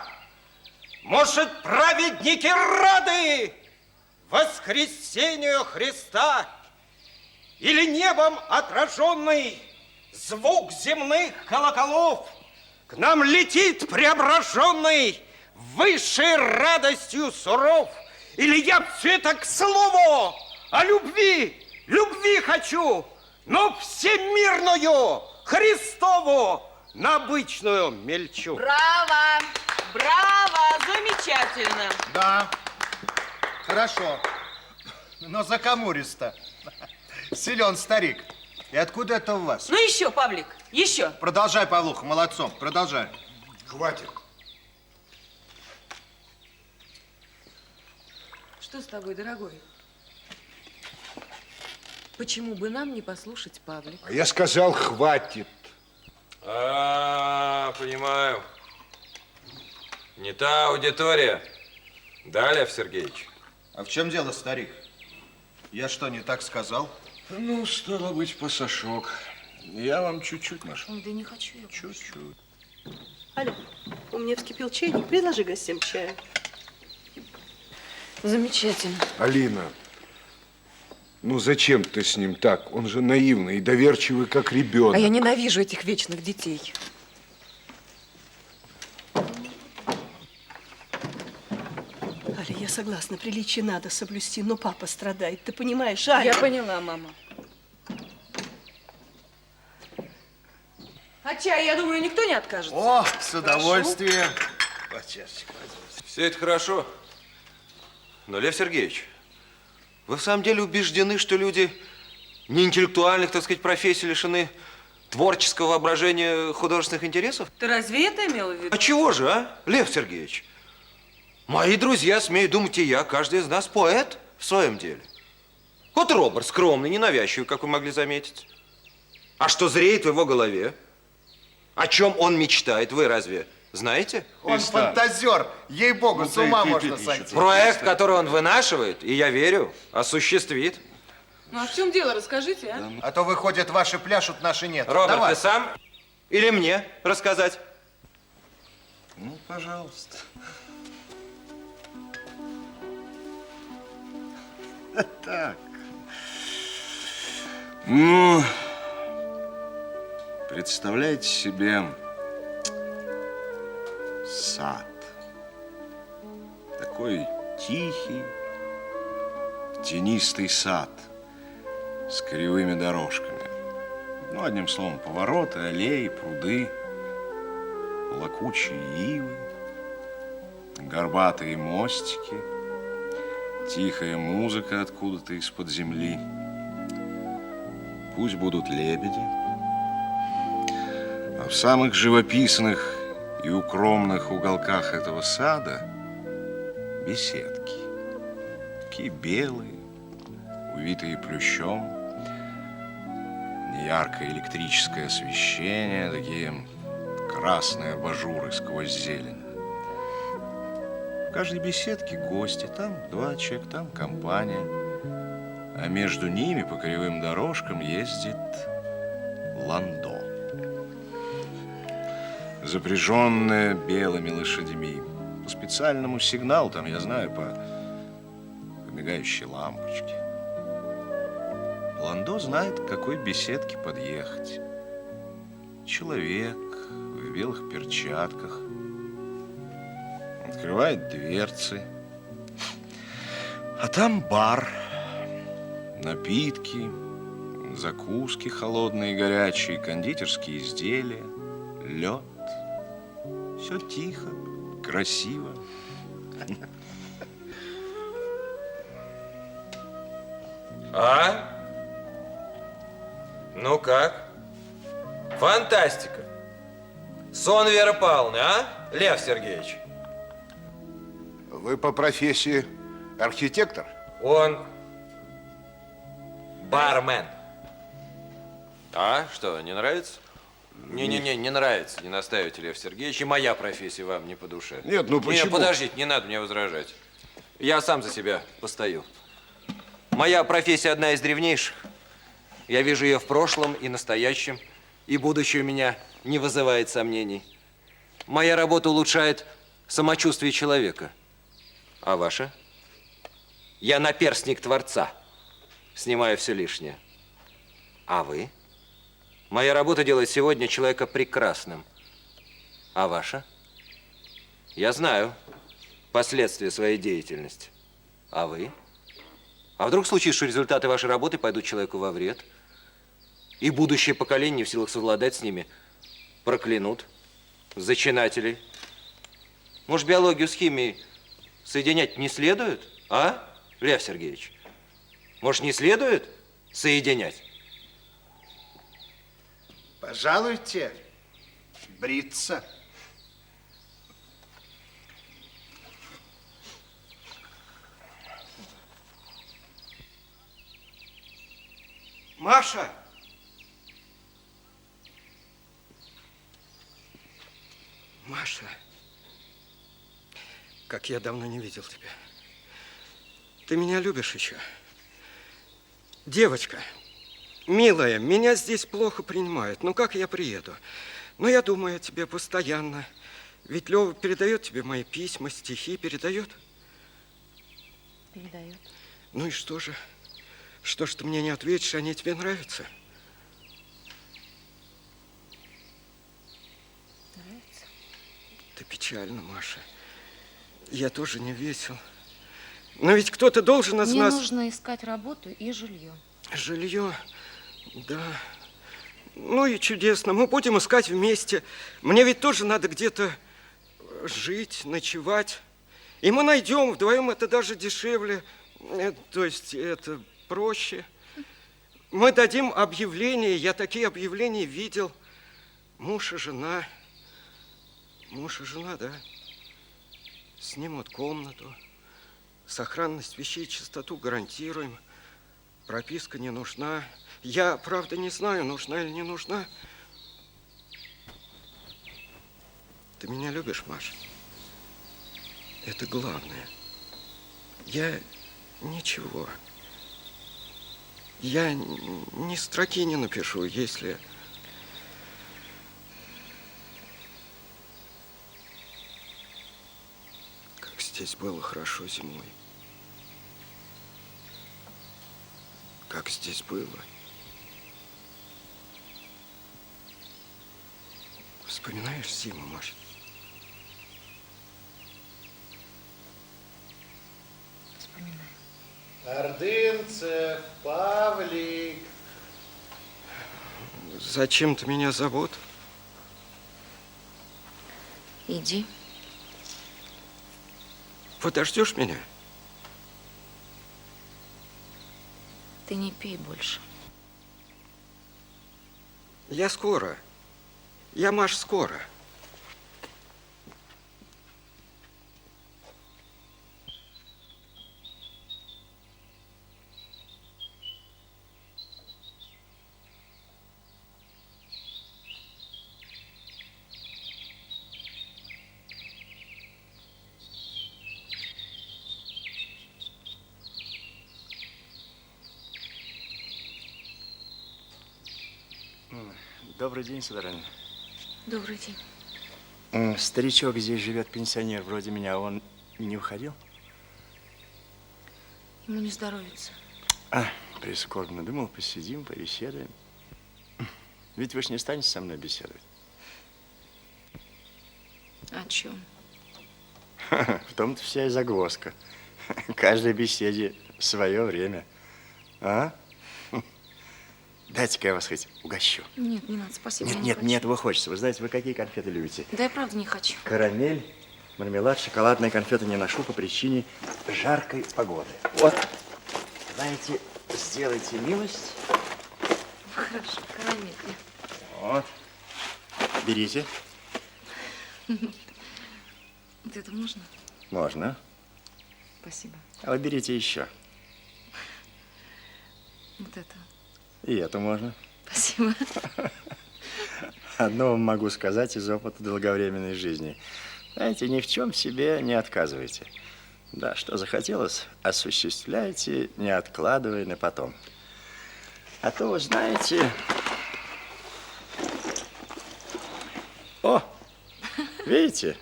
может, праведники рады воскресению Христа, или небом отраженный звук земных колоколов к нам летит преображенный высшей радостью суров, или я все это к слову о любви хочу, но всемирную, Христову, набычную мельчу. Браво! Браво! Замечательно! Да, хорошо. Но закамуристо. Силен старик. И откуда это у вас? Ну еще, Павлик, еще. Продолжай, Павлуха, молодцом, продолжай. Хватит. Что с тобой, дорогой? Почему бы нам не послушать Павлик? А я сказал, хватит. Понимаю. Не та аудитория. Да, Лев Сергеевич? А в чем дело, старик? Я что, не так сказал? Ну, стало быть, пасашок. Я вам чуть-чуть нашел. Ой, да не хочу я. Чуть-чуть. Алло, у меня вскипел чайник. Предложи гостям чаю. Замечательно. Алина, ну зачем ты с ним так? Он же наивный и доверчивый, как ребенок. А я ненавижу этих вечных детей. Аля, я согласна, приличие надо соблюсти, но папа страдает. Ты понимаешь, Аля? Я поняла, мама. А чай, я думаю, никто не откажется. О, с удовольствием. По чашечке. Все это хорошо. Но, Лев Сергеевич, вы в самом деле убеждены, что люди неинтеллектуальных, так сказать, профессий лишены творческого воображения, художественных интересов? Ты разве это имела в виду? А чего же, а, Лев Сергеевич? Мои друзья, смею думать, и я, каждый из нас поэт в своем деле. Вот Роберт скромный, ненавязчивый, как вы могли заметить. А что зреет в его голове? О чем он мечтает, вы разве знаете? Он фантазер. Ей-богу, с ума можно сойти. Проект, который он вынашивает, и я верю, осуществит. Ну а в чем дело, расскажите, а? А то, выходит, ваши пляшут, наши нет. Роберт, Давай. ты сам или мне рассказать? Ну, пожалуйста. Так. Ну, представляете себе сад. Такой тихий, тенистый сад с кривыми дорожками. Ну, одним словом, повороты, аллеи, пруды, плакучие ивы, горбатые мостики, тихая музыка откуда-то из-под земли. Пусть будут лебеди, а в самых живописных и укромных уголках этого сада беседки. Такие белые, увитые плющом, неяркое электрическое освещение, такие красные абажуры сквозь зелень. В каждой беседке гости, там 2 человека, там компания, а между ними по кривым дорожкам ездит ландо, запряженная белыми лошадьми. По специальному сигналу, там, я знаю, по мигающей лампочке. Ландо знает, к какой беседке подъехать. Человек в белых перчатках открывает дверцы, а там бар, напитки, закуски холодные и горячие, кондитерские изделия, лед. Все тихо, красиво. А? Ну как? Фантастика. Сон Веры Павловны, а, Лев Сергеевич? Вы по профессии архитектор? Он бармен. А, что, не нравится? Не нравится, не настаивайте, Лев Сергеевич, и моя профессия вам не по душе. Нет, ну почему? Не, подождите, не надо мне возражать. Я сам за себя постою. Моя профессия одна из древнейших. Я вижу ее в прошлом и настоящем, и будущее у меня не вызывает сомнений. Моя работа улучшает самочувствие человека. А ваша? Я наперстник Творца, снимаю все лишнее. А вы? Моя работа делает сегодня человека прекрасным. А ваша? Я знаю последствия своей деятельности. А вы? А вдруг случится, что результаты вашей работы пойдут человеку во вред? И будущее поколение не в силах совладать с ними. Проклянут зачинателей. Может, биологию с химией соединять не следует, а, Лев Сергеевич? Может, не следует соединять? Пожалуйте бриться. Маша! Маша, как я давно не видел тебя. Ты меня любишь еще? Девочка, милая, меня здесь плохо принимают. Ну, как я приеду? Но я думаю о тебе постоянно. Ведь Лёва передает тебе мои письма, стихи передает. Передает. Ну и что же? Что ж ты мне не ответишь, они тебе нравятся? Нравится? Ты печальна, Маша. Я тоже не весел. Но ведь кто-то должен из Мне нас... нужно искать работу и жилье. Жилье, да. Ну и чудесно. Мы будем искать вместе. Мне ведь тоже надо где-то жить, ночевать. И мы найдем вдвоем, это даже дешевле. То есть это проще. Мы дадим объявление. Я такие объявления видел. Муж и жена. Муж и жена, да. Снимут комнату. Сохранность вещей, чистоту гарантируем. Прописка не нужна. Я, правда, не знаю, нужна или не нужна. Ты меня любишь, Маша? Это главное. Я ничего. Я ни строки не напишу, если... Как здесь было хорошо зимой. Как здесь было. Вспоминаешь зиму, Маша? Вспоминаю. Ордынцев, Павлик. Зачем ты меня зовут? Иди. Подождешь меня? Ты не пей больше. Я скоро. Я, Маш, скоро. Добрый день, сударыня. Добрый день. Старичок здесь живет, пенсионер, вроде меня. Он не уходил? Ему не здоровится. Прискорбно. Думал, посидим, побеседуем. Ведь вы ж не станете со мной беседовать. О чем? В том-то вся и загвоздка. Каждой беседе свое время. А? Дайте-ка я вас хоть угощу. Нет, не надо, спасибо. я не Нет, хочу. мне этого хочется. Вы знаете, вы какие конфеты любите? Да я правда не хочу. Карамель, мармелад, шоколадные конфеты не ношу по причине жаркой погоды. Вот, знаете, сделайте милость. Хорошо, карамель. Вот, берите. Вот это можно? Можно. Спасибо. А вы берите еще. Вот это. И это можно. Спасибо. Одно вам могу сказать из опыта долговременной жизни. Знаете, ни в чем себе не отказывайте. Да, что захотелось, осуществляйте, не откладывая на потом. А то, вы знаете... О, видите,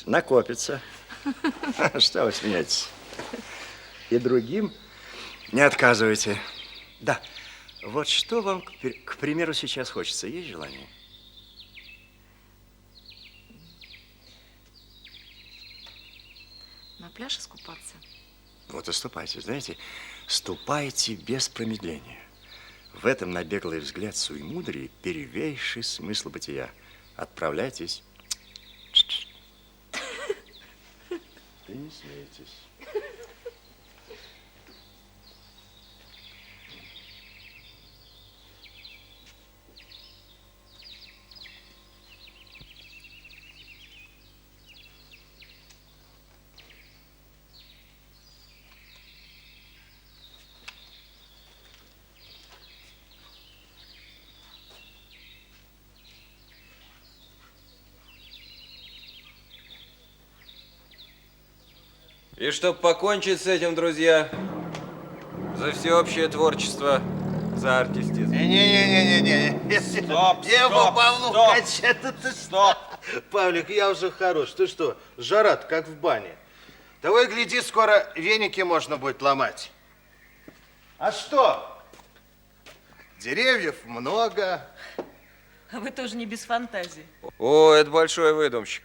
накопится. Что вы смеетесь? И другим не отказывайте. Да, вот что вам, к примеру, сейчас хочется? Есть желание? На пляж искупаться. Вот и ступайте, знаете, ступайте без промедления. В этом на беглый взгляд суемудрии первейший смысл бытия. Отправляйтесь. Да не смейтесь. И чтоб покончить с этим, друзья, за всеобщее творчество, за артистизм. Не-не-не-не-не. Стоп, Стоп. Павлик, я уже хорош. Ты что, жара как в бане. Того и гляди, скоро веники можно будет ломать. А что? Деревьев много. А вы тоже не без фантазии. О, это большой выдумщик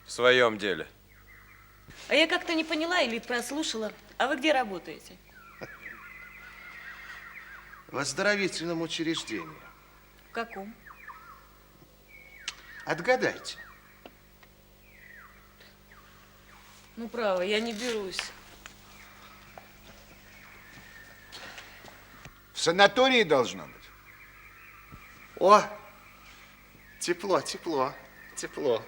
в своем деле. А я как-то не поняла или прослушала. А вы где работаете? В оздоровительном учреждении. В каком? Отгадайте. Ну, право, я не берусь. В санатории должно быть. О, тепло, тепло, тепло.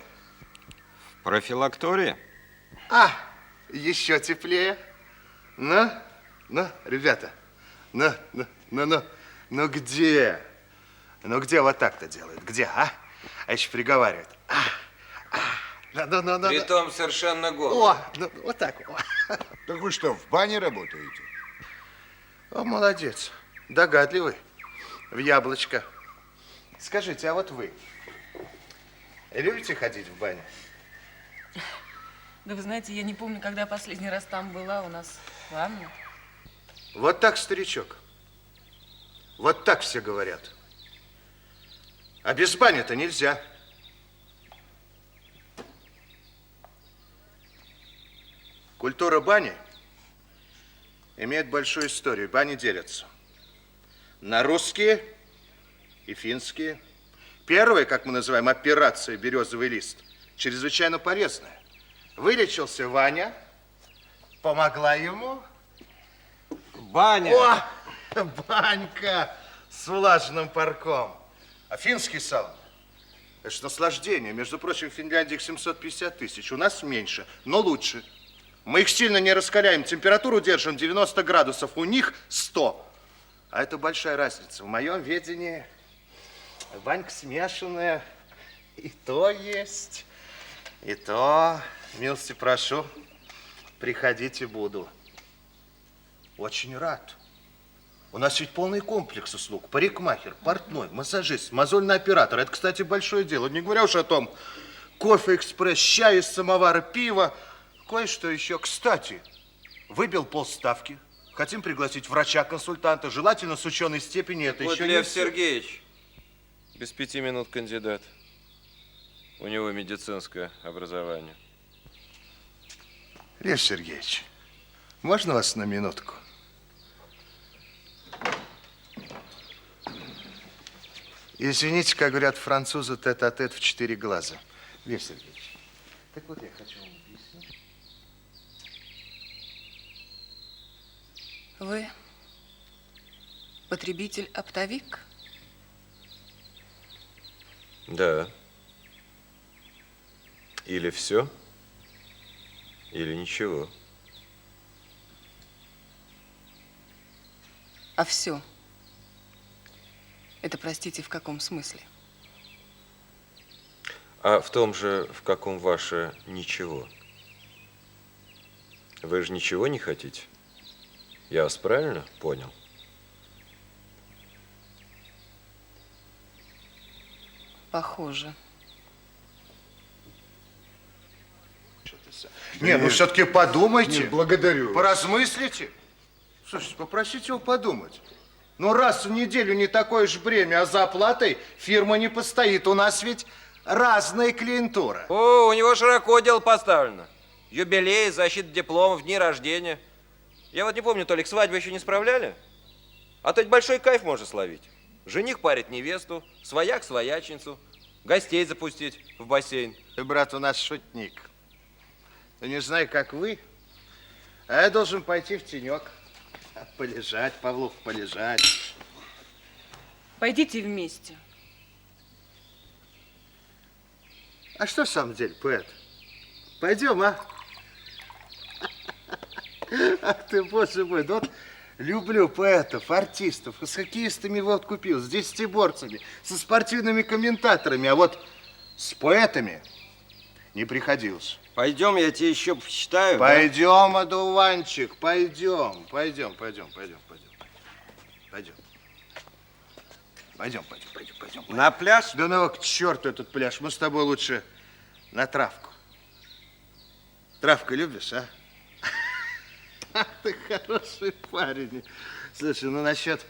Профилактория? А, еще теплее. Ну, ребята, ну, где? Ну, где вот так-то делают? Где, а? А еще приговаривают. Ну. Притом совершенно голый. О, ну, вот так. О. Так вы что, в бане работаете? О, молодец, догадливый, в яблочко. Скажите, а вот вы любите ходить в баню? Да вы знаете, я не помню, когда последний раз там была. У нас ванна. Вот так, старичок. Вот так все говорят. А без бани-то нельзя. Культура бани имеет большую историю. Бани делятся на русские и финские. Первая, как мы называем, операция «Березовый лист», чрезвычайно полезная. Вылечился Ваня, помогла ему. Баня. О, банька с влажным парком. А финский сауна – это ж наслаждение. Между прочим, в Финляндии их 750 тысяч, у нас меньше, но лучше. Мы их сильно не раскаляем, температуру держим 90 градусов, у них 100. А это большая разница. В моем ведении банька смешанная, и то есть, и то. Милости прошу, приходите, буду. Очень рад. У нас ведь полный комплекс услуг. Парикмахер, портной, массажист, мозольный оператор. Это, кстати, большое дело. Не говоря уж о том, кофе-экспресс, чай из самовара, пиво. Кое-что еще. Кстати, выбил полставки. Хотим пригласить врача-консультанта, желательно с ученой степени. Это Вот еще Лев не все. Сергеевич, без 5 минут кандидат. У него медицинское образование. Лев Сергеевич, можно вас на минутку? Извините, как говорят французы, тет-а-тет в 4 глаза. Лев Сергеевич, так вот я хочу вам объяснить. Вы потребитель оптовик? Да. Или все, или ничего. А все. Это, простите, в каком смысле? А в том же, в каком ваше ничего. Вы же ничего не хотите? Я вас правильно понял? Похоже. Не, ну все-таки подумайте. Нет, благодарю. Поразмыслите. Слушайте, попросите его подумать. Ну, раз в неделю не такое же бремя, а за оплатой фирма не постоит. У нас ведь разная клиентура. О, у него широко дело поставлено. Юбилей, защита дипломов, дни рождения. Я вот не помню, Толик, свадьбу еще не справляли? А то ведь большой кайф можно словить. Жених парит невесту, свояк своячницу, гостей запустить в бассейн. Ты, брат, у нас шутник. Я не знаю, как вы, а я должен пойти в тенек. Полежать, Павлух, полежать. Пойдите вместе. А что в самом деле, поэт? Пойдем, а? Ах ты, боже мой, да вот люблю поэтов, артистов, с хоккеистами вот купил, с десятиборцами, со спортивными комментаторами, а вот с поэтами не приходилось. Пойдем, я тебе еще почитаю. Пойдем, одуванчик, пойдем. Пойдем. На пляж? Да ну, к черту этот пляж. Мы с тобой лучше на травку. Травку любишь, а? Ах, ты хороший парень. Слушай, ну насчет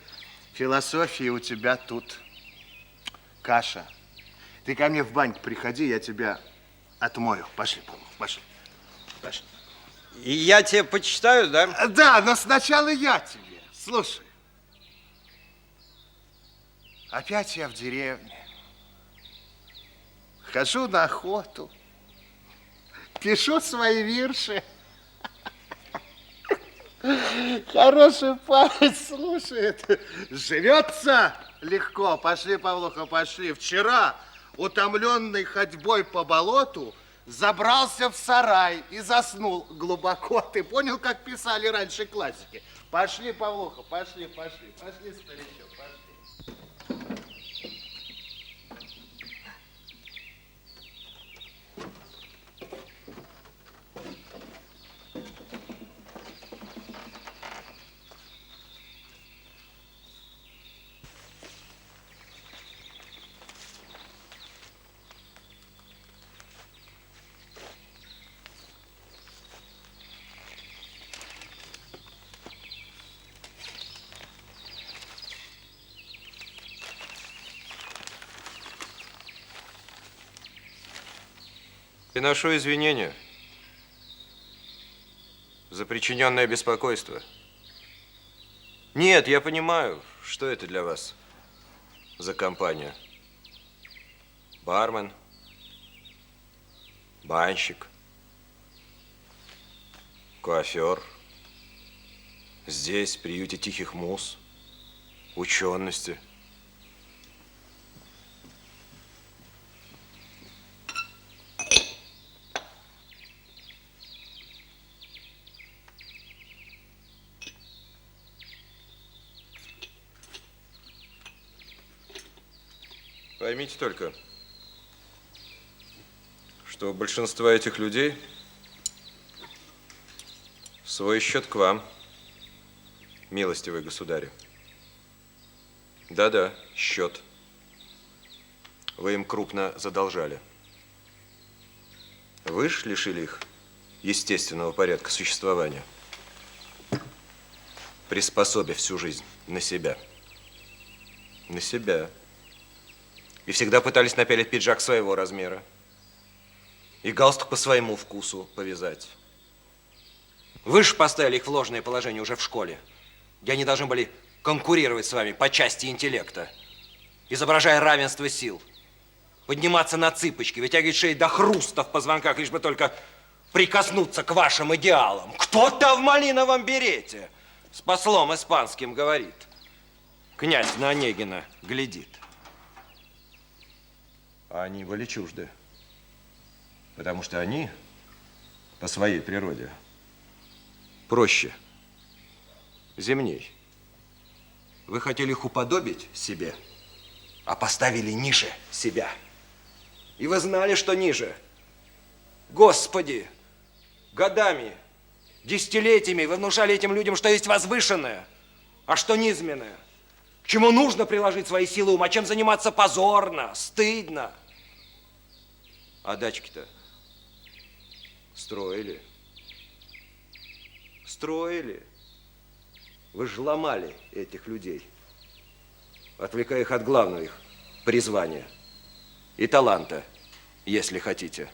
философии у тебя тут каша. Ты ко мне в баньку приходи, я тебя отмою. Пошли, Павлов, пошли. И я тебе почитаю, да? Да, но сначала я тебе. Слушай. Опять я в деревне. Хожу на охоту. Пишу свои вирши. Хороший парень слушает. Живется легко. Пошли, Павлуха, пошли. Вчера, утомленный ходьбой по болоту, забрался в сарай и заснул глубоко. Ты понял, как писали раньше классики? Пошли, Павлуха, пошли. Пошли, старичок, пошли. Приношу извинения за причиненное беспокойство. Нет, я понимаю, что это для вас за компания. Бармен, банщик, коафер. Здесь, в приюте тихих муз, учености. Поймите только, что у большинства этих людей свой счет к вам, милостивый государь. Да-да, счет. Вы им крупно задолжали. Вы ж лишили их естественного порядка существования, приспособив всю жизнь на себя. На себя. И всегда пытались напялить пиджак своего размера. И галстук по своему вкусу повязать. Вы же поставили их в ложное положение уже в школе, где они должны были конкурировать с вами по части интеллекта, изображая равенство сил, подниматься на цыпочки, вытягивать шеи до хруста в позвонках, лишь бы только прикоснуться к вашим идеалам. Кто-то в малиновом берете с послом испанским говорит. Князь на Онегина глядит. А они были чужды, потому что они по своей природе проще, земней. Вы хотели их уподобить себе, а поставили ниже себя. И вы знали, что ниже. Господи, годами, десятилетиями вы внушали этим людям, что есть возвышенное, а что низменное. К чему нужно приложить свои силы ума, чем заниматься позорно, стыдно. А дачки-то строили. Строили. Вы же ломали этих людей, отвлекая их от главного их призвания и таланта, если хотите.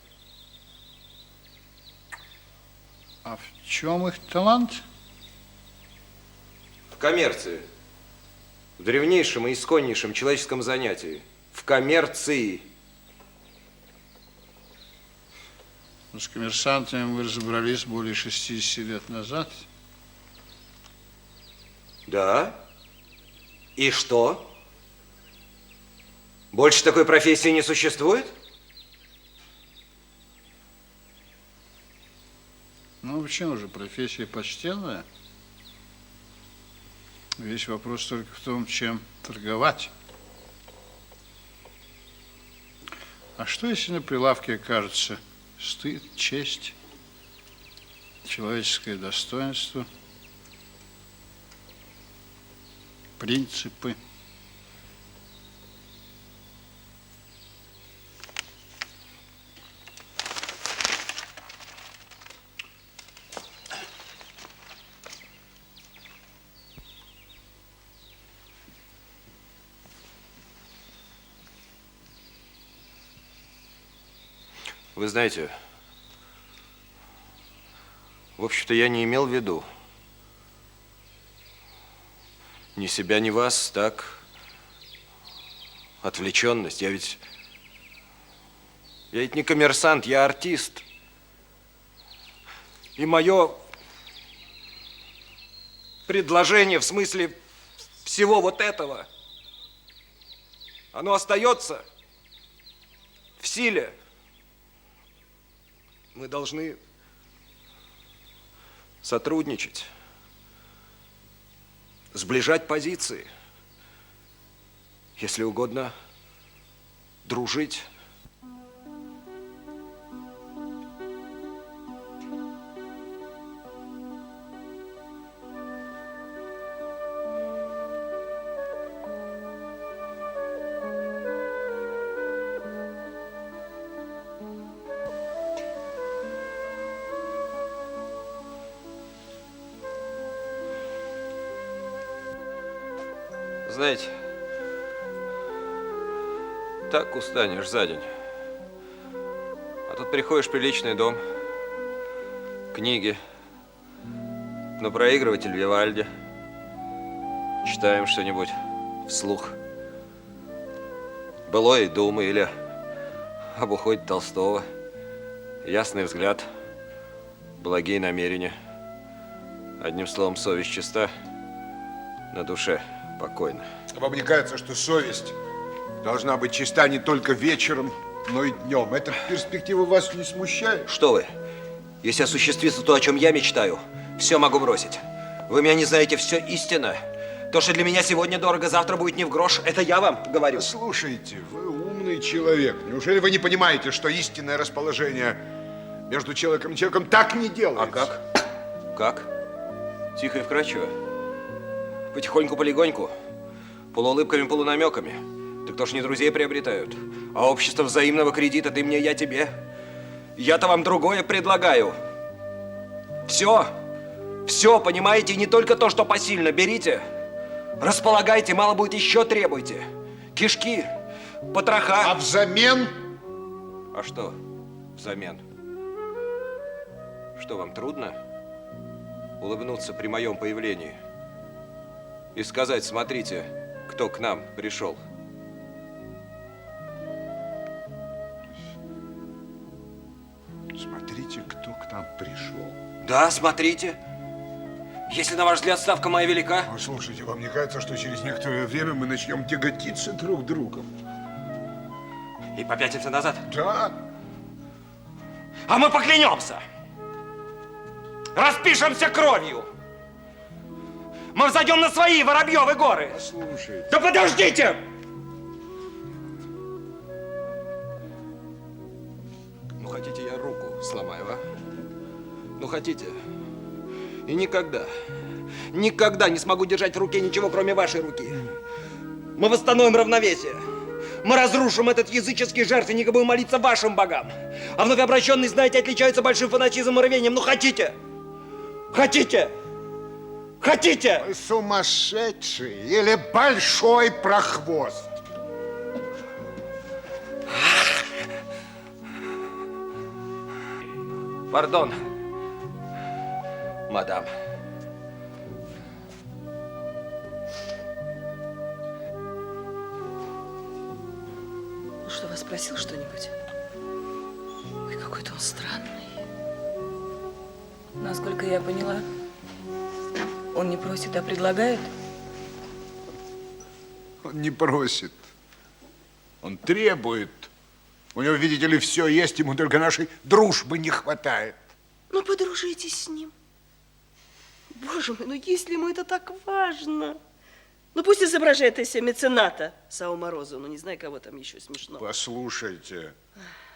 А в чем их талант? В коммерции. в древнейшем и исконнейшем человеческом занятии, в коммерции. Ну, с коммерсантами мы разобрались более 60 лет назад. Да? И что? Больше такой профессии не существует? Ну, почему же? Профессия почтенная. Весь вопрос только в том, чем торговать. А что, если на прилавке окажется стыд, честь, человеческое достоинство, принципы? Вы знаете, в общем-то, я не имел в виду ни себя, ни вас, так, отвлеченность. Я ведь не коммерсант, я артист. И мое предложение в смысле всего вот этого, оно остается в силе. Мы должны сотрудничать, сближать позиции, если угодно, дружить. Знаете, так устанешь за день. А тут приходишь в приличный дом, книги, на проигрыватель Вивальди, читаем что-нибудь вслух. «Былое думы» или об уходе Толстого. Ясный взгляд, благие намерения. Одним словом, совесть чиста, на душе спокойно. Вам не кажется, что совесть должна быть чиста не только вечером, но и днем? Эта перспектива вас не смущает? Что вы? Если осуществится то, о чем я мечтаю, все могу бросить. Вы меня не знаете, все истина. То, что для меня сегодня дорого, завтра будет не в грош, это я вам говорю. Слушайте, вы умный человек. Неужели вы не понимаете, что истинное расположение между человеком и человеком так не делается? А как? Как? Тихо и вкрадчиво? Потихоньку-полегоньку? Полуулыбками, полунамеками? Так кто ж не друзей приобретают? А общество взаимного кредита, ты мне, я тебе. Я-то вам другое предлагаю. Все, понимаете, и не только то, что посильно. Берите, располагайте, мало будет, еще требуйте. Кишки, потроха. А взамен? А что взамен? Что, вам трудно улыбнуться при моем появлении и сказать: смотрите, кто к нам пришел? Смотрите, кто к нам пришел. Да, смотрите. Если, на ваш взгляд, ставка моя велика. Ну, слушайте, вам не кажется, что через некоторое время мы начнем тяготиться друг другом? И попятимся назад? Да. А мы поклянемся. Распишемся кровью. Мы взойдем на свои Воробьевы горы. Слушайте. Да подождите! Ну, хотите, я руку сломаю, а? Ну, хотите? И никогда не смогу держать в руке ничего, кроме вашей руки. Мы восстановим равновесие. Мы разрушим этот языческий жертвенник и будем молиться вашим богам. А вновь обращенные, знаете, отличаются большим фанатизмом и рвением. Ну, хотите? Хотите? Хотите? Вы сумасшедший или большой прохвост? Пардон, мадам. спросил что-нибудь? Ой, какой-то он странный. Насколько я поняла, он не просит, а предлагает. Он не просит. Он требует. У него, видите ли, все есть, ему только нашей дружбы не хватает. Ну, подружитесь с ним. Боже мой, ну если ему это так важно. Ну, пусть изображает из себя мецената Сау Морозу. Ну, не знаю, кого там еще смешно. Послушайте,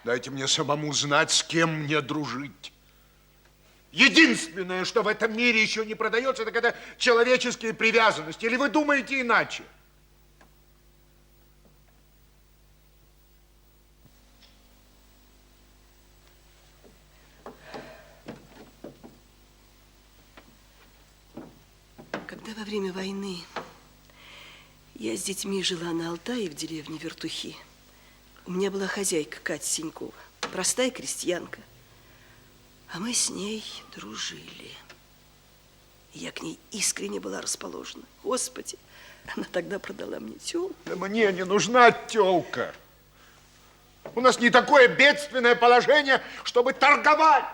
дайте мне самому знать, с кем мне дружить. Единственное, что в этом мире еще не продается, так это человеческие привязанности. Или вы думаете иначе? Когда во время войны я с детьми жила на Алтае в деревне Вертухи, у меня была хозяйка Катя Синькова, простая крестьянка. А мы с ней дружили. Я к ней искренне была расположена. Господи, она тогда продала мне тёлку. Да мне не нужна тёлка. У нас не такое бедственное положение, чтобы торговать.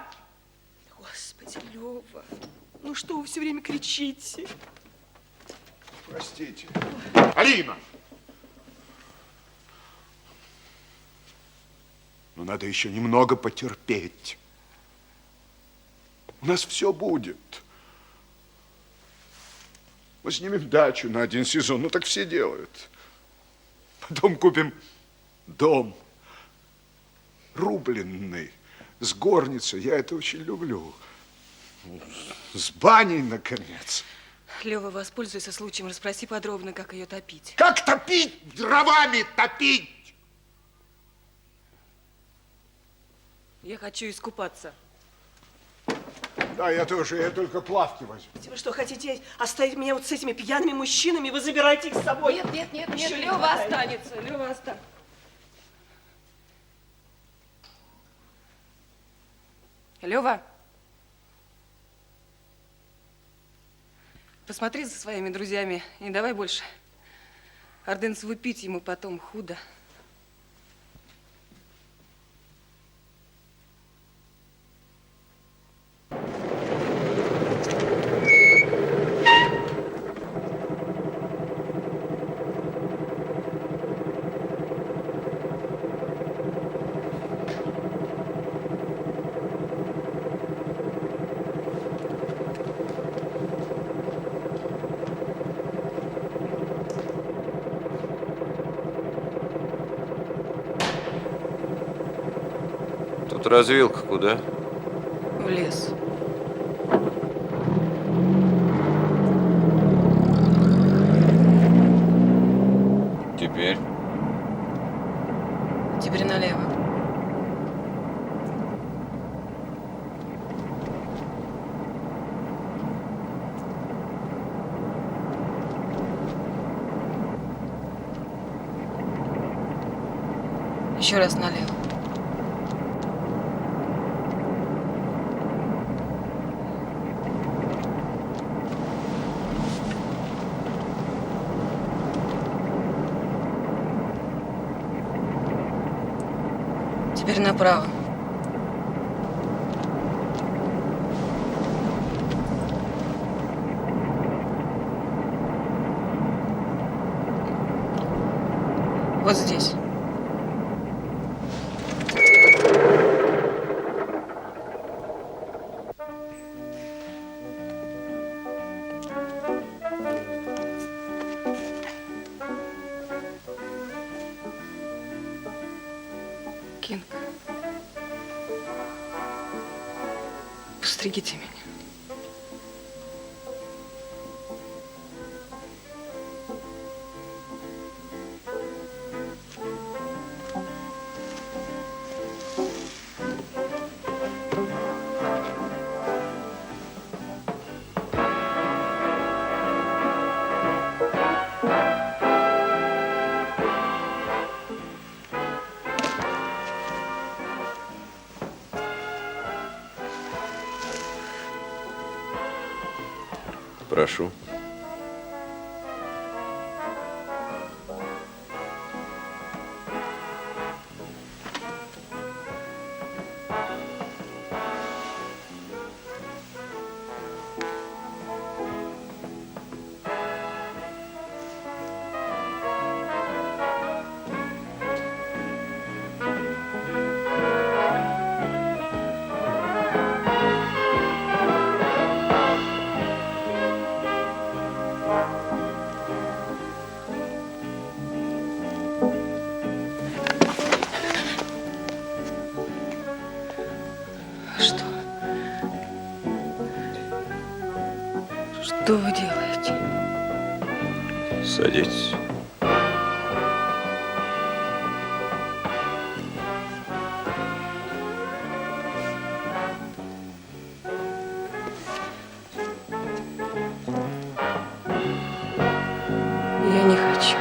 Господи, Лёва, ну что вы все время кричите? Простите. Алина! Но надо еще немного потерпеть. У нас все будет. Мы снимем дачу на 1 сезон, ну так все делают. Потом купим дом рубленный, с горницей. Я это очень люблю. С баней, наконец. Лёва, воспользуйся случаем, расспроси подробно, как ее топить. Как топить? Дровами топить! Я хочу искупаться. Да, я тоже, я только плавки возьму. Вы что, хотите оставить меня вот с этими пьяными мужчинами? Вы забираете их с собой. Нет, нет, нет, нет, Еще не Лёва хватает. останется, Лёва останется. Лёва, посмотри за своими друзьями и не давай больше Ордынцеву пить, ему потом худо. Тут развилка куда? В лес. Теперь? Теперь налево. Еще раз налево. Теперь направо. Вот здесь. Кинг, постригите меня. Прошу. Что вы делаете? Садитесь. Я не хочу.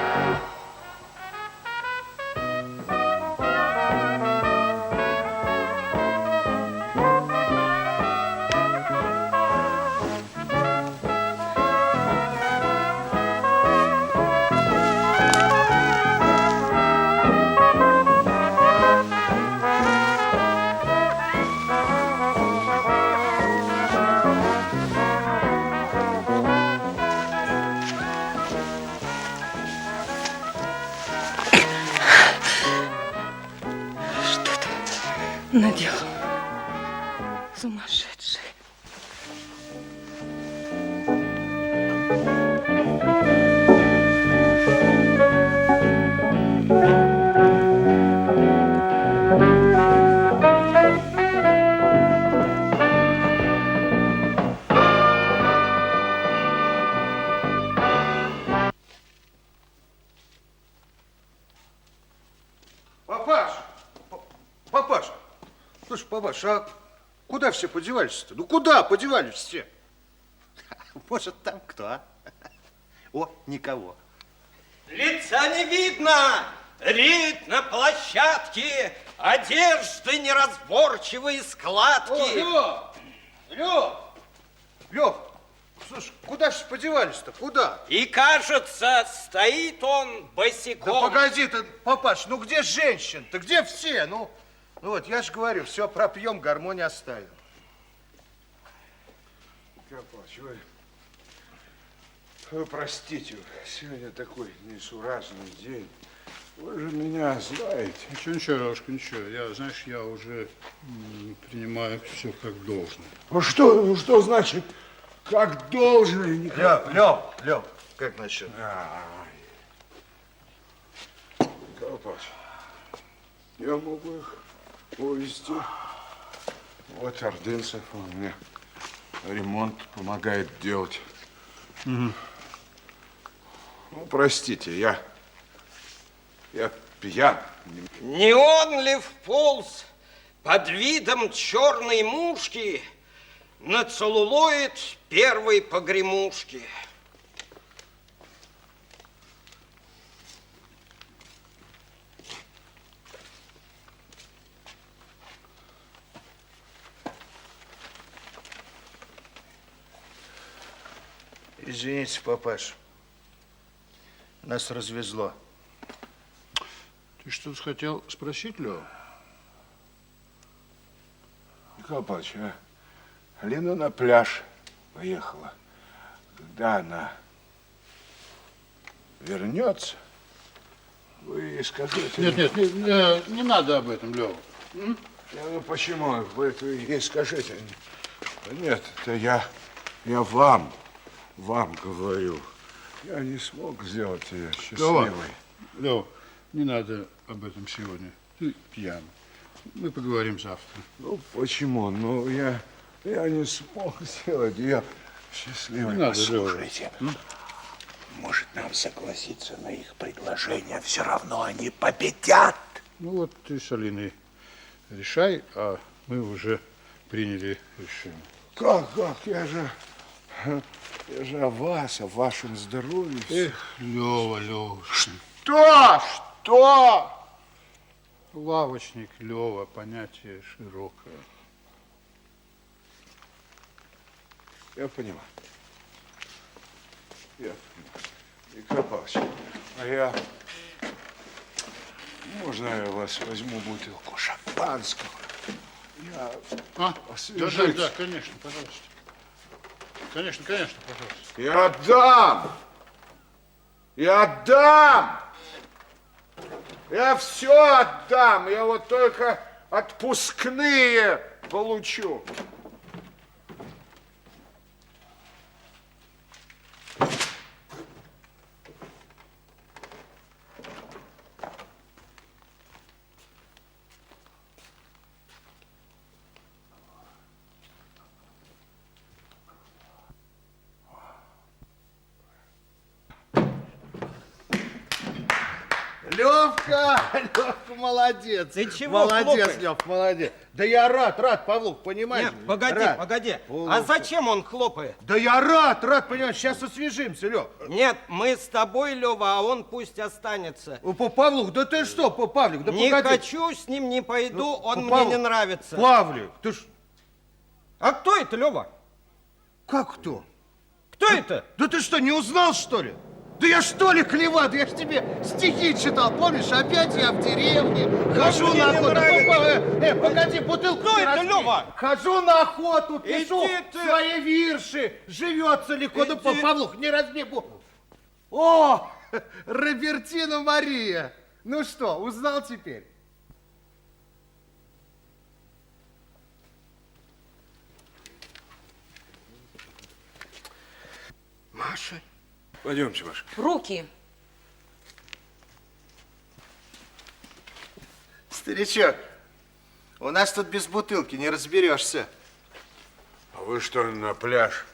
Что ты наделал? Сумасшедший. Папаш! Папаш! Слушай, папаш, а куда все подевались-то? Ну куда подевались все? Может, там кто, а? О, никого. Лица не видно! Рит на площадке, одежды неразборчивые складки. Лев, слушай, куда все подевались-то? Куда? И кажется, стоит он Да босиком. погоди ты, папаш, ну где женщин-то? Где все? Ну вот, я же говорю, все пропьем, гармонь оставим. Папач, вы простите, сегодня такой несуразный день. Вы же меня знаете. Ничего, Лёшка, ничего. Я, знаешь, я уже принимаю все как должное. Ну что значит, как должно? Лев, как насчет? Папач, я могу их увезти. Вот Ордынцев, он мне ремонт помогает делать. Ну, простите, я пьян. Не он ли вполз под видом черной мушки на целлулоид первой погремушки? Извините, папаш, нас развезло. Ты что-то хотел спросить, Лёва? Папач, Лена на пляж поехала. Когда она вернется, вы ей скажите. Нет, не надо об этом, Лёва. Ну почему? Вы это ей скажите. Нет, это я вам говорю. Я не смог сделать ее счастливой. Лёва, не надо об этом сегодня. Ты пьян. Мы поговорим завтра. Ну почему? Ну я не смог сделать ее счастливой. Не надо, Послушайте, может нам согласиться на их предложение? Все равно они победят. Ну вот ты с Алиной решай, а мы уже приняли решение. Как? Я же о вас, о вашем здоровье. Эх, Лёва. Что? Лавочник, Лёва, понятие широкое. Я понимаю. Виктор Павлович, можно я у вас возьму бутылку шампанского? Я Да, освежусь. конечно, пожалуйста. Конечно, пожалуйста. Я отдам! Я все отдам! Я вот только отпускные получу. Левка, Левка, молодец. Ты чего Молодец, хлопаешь? Лев, молодец. Да я рад, Павлух, понимаешь? Нет, погоди, Рад. погоди. О, А зачем он хлопает? Да я рад, понимаешь, сейчас освежимся, Лев. Нет, мы с тобой, Лева, а он пусть останется. Павлух, да ты что, Павлик, да Не погоди. хочу, с ним не пойду, он мне Павлик, не нравится. Павлик, ты ж... А кто это, Лева? Как кто? Кто это? Да ты что, не узнал, что ли? Да я что ли, Клева, да я ж тебе стихи читал, помнишь? Опять я в деревне, хожу мне на не охоту. нравится. Погоди, бутылку Кто ты это, разбей. Лёва? Хожу на охоту, пишу Иди ты. свои вирши, живется легко. Да, Иди. Павлух, не разбей. О, Робертина Мария. Ну что, узнал теперь? Маша. Пойдемте, Маша. Руки. Старичок, у нас тут без бутылки не разберешься. А вы что, на пляж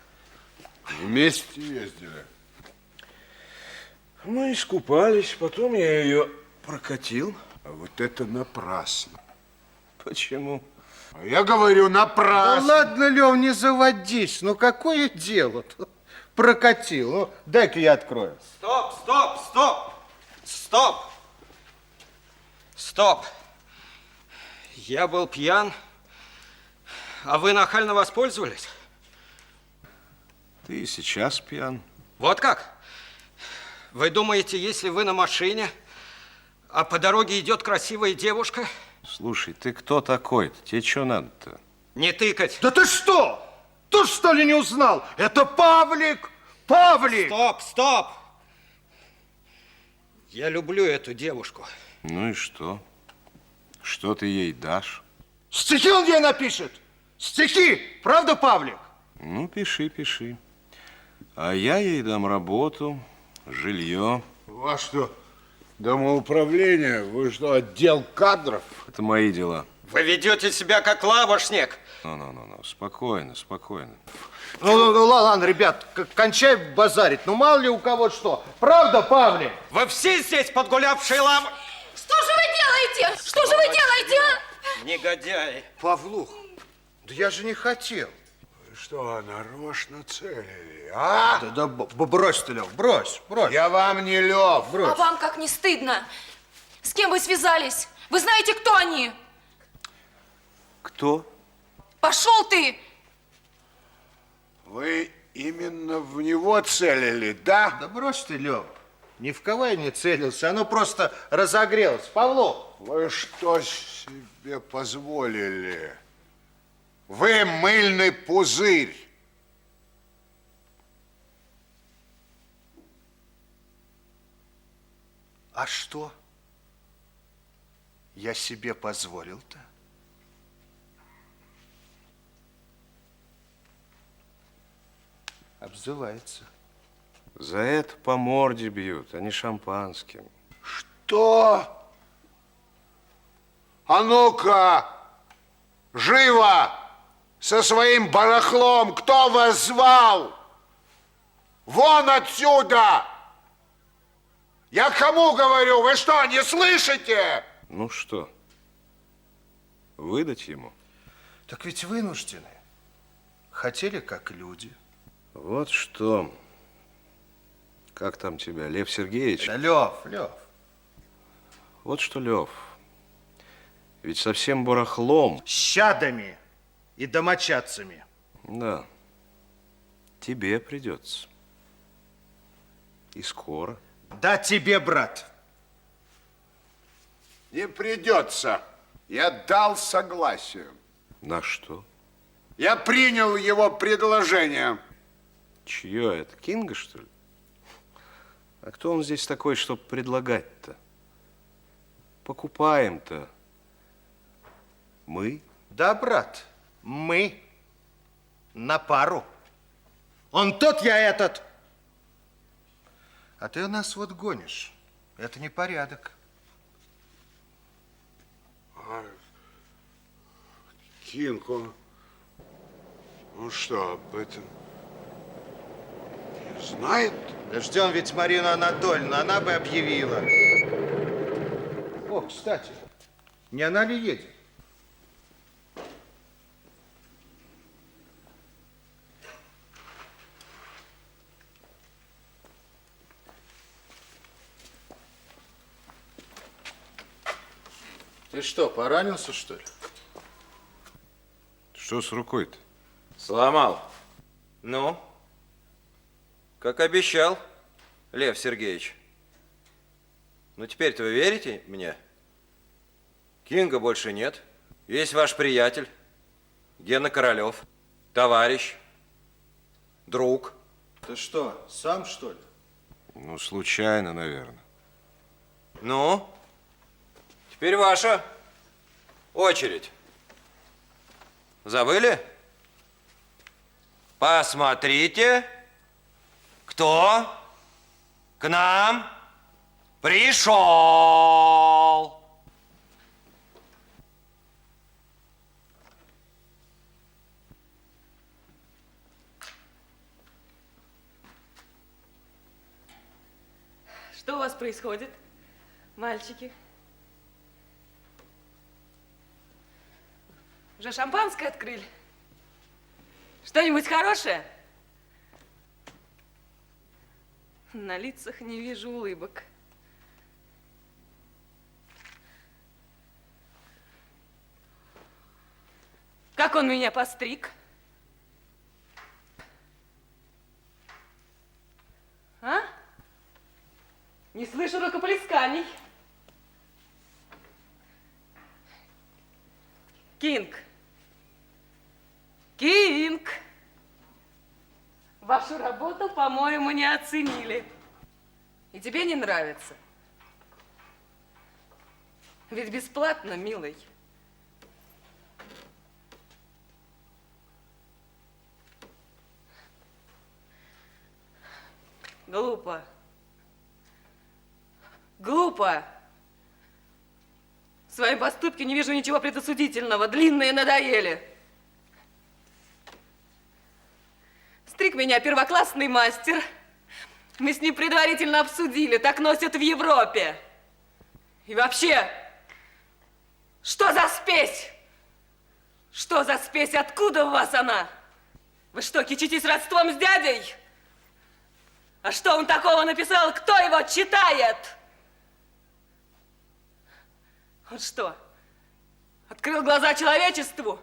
вместе ездили? Мы искупались, потом я ее прокатил. А вот это напрасно. Почему? А я говорю, Да напрасно. ладно, Лев, не заводись. Ну какое дело-то? Прокатил. Ну, дай-ка я открою. Стоп, стоп, стоп! Стоп! Стоп! Я был пьян, а вы нахально воспользовались? Ты и сейчас пьян. Вот как? Вы думаете, если вы на машине, а по дороге идет красивая девушка, Слушай, ты кто такой-то? Тебе что надо-то? не тыкать? Да ты что? Ты что ли не узнал? Это Павлик! Павлик! Стоп, стоп! Я люблю эту девушку. Ну и что? Что ты ей дашь? Стихи он ей напишет! Стихи! Правда, Павлик? Ну, пиши, пиши. А я ей дам работу, жилье. У вас что, домоуправление? Вы что, отдел кадров? Это мои дела. Вы ведете себя как лавошник. Ну, спокойно, спокойно. Ну, ладно, ребят, кончай базарить. Ну, мало ли у кого что. Правда, Павлик? Вы все здесь подгулявшие лавы... Что же вы делаете? Что же вы делаете, а? Негодяи. Павлух, да я же не хотел. Вы что, нарочно целили, а? Да брось ты, Лев, брось. Я вам не Лев. А вам как не стыдно? С кем вы связались? Вы знаете, кто они? Кто? Пошел ты! Вы именно в него целили, да? Да брось ты, Лев. Ни в кого я не целился, оно просто разогрелось. Павлух. Вы что себе позволили? Вы мыльный пузырь. А что я себе позволил-то? Обзывается. За это по морде бьют, а не шампанским. Что? А ну-ка, живо! Со своим барахлом! Кто вас звал? Вон отсюда! Я кому говорю? Вы что, не слышите? Ну что, выдать ему? Так ведь вынуждены. Хотели как люди. Вот что. Как там тебя, Лев Сергеевич? Да, Лев. Вот что, Лев. Ведь со всем барахлом... С чадами и домочадцами. Да. Тебе придется. И скоро. Да тебе, брат. Не придется. Я дал согласие. На что? Я принял его предложение. Чье это? Кинга, что ли? А кто он здесь такой, чтобы предлагать-то? Покупаем-то мы. Да, брат, мы на пару. Он тот, я этот. А ты у нас вот гонишь. Это не порядок. Кинко. Ну что, об этом не знает? Да ждем ведь Марину Анатольевну, она бы объявила. кстати. Не она ли едет? Ты что, поранился, что ли? Что с рукой-то? Сломал. Ну? Как обещал, Лев Сергеевич. Ну, теперь-то вы верите мне? Кинга больше нет. Есть ваш приятель, Гена Королев, товарищ, друг. Ты что, сам, что ли? Ну, случайно, наверное. Ну? Теперь ваша очередь. Забыли? Посмотрите, кто к нам пришел. Что у вас происходит, мальчики? Уже шампанское открыли? Что-нибудь хорошее? На лицах не вижу улыбок. Как он меня постриг? А? Не слышу рукоплесканий. Кинг. Кинг. Вашу работу, по-моему, не оценили. И тебе не нравится? Ведь бесплатно, милый. Глупо. Глупо. В своем поступке не вижу ничего предосудительного. Длинные надоели. Стриг меня первоклассный мастер. Мы с ним предварительно обсудили. Так носят в Европе. И вообще, что за спесь? Что за спесь? Откуда у вас она? Вы что, кичитесь родством с дядей? А что он такого написал? Кто его читает? Он что, открыл глаза человечеству?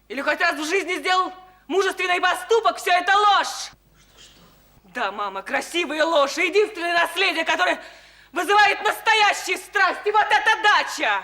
Или хоть раз в жизни сделал мужественный поступок? Все это ложь! Да, мама, красивая ложь. Единственное наследие, которое вызывает настоящие страсти. Вот это дача!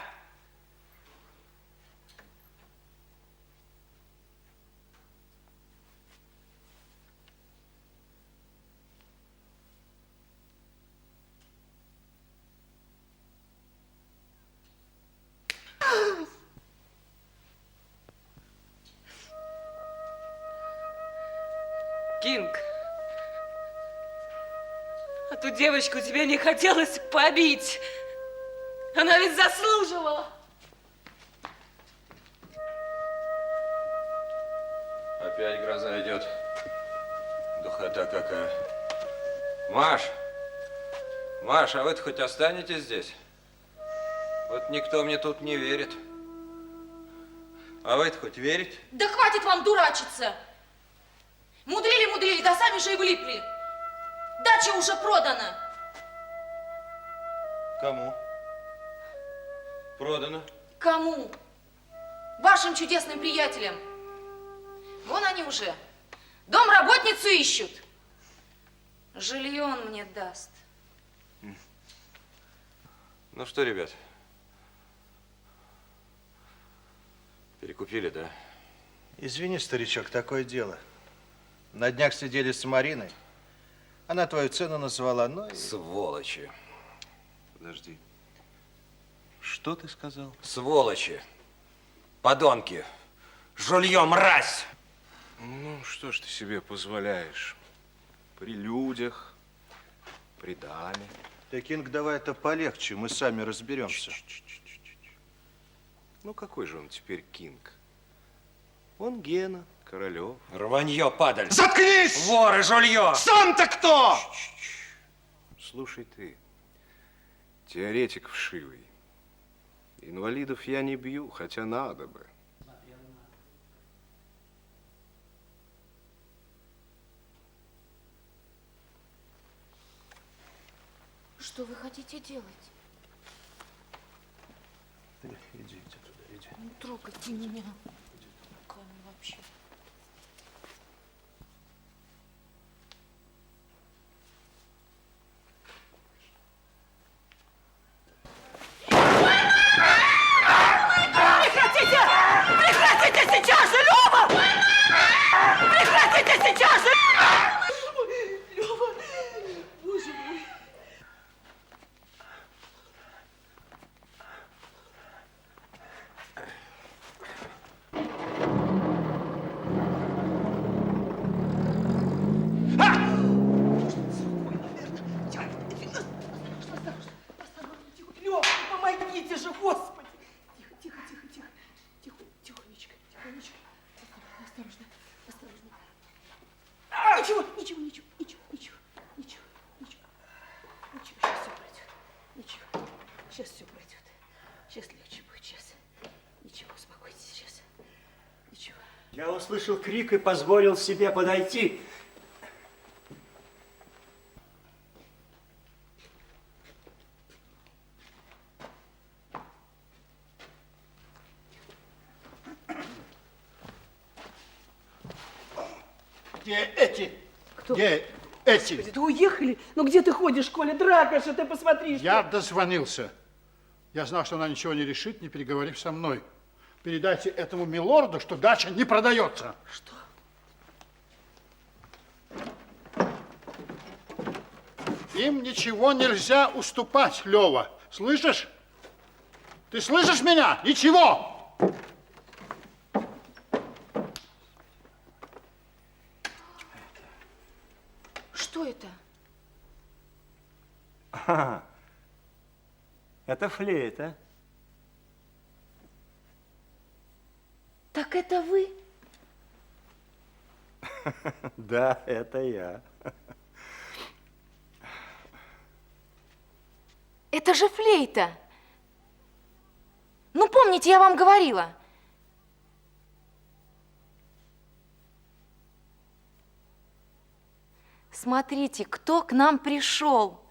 Кинг, а ту девочку тебе не хотелось побить. Она ведь заслуживала. Опять гроза идет. Духота какая. Маш, а вы-то хоть останетесь здесь? Вот никто мне тут не верит. А вы-то хоть верите? Да хватит вам дурачиться. Мудрили, да сами же и влипли. Дача уже продана. Кому? Продано. Кому? Вашим чудесным приятелям. Вон они уже. Домработницу ищут. Жилье он мне даст. Ну что, ребят, перекупили, да? Извини, старичок, такое дело. На днях сидели с Мариной. Она твою цену назвала, но... Сволочи. Подожди. Что ты сказал? Сволочи. Подонки. Жулье, мразь. Ну, что ж ты себе позволяешь? При людях, при даме. Ты, Кинг, давай это полегче, мы сами разберемся. Ну, какой же он теперь Кинг? Он Гена Королев. Рванье, падаль. Заткнись! Воры, жулье. Сам-то кто? Слушай ты, теоретик вшивый. Инвалидов я не бью, хотя надо бы. Что вы хотите делать? Идите туда, иди. Не трогайте меня. Какая она вообще? Прекратите! Прекратите сейчас же, Лёва! Прекратите сейчас же! Лёва, боже мой. Лёва, помогите же, Господи! Тихо, тихо, тихо, тихо. Тихо, тихонечко, тихонечко. Осторожно, осторожно. Ничего, ничего, ничего, ничего, ничего, ничего, ничего. Ничего, сейчас все пройдет. Ничего, сейчас все пройдет. Сейчас легче будет, сейчас. Ничего, успокойтесь сейчас. Ничего. Я услышал крик и позволил себе подойти. Где эти? Кто? Где эти? Да уехали? Ну где ты ходишь, Коля? Драка же, ты посмотри. Я дозвонился. Я знал, что она ничего не решит, не переговорив со мной. Передайте этому милорду, что дача не продается. Что? Им ничего нельзя уступать, Лёва. Слышишь? Ты слышишь меня? Ничего! Что это? Это флейта. Так это вы? Да, это я. Это же флейта. Ну, помните, я вам говорила. Смотрите, кто к нам пришел.